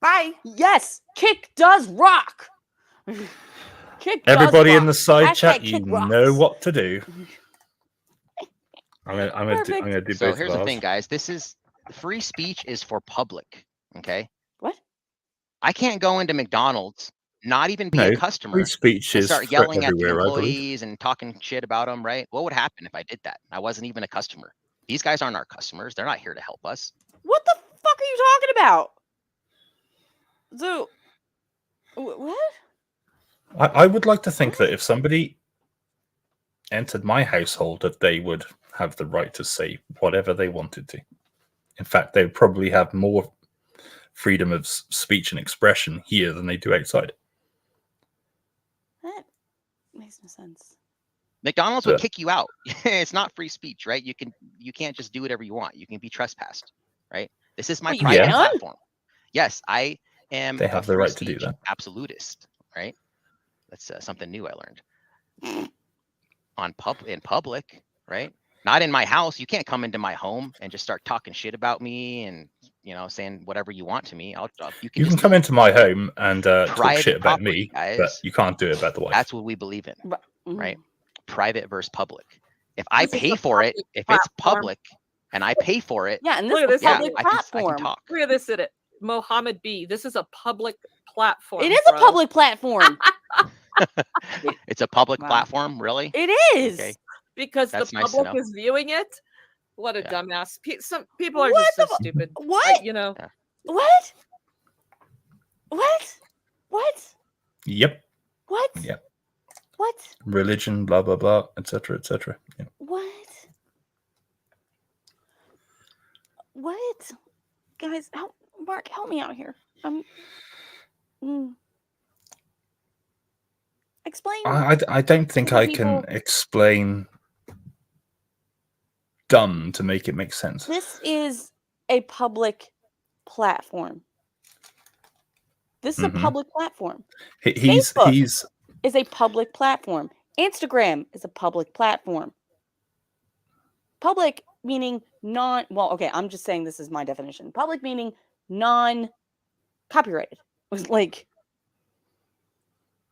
Bye. Yes, kick does rock. Kick does Everybody rock. in the side Hashtag chat, you kick rocks. know what to do. I'm gonna do So both here's of the ours. thing, guys. This is free speech is for public. Okay. What? I can't go into McDonald's, not even be No, a customer, free speech and is start for yelling at the everywhere, I believe. employees and talking shit about them. Right? What would happen if I did that? I wasn't even a customer. These guys aren't our customers. They're not here to help us. What the fuck are you talking about? So, what? I would like to think that if somebody entered my household, that they would have the right to say whatever they wanted to. In fact, they would probably have more freedom of speech and expression here than they do outside. That makes no sense. McDonald's would kick you out. It's not free speech, right? You can't just do whatever you want. You can be trespassed, right? This is my private platform. Yes, I am. They have the right to do that. Absolutist, right? That's something new I learned. In public, right? Not in my house. You can't come into my home and just start talking shit about me and saying whatever you want to me. You can come into my home and talk shit about me, but you can't do it about the wife. That's what we believe in, right? Private versus public. If I pay for it, if it's public and I pay for it, yeah, and this is a public platform. I can talk. Look at this in it. Mohammed B. This is a public platform. It is a public platform. It's a public platform, really? It is. Okay. Because That's the nice to public know. is viewing it. What a dumbass. Some people are just so stupid. What? What? What? Yep. What? Yep. What? Religion, blah blah blah, etc. etc. Yeah. What? Guys, Mark, help me out here. Explain. I don't think I can explain dumb to make it make sense. This is a public platform. This is a public platform. Facebook is a public platform. Instagram is a public platform. Public meaning okay, I'm just saying this is my definition. Public meaning non-copyrighted. Like,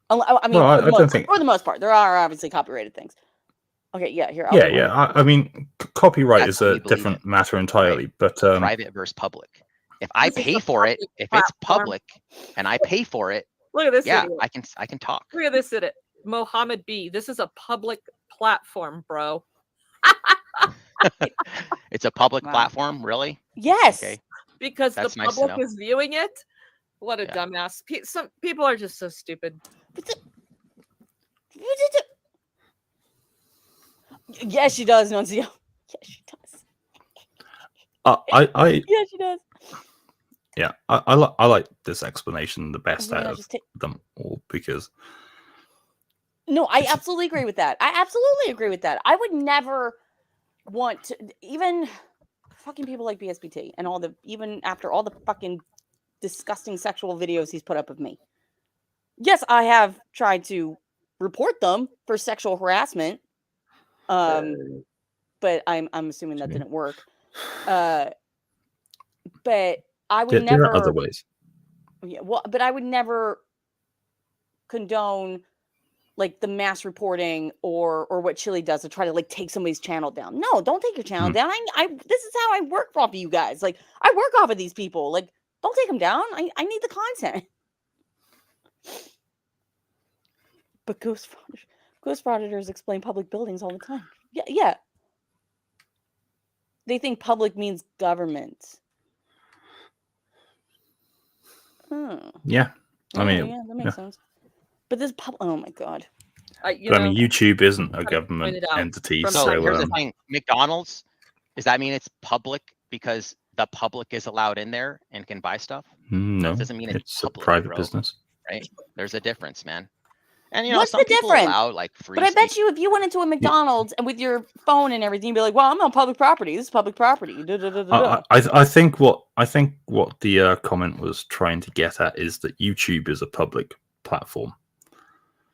I mean, for the most part, there are obviously copyrighted things. Okay, yeah, here. I mean, copyright is a different matter entirely, but private versus public. If I pay for it, if it's public and I pay for it, look at this. Yeah, idiot. I can talk. Look at this idiot. Mohammed B. This is a public platform, bro. It's a public platform, really? Yes. Okay. Because That's the nice to public know. is viewing it. What a dumbass. Some people are just so stupid. Yes, she does, Nunzio. Yes, she does. Yeah, she does. Yeah, I like this explanation the best out of them all because. No, I absolutely agree with that. I would never want to, even fucking people like BSBT and even after all the fucking disgusting sexual videos he's put up of me. Yes, I have tried to report them for sexual harassment. But I'm assuming that didn't work. But I would never. There are other ways. Yeah, well, but I would never condone like the mass reporting or what Chille does to try to like take somebody's channel down. No, don't take your channel down. This is how I work off of you guys. Like I work off of these people. Like don't take them down. I need the content. But ghost frauditors explain public buildings all the time. Yeah. They think public means government. Yeah, I mean, that makes sense. But this oh my god. I mean, YouTube isn't a government entity. So here's the thing: McDonald's. Does that mean it's public because the public is allowed in there and can buy stuff? No, it doesn't mean it's public, a private business. Right? There's a difference, man. And you know, what's some the people difference? allow like free. But I bet you, if you went into a McDonald's and with your phone and everything, you'd be like, "Well, I'm on public property. This is public property." I think what the comment was trying to get at is that YouTube is a public platform.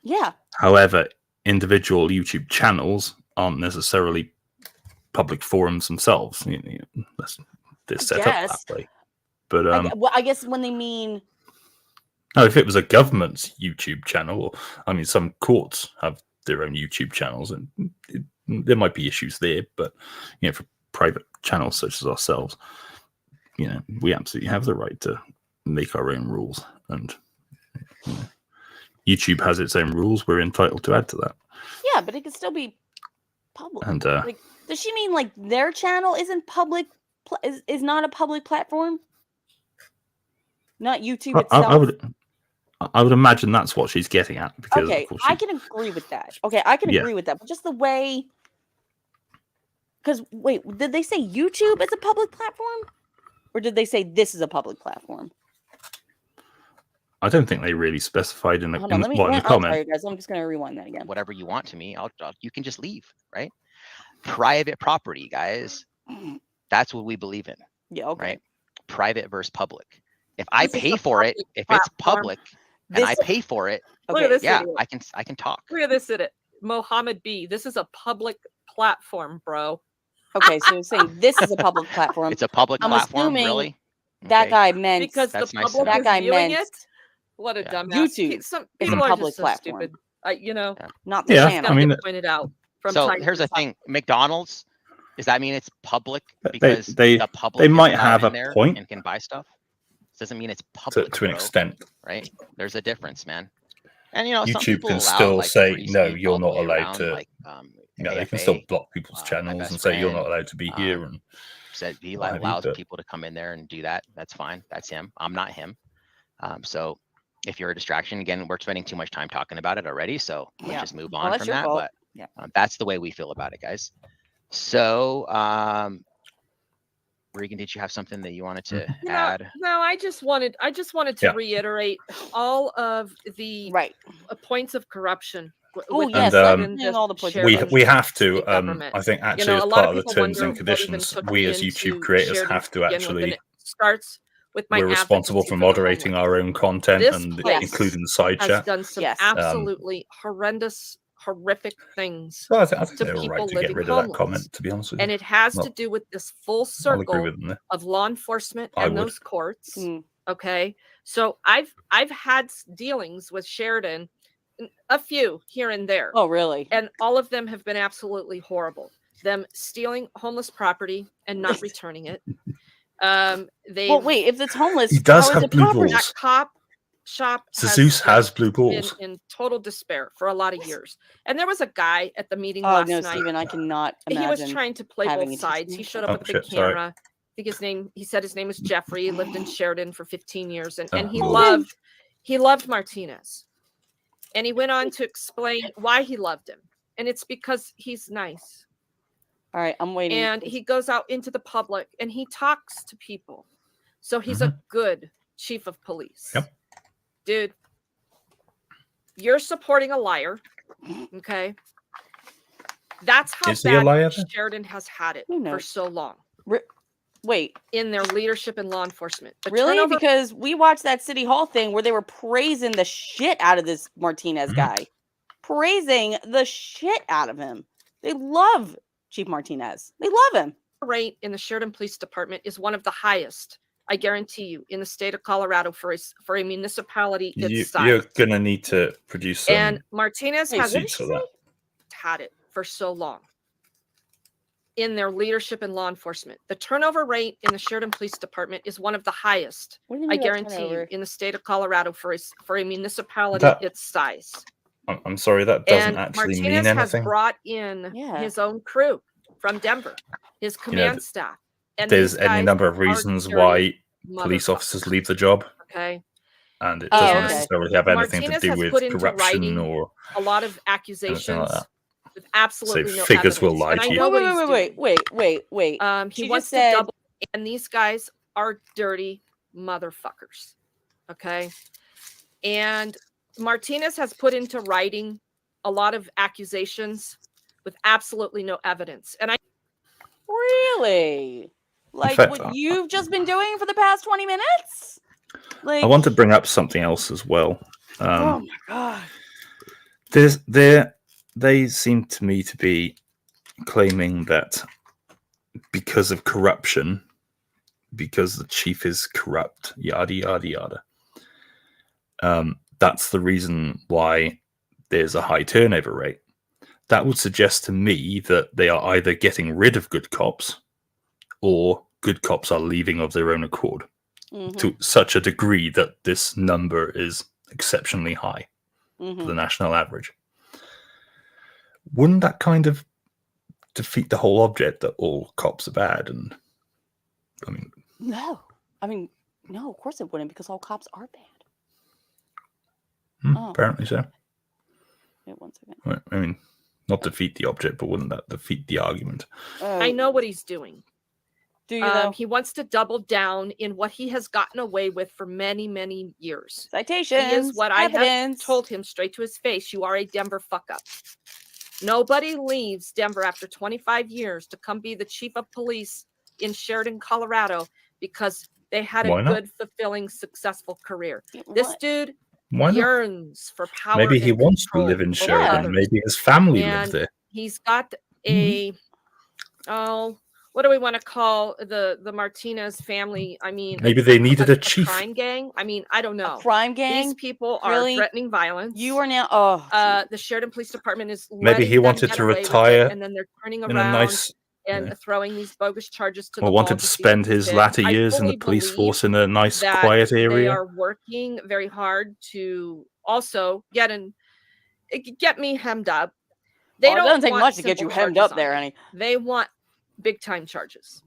Yeah. However, individual YouTube channels aren't necessarily public forums themselves. They're set up that way. But I guess when they mean. No, if it was a government's YouTube channel, I mean, some courts have their own YouTube channels, and there might be issues there. But for private channels such as ourselves, we absolutely have the right to make our own rules, and YouTube has its own rules. We're entitled to add to that. Yeah, but it could still be public. And like, does she mean like their channel isn't public? Is not a public platform? Not YouTube itself. I would imagine that's what she's getting at. Because okay, I can agree with that. Okay, I can agree with that. But just the way, because wait, did they say YouTube is a public platform, or did they say this is a public platform? I don't think they really specified in the comment. Sorry, guys, I'm just going to rewind that again. Whatever you want to me, you can just leave, right? Private property, guys. That's what we believe in. Yeah. Okay. Right. Private versus public. If I pay for it, if it's public. And I pay for it. Look at this idiot. I can talk. Look at this idiot. Mohammed B. This is a public platform, bro. Okay, so you're saying this is a public platform. It's a public platform, really? That guy meant because the public is viewing it. What a dumbass. YouTube Some is people a are public just so platform. Stupid. Not the channel. I mean, pointed out. So here's the thing: McDonald's. Does that mean it's public because the public they might have a point and can buy stuff? Doesn't mean it's public to an extent, right? There's a difference, man. And YouTube can still say no, you're not allowed to. They can still block people's channels and say you're not allowed to be here. And said he allows people to come in there and do that. That's fine. That's him. I'm not him. So if you're a distraction, again, we're spending too much time talking about it already. So let's just move on from that. Fault. But that's the way we feel about it, guys. So Regan, did you have something that you wanted to add? No, I just wanted to reiterate all of the points of corruption. Oh yes, all the points. We have to. I think actually, as part of the terms and conditions, we as YouTube creators have to actually. Starts with my. We're responsible for moderating our own content and including the side chat. Has done some absolutely horrific things. Well, I think they're all right to get rid of that comment, to be honest with you. And it has to do with this full circle of law enforcement and those courts. Okay. So I've had dealings with Sheridan, a few here and there. Oh, really? And all of them have been absolutely horrible. Them stealing homeless property and not returning it. Well, wait, if it's homeless, he does have blue balls. That cop shop Zeus has blue balls in total despair for a lot of years. And there was a guy at the meeting last night. Steven, I cannot imagine. He was trying to play both sides. He showed up with a big camera. I think he said his name was Jeffrey. He lived in Sheridan for 15 years and he loved Martinez. And he went on to explain why he loved him. And it's because he's nice. All right, I'm waiting. And he goes out into the public and he talks to people. So he's a good chief of police. Yep. Dude, you're supporting a liar. Okay. That's how bad Sheridan has had it for so long. Wait. In their leadership in law enforcement. Really? Because we watched that City Hall thing where they were praising the shit out of this Martinez guy. Praising the shit out of him. They love Chief Martinez. They love him. Rate in the Sheridan Police Department is one of the highest, I guarantee you, in the state of Colorado for a municipality its size. You're going to need to produce some. And Martinez has that. had it for so long. In their leadership in law enforcement. The turnover rate in the Sheridan Police Department is one of the highest, I guarantee you, in the state of Colorado for a municipality its size. I'm sorry, that doesn't actually Martinez mean anything. has brought in his own crew from Denver, his command staff. And there's any number of reasons why police officers leave the job. Okay. And it doesn't necessarily have anything to do with corruption or a lot of accusations. Like that. With absolutely no figures evidence. will lie to you. Wait. He wants to double, and these guys are dirty motherfuckers. Okay. And Martinez has put into writing a lot of accusations with absolutely no evidence. And really, like fact, what you've just been doing for the past 20 minutes. Like, I want to bring up something else as well. Oh my god. They seem to me to be claiming that because of corruption, because the chief is corrupt, yada, yada, yada. That's the reason why there's a high turnover rate. That would suggest to me that they are either getting rid of good cops or good cops are leaving of their own accord to such a degree that this number is exceptionally high for the national average. Wouldn't that kind of defeat the whole object that all cops are bad? And no, of course it wouldn't, because all cops are bad. Apparently so. Wait 1 second. I mean, not defeat the object, but wouldn't that defeat the argument? I know what he's doing. Do you though? He wants to double down in what he has gotten away with for many, many years. Citations. He is what evidence. I have told him straight to his face. You are a Denver fuck up. Nobody leaves Denver after 25 years to come be the chief of police in Sheridan, Colorado, because they had a good, fulfilling, successful career. This dude yearns for power. Maybe he wants to live in Sheridan. Maybe his family lives there. He's got a what do we want to call the Martinez family? I mean, maybe they needed a chief. Crime gang. I mean, I don't know. A crime gang. These people are threatening violence. You are now. The Sheridan Police Department is. Maybe he wanted to retire, and then they're turning in around a nice, and throwing these bogus charges to. Or wanted to spend his latter years in the police force in a nice, quiet area. They are working very hard to also get me hemmed up. They it doesn't take much to get you hemmed up there, honey. They want big time charges.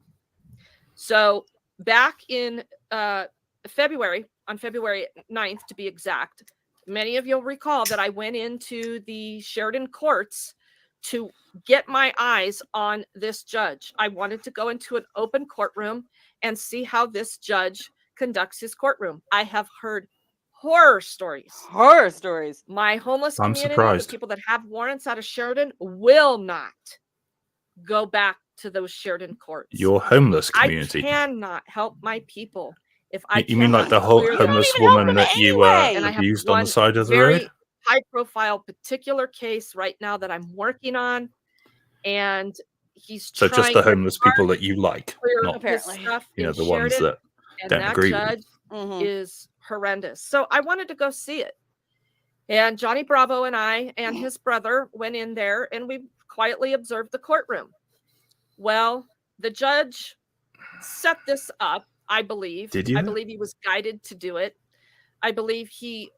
So back in February, on February 9th to be exact, many of you'll recall that I went into the Sheridan courts to get my eyes on this judge. I wanted to go into an open courtroom and see how this judge conducts his courtroom. I have heard horror stories. My homeless community, the people that have warrants out of Sheridan, will not go back to those Sheridan courts. Your homeless community. I cannot help my people if I. You mean like the whole homeless woman that you abused on the side of the road? High-profile particular case right now that I'm working on, and he's so just the homeless people that you like, not the ones that don't agree with you. Is horrendous. So I wanted to go see it, and Johnny Bravo and I and his brother went in there, and we quietly observed the courtroom. Well, the judge set this up, I believe. Did you? I believe he was guided to do it. I believe he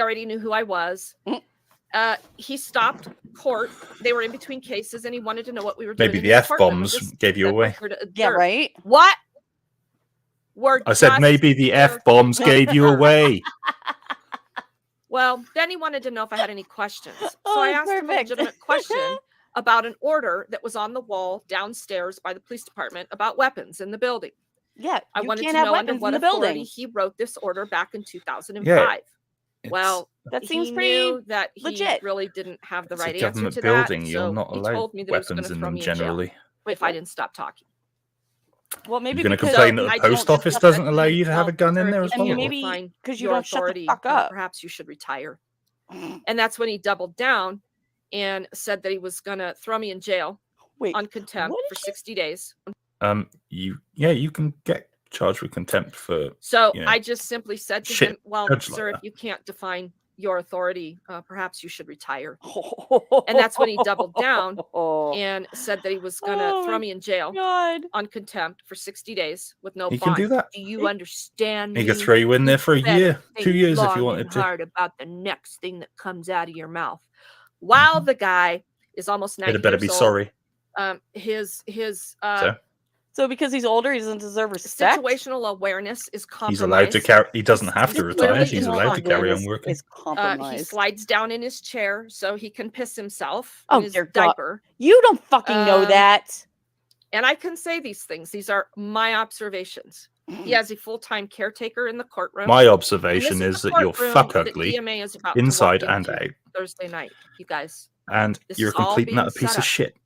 already knew who I was. He stopped court. They were in between cases, and he wanted to know what we were doing. Maybe the F-bombs gave you away. Yeah, right? What? I said maybe the F-bombs gave you away. Well, then he wanted to know if I had any questions. So I asked him a legitimate question about an order that was on the wall downstairs by the police department about weapons in the building. Yeah, I wanted to know under what authority he wrote this order back in 2005. Yeah, well, that seems he pretty knew that he legit. Really didn't have the right answer answer to building. that. You're not allowed he told me that weapons in them generally. if I didn't stop talking. Well, maybe you're going to complain that the post office doesn't allow you to have a gun in there as well. And maybe because you don't shut the fuck up. Perhaps you should retire. And that's when he doubled down and said that he was going to throw me in jail on contempt for 60 days. You can get charged with contempt for. So I just simply said to him, well, sir, if you can't define your authority, perhaps you should retire. And that's when he doubled down and said that he was going to throw me in jail on contempt for 60 days with no bond. He can do that. Do you understand? He could throw you in there for a year, 2 years if you wanted to. Hard about the next thing that comes out of your mouth. While the guy is almost 90 years old. Better be sorry. So because he's older, he doesn't deserve respect. Situational awareness is compromised. He's allowed to carry. He doesn't have to retire. He's allowed to carry on working. He slides down in his chair so he can piss himself in his diaper. You don't fucking know that. And I can say these things. These are my observations. He has a full-time caretaker in the courtroom. My observation is that you're fuck ugly DMA is about inside and out. Thursday night, you guys. And you're a complete and utter piece of shit.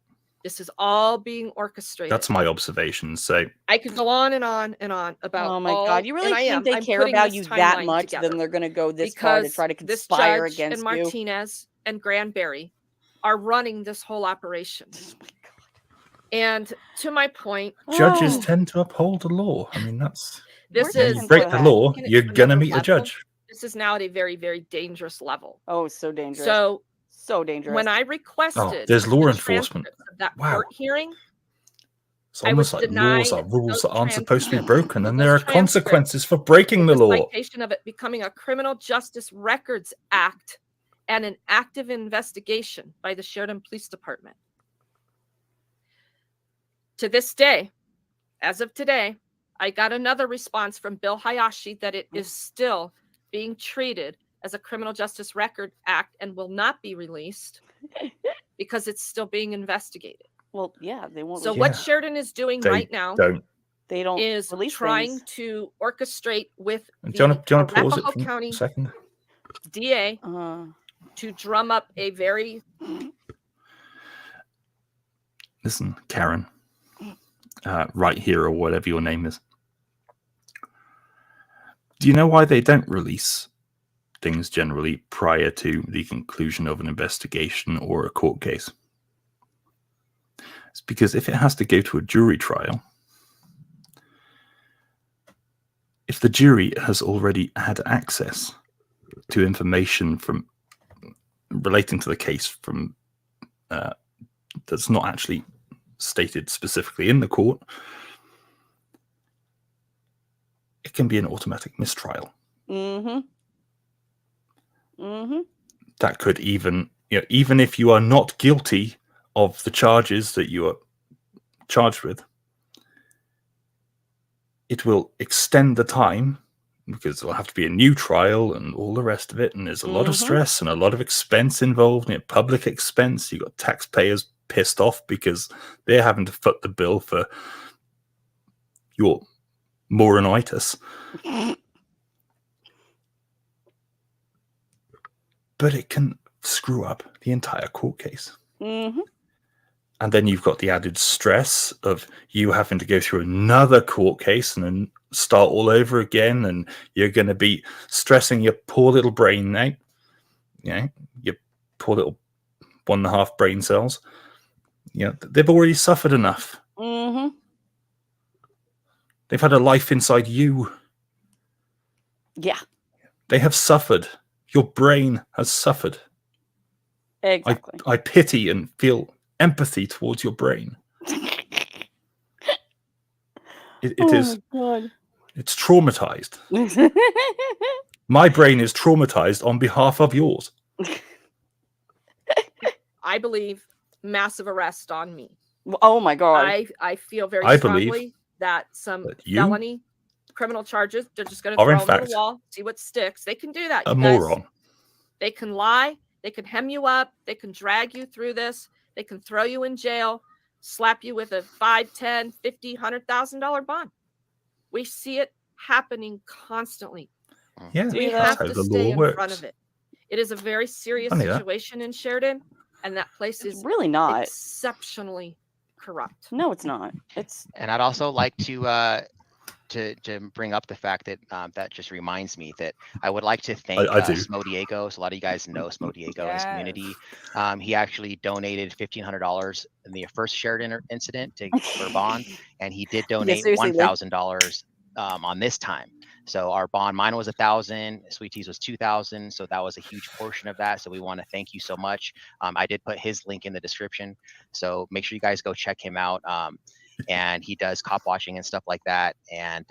This is all being orchestrated. That's my observation. So I could go on and on and on about. Oh my God! You really think they care about you that much? Then they're going to go this far to try to conspire against you. And Martinez and Granberry are running this whole operation. Oh my God! And to my point, judges tend to uphold the law. I mean, that's you break the law, you're going to meet a judge. This is now at a very, very dangerous level. Oh, it's so dangerous. So dangerous. When I requested there's law enforcement of that court hearing, it's almost like laws are rules that aren't supposed to be broken, and there are consequences for breaking the law. Citation of it becoming a Criminal Justice Records Act and an active investigation by the Sheridan Police Department. To this day, as of today, I got another response from Bill Hayashi that it is still being treated as a Criminal Justice Record Act and will not be released because it's still being investigated. Well, yeah, they won't. So what Sheridan is doing right now is trying to orchestrate with the Arapahoe County DA to drum up a very... Listen, Karen, right here or whatever your name is. Do you know why they don't release things generally prior to the conclusion of an investigation or a court case? It's because if it has to go to a jury trial, if the jury has already had access to information from relating to the case from that's not actually stated specifically in the court, it can be an automatic mistrial. That could even if you are not guilty of the charges that you are charged with, it will extend the time because there'll have to be a new trial and all the rest of it, and there's a lot of stress and a lot of expense involved, public expense. You've got taxpayers pissed off because they're having to foot the bill for your moronitis. But it can screw up the entire court case. And then you've got the added stress of you having to go through another court case and then start all over again, and you're going to be stressing your poor little brain out. Your poor little 1.5 brain cells. They've already suffered enough. They've had a life inside you. Yeah. They have suffered. Your brain has suffered. Exactly. I pity and feel empathy towards your brain. It is. God. It's traumatized. My brain is traumatized on behalf of yours. I believe massive arrest on me. Oh my God. I feel very strongly that some felony criminal charges, they're just going to throw them on the wall, see what sticks. They can do that. A moron. They can lie. They can hem you up. They can drag you through this. They can throw you in jail, slap you with a $5, $10, $50, $100,000 bond. We see it happening constantly. Yeah, we have to stay in front of it. It is a very serious situation in Sheridan, and that place is really not exceptionally corrupt. No, it's not. It's. And I'd also like to bring up the fact that that just reminds me that I would like to thank Smo Diego. So a lot of you guys know Smo Diego, his community. He actually donated $1,500 in the first Sheridan incident for bond, and he did donate $1,000 on this time. So our bond, mine was 1,000, Sweet T's was 2,000. So that was a huge portion of that. So we want to thank you so much. I did put his link in the description. So make sure you guys go check him out. And he does cop washing and stuff like that. And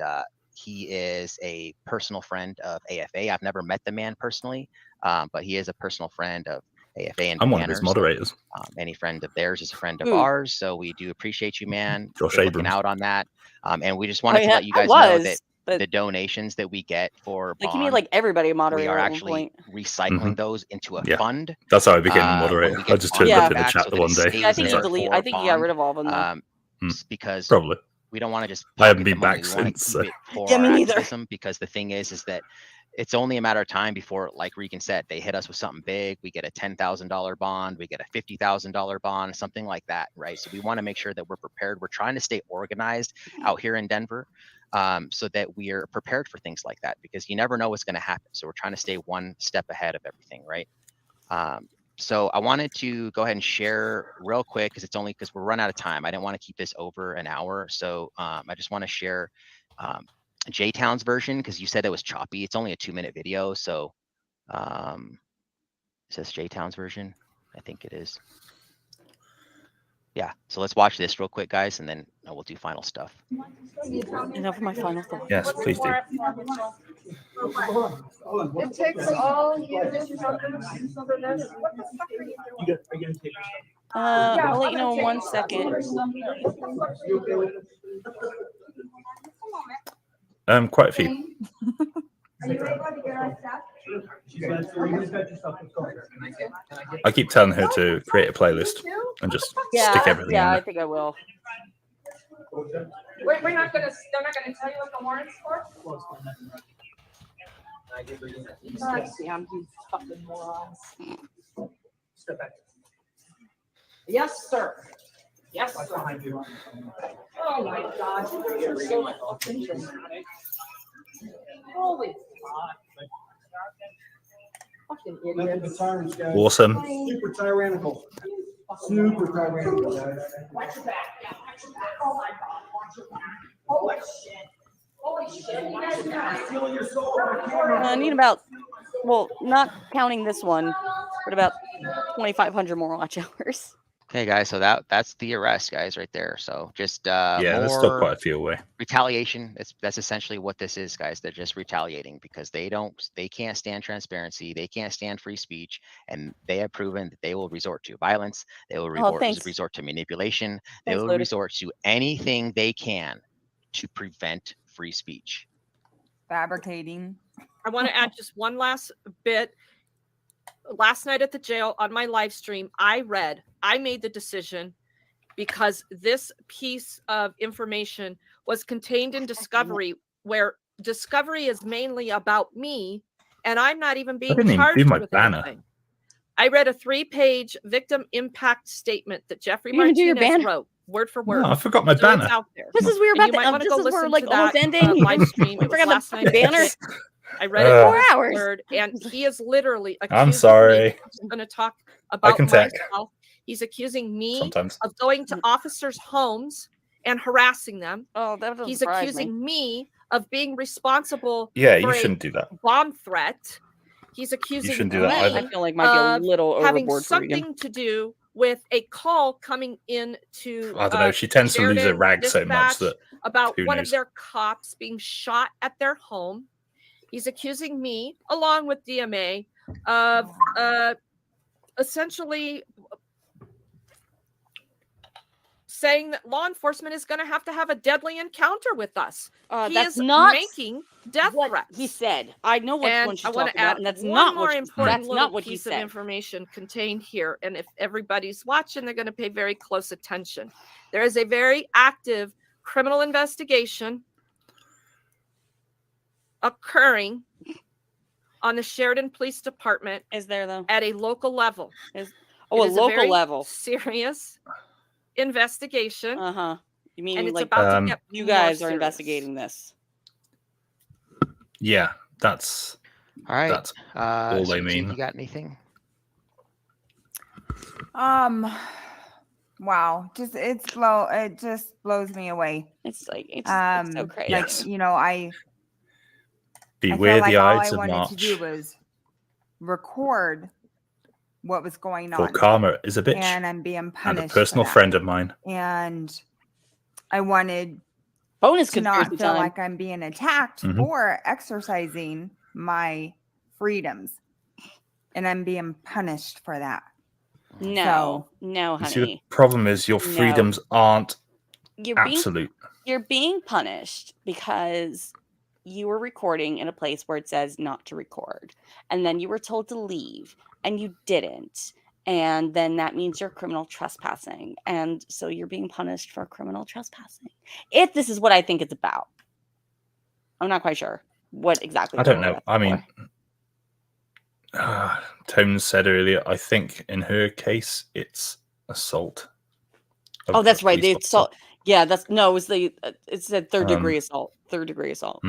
he is a personal friend of AFA. I've never met the man personally, but he is a personal friend of AFA and I'm one of his moderators. Any friend of theirs is a friend of ours. So we do appreciate you, man, for looking out on that. And we just wanted to let you guys know that the donations that we get for Like you mean like everybody a moderator? We are actually recycling those into a fund. That's how I became a moderator. I just turned up in the chat the one day. Yeah, I think you I think you got rid of all of them. Because probably we don't want to just. I haven't been back since. Yeah, me neither. Because the thing is that it's only a matter of time before, like Regan said, they hit us with something big. We get a $10,000 bond, we get a $50,000 bond, something like that, right? So we want to make sure that we're prepared. We're trying to stay organized out here in Denver, so that we are prepared for things like that, because you never know what's going to happen. So we're trying to stay one step ahead of everything, right? So I wanted to go ahead and share real quick, because it's only because we're run out of time. I didn't want to keep this over an hour. So I just want to share J-Town's version, because you said it was choppy. It's only a 2-minute video. So it says J-Town's version. I think it is. Yeah. So let's watch this real quick, guys, and then we'll do final stuff. Enough of my final thought. Yes, please do. It takes all you for this. What the fuck are you doing? I'll let you know in 1 second. Quite a few. Are you able to get our stuff? I keep telling her to create a playlist and just stick everything in I there. think I will. Wait, they're not gonna tell you what the warrant's for? Damn, you fucking morons. Step back. Yes, sir. Yes, What's sir. behind you? Oh my God, you're so fucking dramatic. Holy fuck. Fucking idiots. Awesome. Super tyrannical. Super tyrannical, guys. Watch your back. Yeah, watch your back. Oh my God, watch your back. Holy shit. Holy shit. You guys are not stealing your soul. I need about, well, not counting this one, but about 2,500 more watch hours. Okay, guys. So that's the arrest, guys, right there. So just there's still quite a few away. Retaliation. That's essentially what this is, guys. They're just retaliating because they can't stand transparency. They can't stand free speech, and they have proven that they will resort to violence. They will resort to manipulation. They will resort to anything they can to prevent free speech. Fabricating. I want to add just one last bit. Last night at the jail on my live stream, I made the decision, because this piece of information was contained in Discovery, where Discovery is mainly about me, and I'm not even being charged with anything. I read a 3-page victim impact statement that Jeffrey Martinez wrote, word for word. No, I forgot my banner. It's out there. This is we were about to. This is where like almost ending. Live stream. We forgot the banner. I read it 4 hours, and he is literally. I'm sorry. I'm going to talk about myself. He's accusing me of going to officers' homes and harassing them. Oh, that doesn't He's surprise accusing me of being responsible. Yeah, for you shouldn't do that. Bomb threat. He's accusing me I feel like might be a little having overboard something to do with a call coming in to. I don't know. She tends to lose her rag so much that about one of their cops being shot at their home. He's accusing me, along with DMA, of essentially saying that law enforcement is going to have a deadly encounter with us. He that's is not making death threats. He said, "I know which one she's talking about, and that's one not more what important that's little not what he piece of said." information contained here. And if everybody's watching, they're going to pay very close attention. There is a very active criminal investigation occurring on the Sheridan Police Department. Is there though? At a local level. A local level. Serious investigation. You mean and it's like about to get you more guys are serious. investigating this? Yeah, that's all right. That's all they Sweet T, mean. you got anything? Wow, it just blows me away. It's like it's so crazy. Like, you know, I Beware feel like the all Ides I of wanted March. to do was record what was going on. For karma is a bitch, and I'm being punished. And a personal for that. friend of mine. And I wanted bonus to not conspiracy feel time. like I'm being attacked for exercising my freedoms, and I'm being punished for that. No, So, no, You see, honey. the problem is your freedoms aren't absolute. You're being punished because you were recording in a place where it says not to record, and then you were told to leave, and you didn't. And then that means you're criminal trespassing. And so you're being punished for criminal trespassing. If this is what I think it's about. I'm not quite sure what exactly. I don't know. I mean, Tone said earlier, I think in her case, it's assault. Oh, that's right. The assault. Yeah, that's no, it was it's a third degree assault. Third degree assault.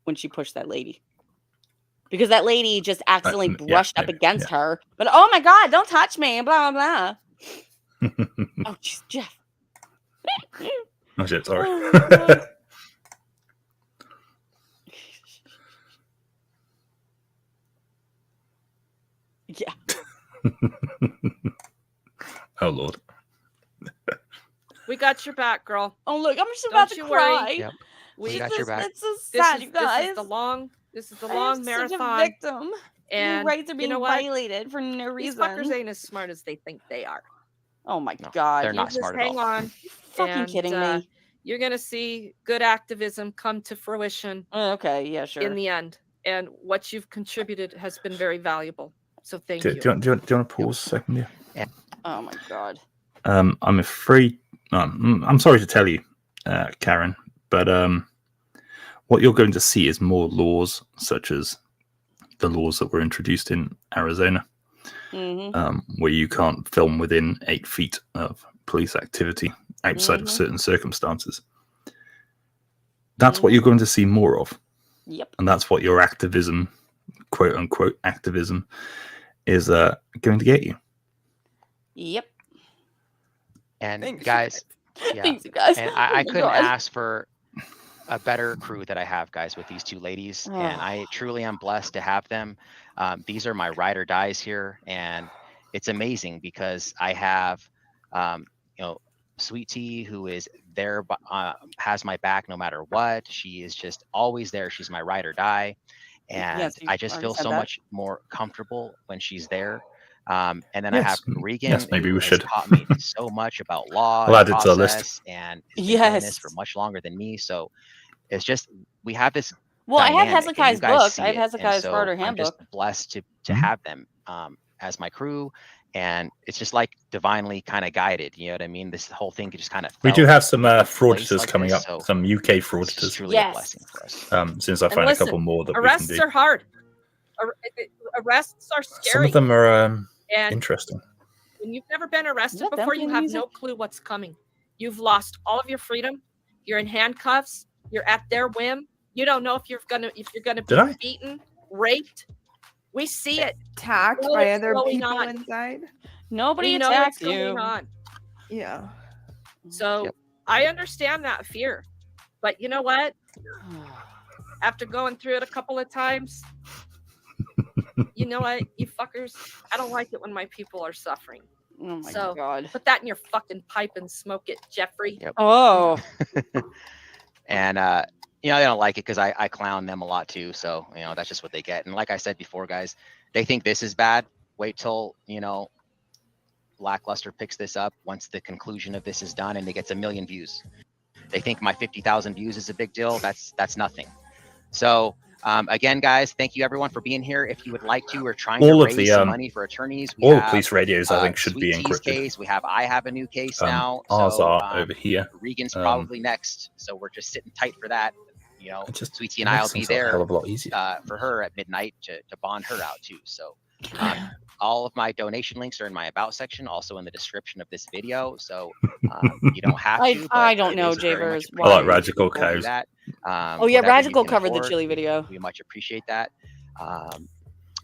When she pushed that lady. Because that lady just accidentally brushed up against her. But oh my God, don't touch me, blah, blah, blah. Oh, jeez, Jeff. Oh, shit, sorry. Oh, yeah. Oh, Lord. We got your back, girl. Oh, look, I'm just about to cry. Yep. We got your back. It's so sad, you guys. This is the long marathon. Such a victim. And your rights are being you know what? violated for no These reason. fuckers ain't as smart as they think they are. Oh my God. They're not smart at all. Hang on. You're fucking kidding me. You're going to see good activism come to fruition. Okay, yeah, sure. In the end. And what you've contributed has been very valuable. So thank you. Do you want to pause a second? Yeah. Oh my God. I'm afraid. I'm sorry to tell you, Karen, but what you're going to see is more laws, such as the laws that were introduced in Arizona, where you can't film within 8 feet of police activity outside of certain circumstances. That's what you're going to see more of. Yep. And that's what your activism, quote unquote activism, is going to get you. Yep. And Thanks, guys, Thanks, you guys. And I couldn't ask for a better crew that I have, guys, with these two ladies. And I truly am blessed to have them. These are my ride or dies here. And it's amazing because I have, Sweet T, who is there, has my back no matter what. She is just always there. She's my ride or die. And I just feel so much more comfortable when she's there. And then I have Regan, maybe who we should has taught me so much about law I'll and add it to the list. and has been doing this for much longer than me. So it's just, we have this. Well, I have dynamic, Hezekiah's and you guys book. see I have it. Hezekiah's And Starter I'm Handbook. just blessed to have them as my crew. And it's just like divinely kind of guided. You know what I mean? This whole thing just kind of. We do have some fraudsters coming up, some UK fraudsters. It's truly a blessing for us. Since I find a couple more that arrests we can do. are hard. Arrests are scary. Some of them are And interesting. When you've never been arrested that before, them you playing have music? no clue what's coming. You've lost all of your freedom. You're in handcuffs. You're at their whim. You don't know if you're gonna be beaten, raped. We see it. Attacked by other people inside. Nobody we know attacks what's you. going on. Yeah. So I understand that fear. But you know what? After going through it a couple of times, you know what, you fuckers, I don't like it when my people are suffering. Oh my So God. put that in your fucking pipe and smoke it, Jeffrey. Yep. Oh. And they don't like it because I clown them a lot too. So that's just what they get. And like I said before, guys, they think this is bad. Wait till Lackluster picks this up once the conclusion of this is done and it gets 1 million views. They think my 50,000 views is a big deal. That's nothing. So again, guys, thank you everyone for being here. If you would like to, we're trying to raise some money for attorneys. All the police radios, I think, should Sweet be T's encrypted. Case. I have a new case now. Ours so, are over here. Regan's probably next, so we're just sitting tight for that. you know, Sweet T and I will be there a hell of a lot easier. For her at midnight to bond her out too. So all of my donation links are in my about section, also in the description of this video. So you don't have to. I don't know, Javers. I like Radical Cows. That. Oh yeah, Radical covered the Chille video. We much appreciate that.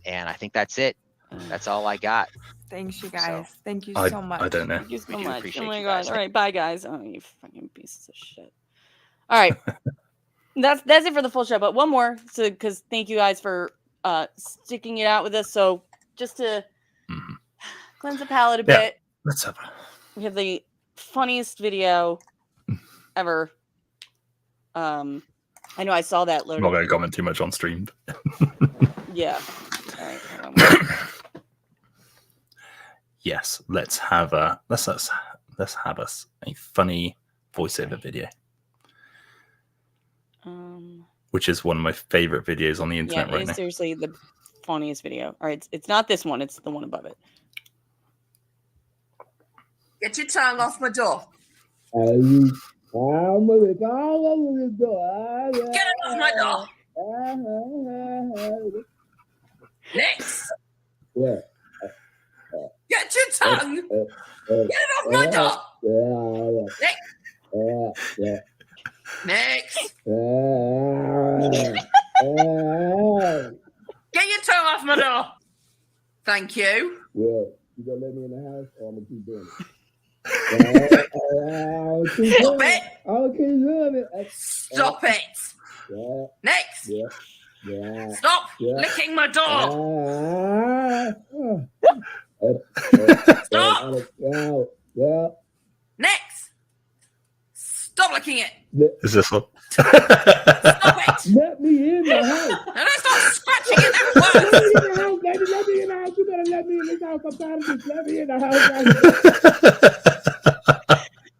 And I think that's it. That's all I got. Thanks, you guys. Thank you so much. I don't know. Thank you so much. Oh my god. All right, bye guys. Oh, you fucking pieces of shit. All right. That's it for the full show. But one more, because thank you guys for sticking it out with us. So just to cleanse the palate a bit. Let's have we have the funniest video ever. I know I saw that loaded. I'm not going to comment too much on stream. Yeah. All right. Hold on. Yes, let's have us a funny voiceover video. Which is one of my favorite videos on the internet right now. Seriously the funniest video. All right, it's not this one, it's the one above it. Get your tongue off my door. Get it off my door. Next. Yeah. Get your tongue. Get it off my door. Next. Get your tongue off my door. Thank you. Well, you gonna let me in the house or I'm gonna keep doing it? Stop it. I'll keep doing it. Stop it. Yeah. Next. Yeah. Yeah. Stop Yeah. licking my door. Stop. Yeah. Next. Stop licking it. Is this one? Stop it. Let me in the house. And I start scratching it everywhere. Let me in the house, baby. Let me in the house. You better let me in this house. I'm tired of this. Let me in the house.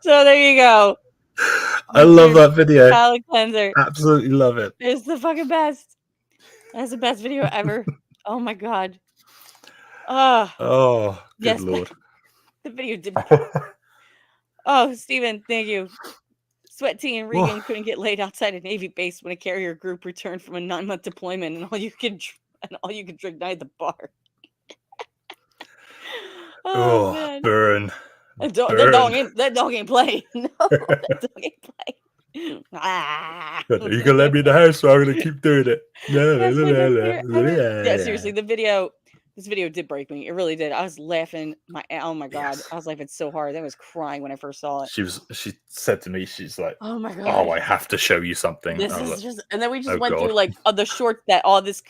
So there you go. I love that video. Palate cleanser. Absolutely love it. It's the fucking best. That's the best video ever. Oh my god. Oh, good yes, lord. The video did. Oh, Steven, thank you. Sweat T and Regan couldn't get laid outside a Navy base when a carrier group returned from a 9-month deployment, and all you could drink night at the bar. Man. Burn. That dog ain't playing. No, that dog ain't playing. You can let me in the house, so I'm gonna keep doing it. Yeah, seriously, this video did break me. It really did. I was laughing oh my god. Yes. I was laughing so hard. I was crying when I first saw it. She said to me, she's like, oh my god. Oh, I have to show you something. This is just, and then we just went through like the short that all this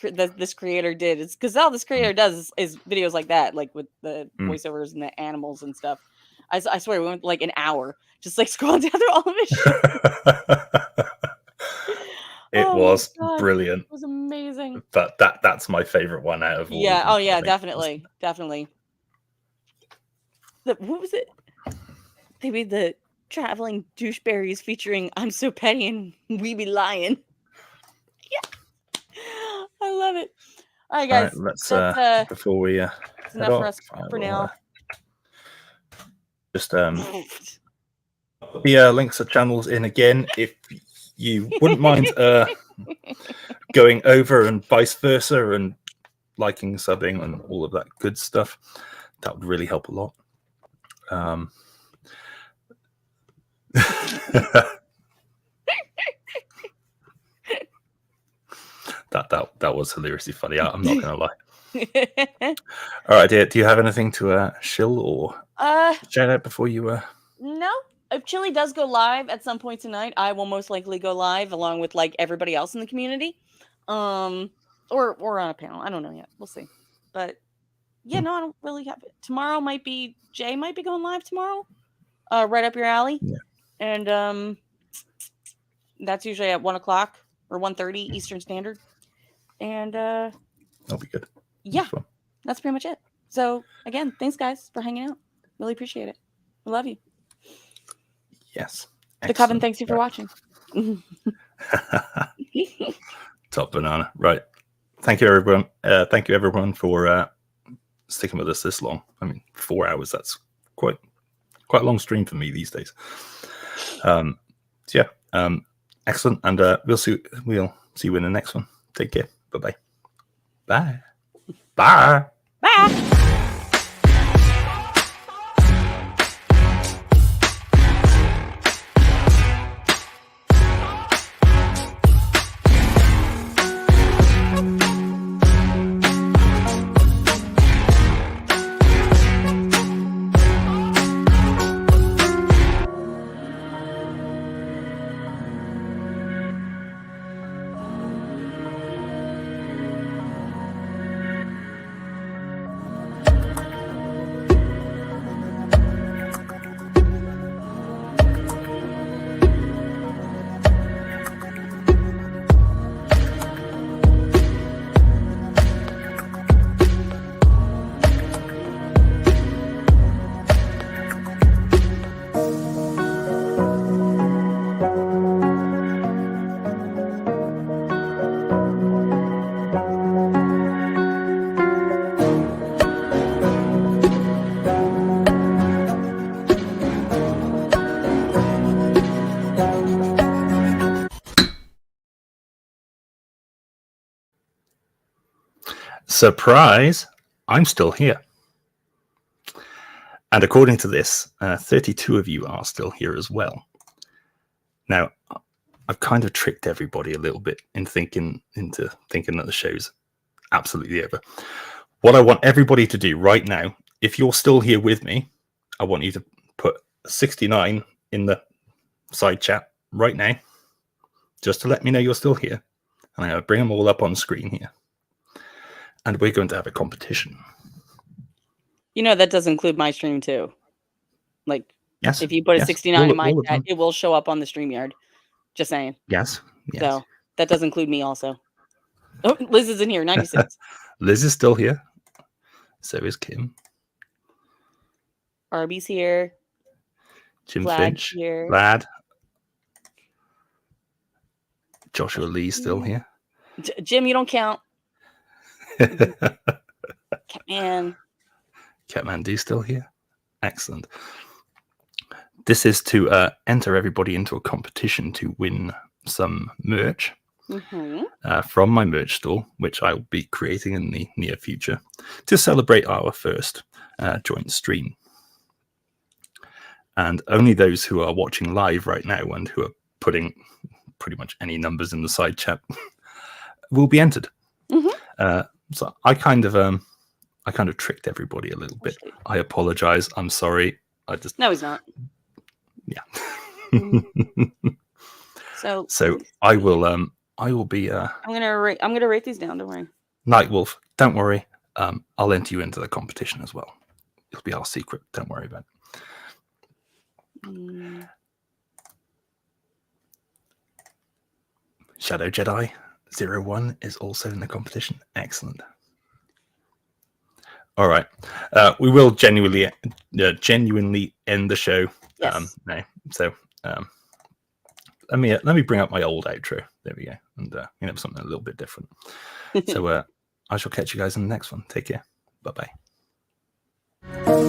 creator did. It's because all this creator does is videos like that, like with the voiceovers and the animals and stuff. I swear we went like an hour just like scrolling down through all of his shit. It was brilliant. It was amazing. But that's my favorite one out of all. Yeah. Oh yeah, definitely. What was it? Maybe the traveling doucheberries featuring "I'm So Petty" and "We Be Lying." Yeah, I love it. All right, guys. All right, let's before we it's enough for us for now. Just the links to channels in again if you wouldn't mind going over and vice versa and liking, subbing and all of that good stuff. That would really help a lot. That was hilariously funny. I'm not gonna lie. All right, do you have anything to shill or shout out before you No. If Chille does go live at some point tonight, I will most likely go live along with like everybody else in the community. Or on a panel. I don't know yet. We'll see. But yeah, no, I don't really have it. Tomorrow Jay might be going live tomorrow. Right up your alley. Yeah. And that's usually at 1:00 or 1:30 Eastern Standard. And that'll be good. Yeah. That's pretty much it. So again, thanks guys for hanging out. Really appreciate it. I love you. Yes. The Coven thanks you for watching. Top banana. Right. Thank you, everyone. Thank you, everyone, for sticking with us this long. I mean, 4 hours. That's quite a long stream for me these days. Excellent. And we'll see you in the next one. Take care. Bye-bye. Bye. Bye. Bye. Surprise, I'm still here. And according to this, 32 of you are still here as well. Now, I've kind of tricked everybody a little bit into thinking that the show's absolutely over. What I want everybody to do right now, if you're still here with me, I want you to put 69 in the side chat right now, just to let me know you're still here. And I'm going to bring them all up on screen here. And we're going to have a competition. You know, that does include my stream too. Like, yes, if you put a 69 in my chat, it will show up on the StreamYard. Just saying. Yes. So that does include me also. Oh, Liz is in here, 96. Liz is still here. So is Kim. Arby's here. Jim Vlad Finch. here. Vlad. Joshua Lee's still here. Jim, you don't count. Catman D still here. Excellent. This is to enter everybody into a competition to win some merch from my merch store, which I'll be creating in the near future to celebrate our first joint stream. And only those who are watching live right now and who are putting pretty much any numbers in the side chat will be entered. So I kind of tricked everybody a little bit. I apologize. I'm sorry. No, he's not. Yeah. So I will be I'm gonna rate these down, don't worry. Nightwolf, don't worry. I'll enter you into the competition as well. It'll be our secret, don't worry about it. Shadow Jedi 01 is also in the competition. Excellent. All right. We will genuinely end the show now. So let me bring up my old outro. There we go. And something a little bit different. So I shall catch you guys in the next one. Take care. Bye-bye. Bye.